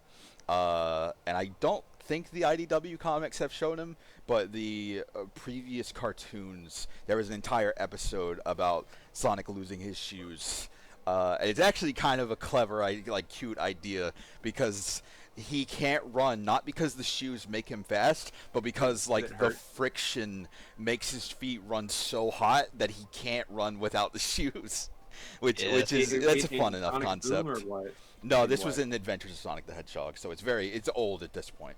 And I don't think the IDW comics have shown him, but the previous cartoons, there was an entire episode about Sonic losing his shoes. And it's actually kind of a clever, like cute idea because he can't run, not because the shoes make him fast, but because like the friction makes his feet run so hot that he can't run without the shoes. Which Yeah. is that's a fun In enough Sonic concept. Boom or what? No, in this was what? in Adventures of Sonic the Hedgehog, so it's old at this point.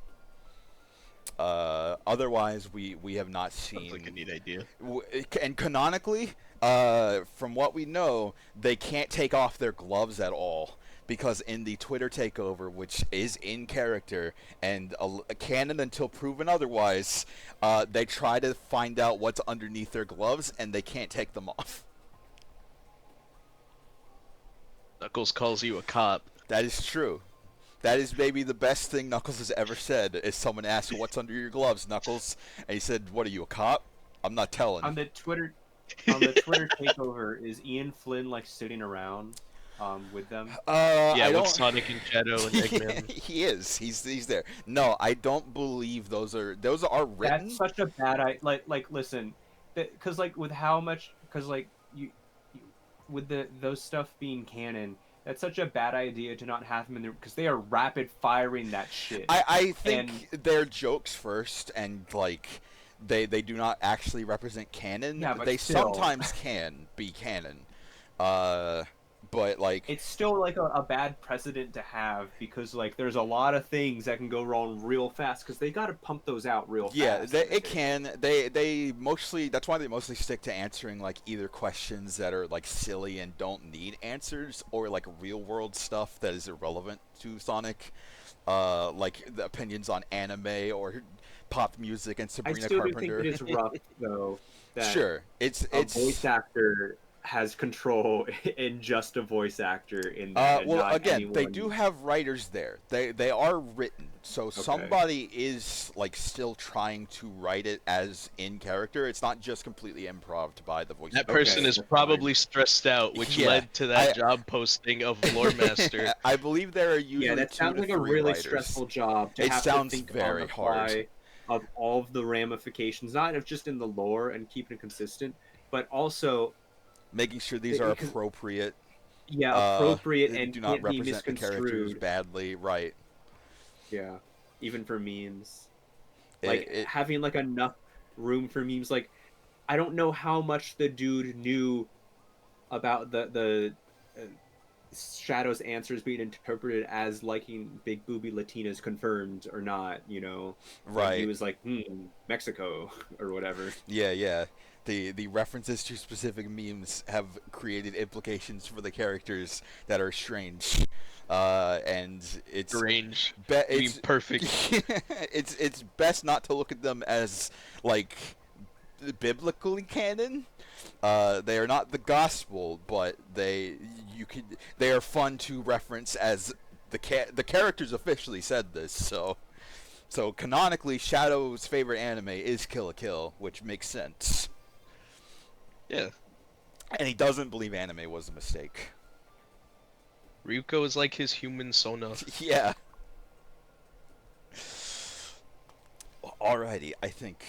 Otherwise, we have not Sounds like a seen. neat idea. And canonically, from what we know, they can't take off their gloves at all because in the Twitter takeover, which is in character and a canon until proven otherwise, they try to find out what's underneath their gloves and they can't take them off. Knuckles calls you a cop. That is true. That is maybe the best thing Knuckles has ever said. Is someone asked, "What's under your gloves, Knuckles?" And he said, "What are you, a cop?" I'm not telling. On the Twitter takeover, is Ian Flynn like sitting around with them? Yeah, I with don't. Sonic and Shadow and Eggman. He is. He's there. No, I don't believe those are written. That's such a bad idea. Like listen, because like with how much, because like you with those stuff being canon, that's such a bad idea to not have them in there because they are rapid firing that shit. I think they're jokes first, and like they do not actually represent canon. Yeah, but they still. sometimes can be canon. But like It's still like a bad precedent to have because like there's a lot of things that can go wrong real fast because they got to pump those out real yeah, fast. it can. They mostly. That's why they mostly stick to answering like either questions that are like silly and don't need answers, or like real world stuff that is irrelevant to Sonic, like the opinions on anime or pop music and I Sabrina still do Carpenter. think it is rough though. That Sure, it's a voice actor has control in just a voice actor in that, and Well, not again, they anyone. do have writers there. They are written, so somebody is like still trying to write it as in character. It's not just completely improv by the voice. That Okay, person is that's probably stressed out, which Yeah, led to that job posting of lore master. I believe there are usually Yeah, that 2 sounds to like 3 a really writers. stressful job to It have sounds to think very on the hard. fly of all of the ramifications, not of just in the lore and keeping it consistent, but also Making sure these The- are because- appropriate. appropriate and do not can't be represent the characters misconstrued. badly. Right. Yeah, even for memes, It- like it- having like enough room for memes. Like, I don't know how much the dude knew about the Shadow's answers being interpreted as liking big booby Latinas confirmed or not. You know, right. Like, he was like, Mexico or whatever. Yeah. The references to specific memes have created implications for the characters that are strange, and it's Strange. it's Perfect. it's best not to look at them as like biblically canon. They are not the gospel, but they are fun to reference as the characters officially said this. So canonically, Shadow's favorite anime is Kill la Kill, which makes sense. Yeah. And he doesn't believe anime was a mistake. Ryuko is like his human Sona. Yeah. Alrighty, I think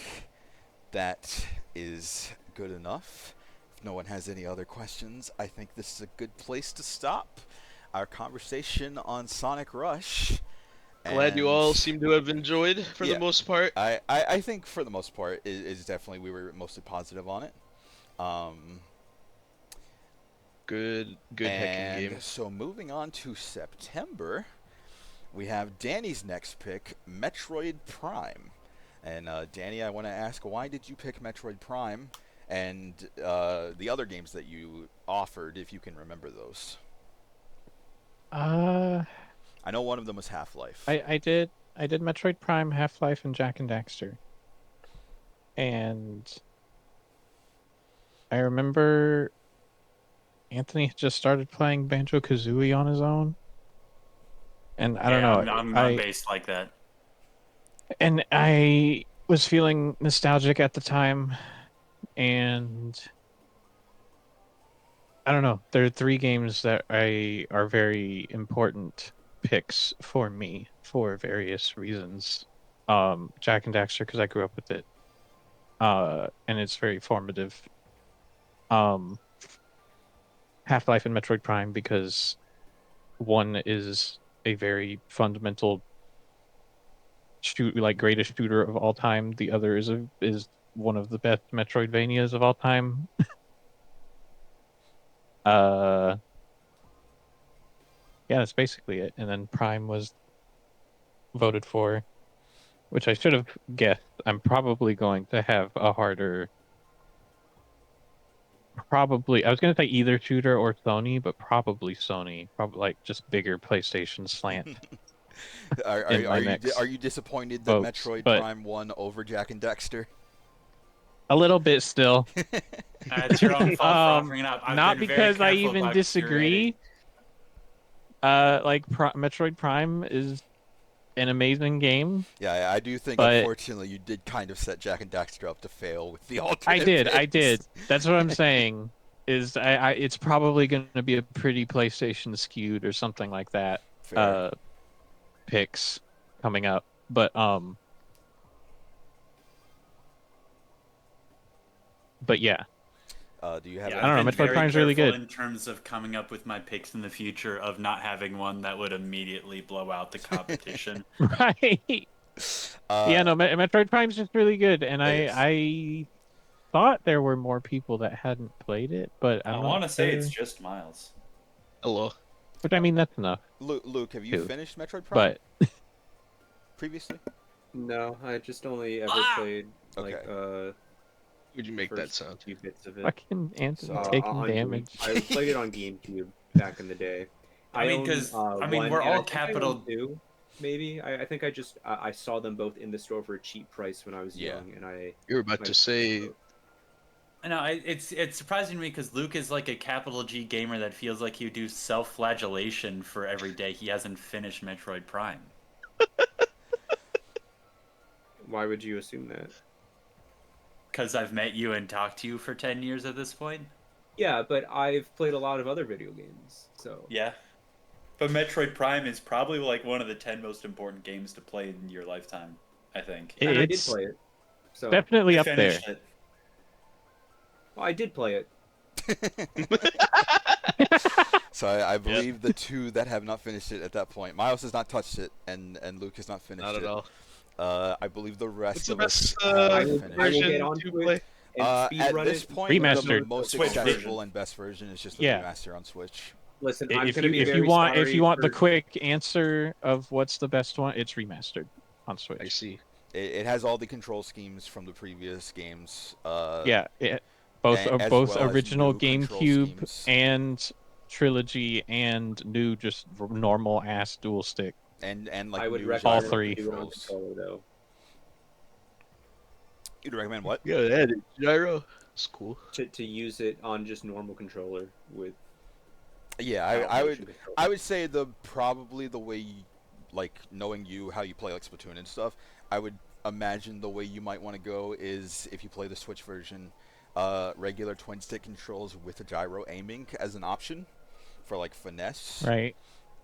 that is good enough. If no one has any other questions, I think this is a good place to stop our conversation on Sonic Rush. Glad you all seem to have enjoyed for Yeah. the most part. I think for the most part is definitely, we were mostly positive on it. Good hecking And game. so moving on to September, we have Danny's next pick, Metroid Prime. And Danny, I want to ask, why did you pick Metroid Prime and the other games that you offered, if you can remember those? I know one of them was Half-Life. I did Metroid Prime, Half-Life, and Jak and Daxter. And I remember Anthony had just started playing Banjo-Kazooie on his own. And I don't know. I'm based like that. And I was feeling nostalgic at the time, and I don't know. There are 3 games that are very important picks for me for various reasons. Jak and Daxter, because I grew up with it, and it's very formative. Half-Life and Metroid Prime, because one is a very fundamental greatest shooter of all time. The other is one of the best Metroidvanias of all time. Yeah, that's basically it. And then Prime was voted for, which I should have guessed. I'm probably going to have a harder. I was going to say either shooter or Sony, but probably Sony. Probably like just bigger PlayStation slant. Are you disappointed that votes, Metroid but- Prime won over Jak and Daxter? A little bit still. It's your own fault for offering it up. I've Not been very because I careful even about disagree. Metroid Prime is an amazing game. Yeah, I do think, But- unfortunately, you did kind of set Jak and Daxter up to fail with the alternate I did. picks. That's what I'm saying. Is it's probably going to be a pretty PlayStation skewed or something like that. Fair. Picks coming up, but yeah. Do you have? I don't know, I've been Metroid very Prime's really careful good. in terms of coming up with my picks in the future of not having one that would immediately blow out the competition. Right. Yeah, no, Metroid Prime's just really good, and it is. I thought there were more people that hadn't played it, but I I'm want to not say sure. it's just Miles. Hello. Which, I mean, that's enough. Luke, have you Two. finished Metroid Prime But previously? No, I just only ever played like Okay. Would you make that first sound? few bits of it. fucking Anthony So, taking on damage. I played it on GameCube back in the day. I mean, own, 'cause, I mean, one, we're and I all think I own capital- two, maybe. I think I just I saw them both in the store for a cheap price when I was Yeah. young, and I You were about like, to say No, it's surprising to me because Luke is like a capital G gamer that feels like he would do self-flagellation for every day he hasn't finished Metroid Prime. Why would you assume that? Because I've met you and talked to you for 10 years at this point. Yeah, but I've played a lot of other video games, so Yeah. But Metroid Prime is probably like one of the 10 most important games to play in your lifetime, I think. and I did It's play it. So definitely I up there. finished it. well, I did play it. So I believe the two that have not finished it at that point. Miles has not touched it, and Luke has not finished Not it. at all. I believe the rest What's the of us best have I will finished. get version onto to it. play? And At speedrun this it. point, Remastered. the most Switch accessible version. and best version is just the Yeah. remaster on Switch. Listen, I'm If gonna you be if very you want sorry the for- quick answer of what's the best one, it's remastered on Switch. I see. It has all the control schemes from the previous games. Yeah, both as both well as original new control GameCube schemes. and Trilogy and new just normal ass dual stick. and like I would new recommend All three. do it on controls. controller, though. You'd recommend what? Yeah, that gyro. It's cool. To use it on just normal controller with. Yeah, without I motion would control. I would say probably the way like knowing you how you play like Splatoon and stuff, I would imagine the way you might want to go is if you play the Switch version, regular twin stick controls with a gyro aiming as an option for like finesse. Right.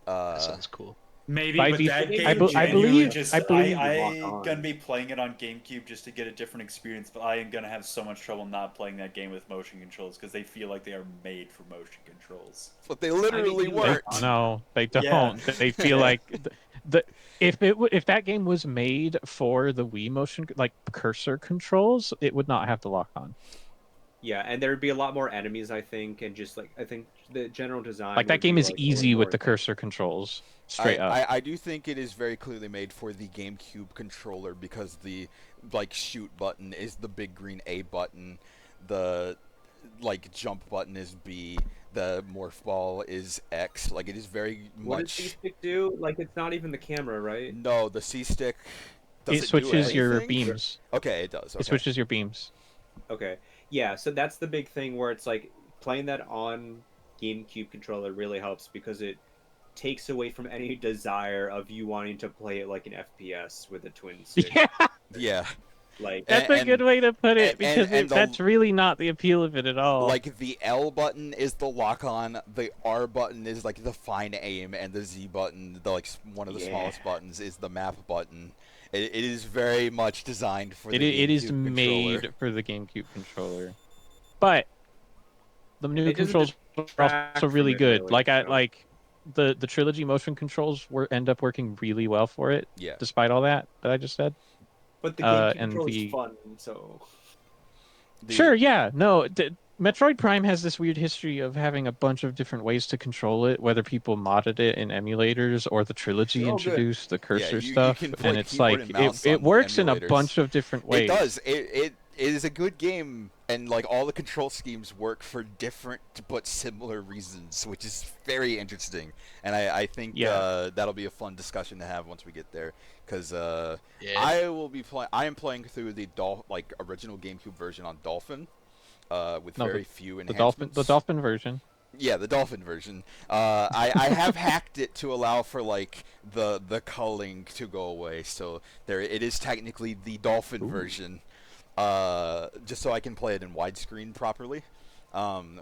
That sounds cool. Maybe, By but default- that game I genuinely believe- just, I believe- I Lock on. gonna be playing it on GameCube just to get a different experience, but I am gonna have so much trouble not playing that game with motion controls because they feel like they are made for motion controls. But they literally you weren't. No, they don't. Yeah. They feel like if that game was made for the Wii motion like cursor controls, it would not have the lock on. Yeah, and there'd be a lot more enemies, I think, and just like I think the general design. Like that would be, game is like, a little easy with more- the cursor controls. Straight up. I do think it is very clearly made for the GameCube controller because the like shoot button is the big green A button, the like jump button is B, the morph ball is X. Like it is very What does much. C-stick do? Like it's not even the camera, right? No, the C stick. It switches your anything? beams. Okay, it does. Okay. It switches your beams. Okay. Yeah, so that's the big thing where it's like playing that on GameCube controller really helps because it takes away from any desire of you wanting to play it like an FPS with a twin stick. Yeah, Yeah, Like that's a good way to put it because and the- that's really not the appeal of it at all. like the L button is the lock on, the R button is like the fine aim, and the Z button, the like one of the Yeah. smallest buttons, is the map button. It is very much designed for the it is GameCube made controller. for the GameCube controller, but the new It doesn't controls are distract also from really it, good. really, Like so. the trilogy motion controls end up working really well for it, Yeah. despite all that I just said. but the GameCube and controller the- is fun, so Sure, yeah, no. Metroid Prime has this weird history of having a bunch of different ways to control it, whether people modded it in emulators or the trilogy They're all good. introduced the cursor you stuff, can play and it's keyboard like and mouse it on works in a emulators. bunch of different ways. It does. It is a good game, and like all the control schemes work for different but similar reasons, which is very interesting. And I think Yeah. that'll be a fun discussion to have once we get there, because Yeah. I will be playing. I am playing through the original GameCube version on Dolphin, with No, very few The enhancements. Dolphin version. Yeah, the Dolphin version. I have hacked it to allow for like the culling to go away, so it is technically the Dolphin version. Just so I can play it in widescreen properly,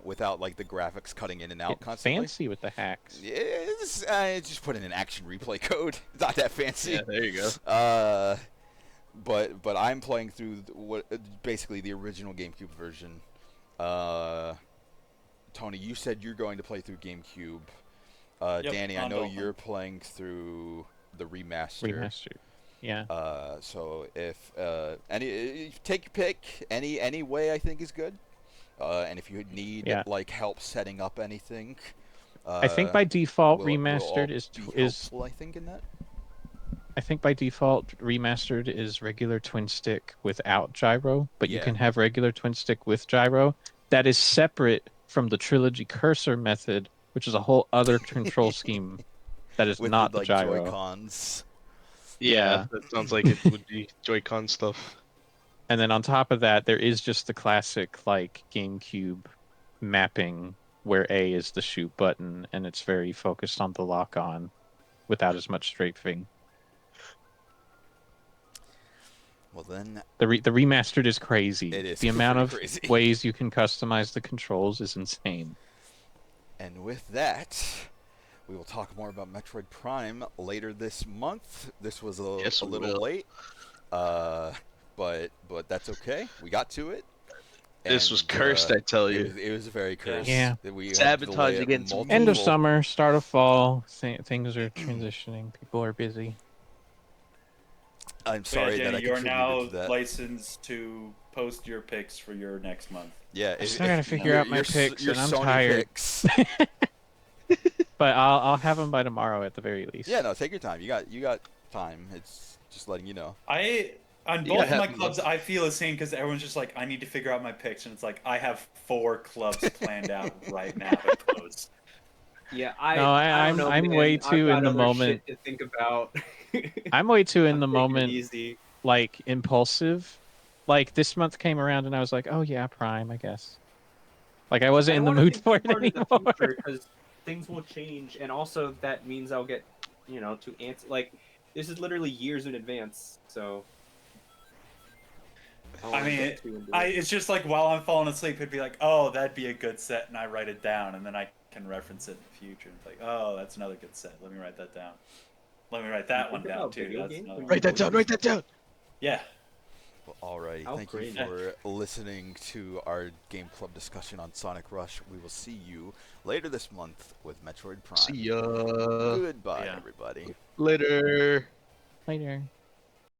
without like the graphics cutting in and out Getting constantly. fancy with the hacks. Yeah, it's just put in an action replay code. It's not that fancy. Yeah, there you go. But I'm playing through basically the original GameCube version. Tony, you said you're going to play through GameCube. Yep, Danny, I on know Dolphin. you're playing through the remaster. Remastered. Yeah. So if take your pick, any way I think is good. And if you need Yeah. like help setting up anything, I think by default will all remastered be is helpful, I think in that. I think by default remastered is regular twin stick without gyro, but you Yeah. can have regular twin stick with gyro. That is separate from the trilogy cursor method, which is a whole other control scheme that is With not the, the like gyro. Joy-Cons. Yeah, that sounds like it would be Joy-Con stuff. And then on top of that, there is just the classic like GameCube mapping where A is the shoot button, and it's very focused on the lock on without as much strafing. Well then, The remastered is crazy. It is the amount pretty of crazy. ways you can customize the controls is insane. and with that, we will talk more about Metroid Prime later this month. This was a Yes, we little will. late, but that's okay. We got to it. This was And, cursed, I tell you. It was very cursed. Yeah. that we had to Sabotage delay it against me. End of multiple- summer, start of fall. Things are transitioning. People are busy. I'm So yeah, sorry that Danny, I you're contributed now to that. licensed to post your picks for your next month. Yeah, I still gotta figure out my picks, your and I'm Sony tired. picks. But I'll have them by tomorrow at the very least. Yeah, no, take your time. You got time. It's just letting you know. On You both got of my happy clubs, month. I feel the same because everyone's just like, I need to figure out my picks, and it's like I have 4 clubs planned out right now to close. Yeah, No, I don't know, I'm man. way I've too got in the other moment. shit to think about. I'm way too in I'm the taking it moment, Easy. like impulsive. Like this month came around and I was like, oh yeah, Prime, I guess. Like I wasn't in the mood for it anymore. Because things will change, and also that means I'll get, to answer. Like, this is literally years in advance, so. don't I wanna mean, get too into it. it's just like while I'm falling asleep, it'd be like, oh, that'd be a good set, and I write it down, and then I can reference it in the future. It's like, oh, that's another good set. Let me write that down. Let me write that You one think down about too. video That's games another when one. Write that down. Write that down. Yeah. Well, alrighty. How Thank you crazy. for listening to our game club discussion on Sonic Rush. We will see you later this month with Metroid Prime. See ya. Goodbye, Yeah. everybody. Later. Later.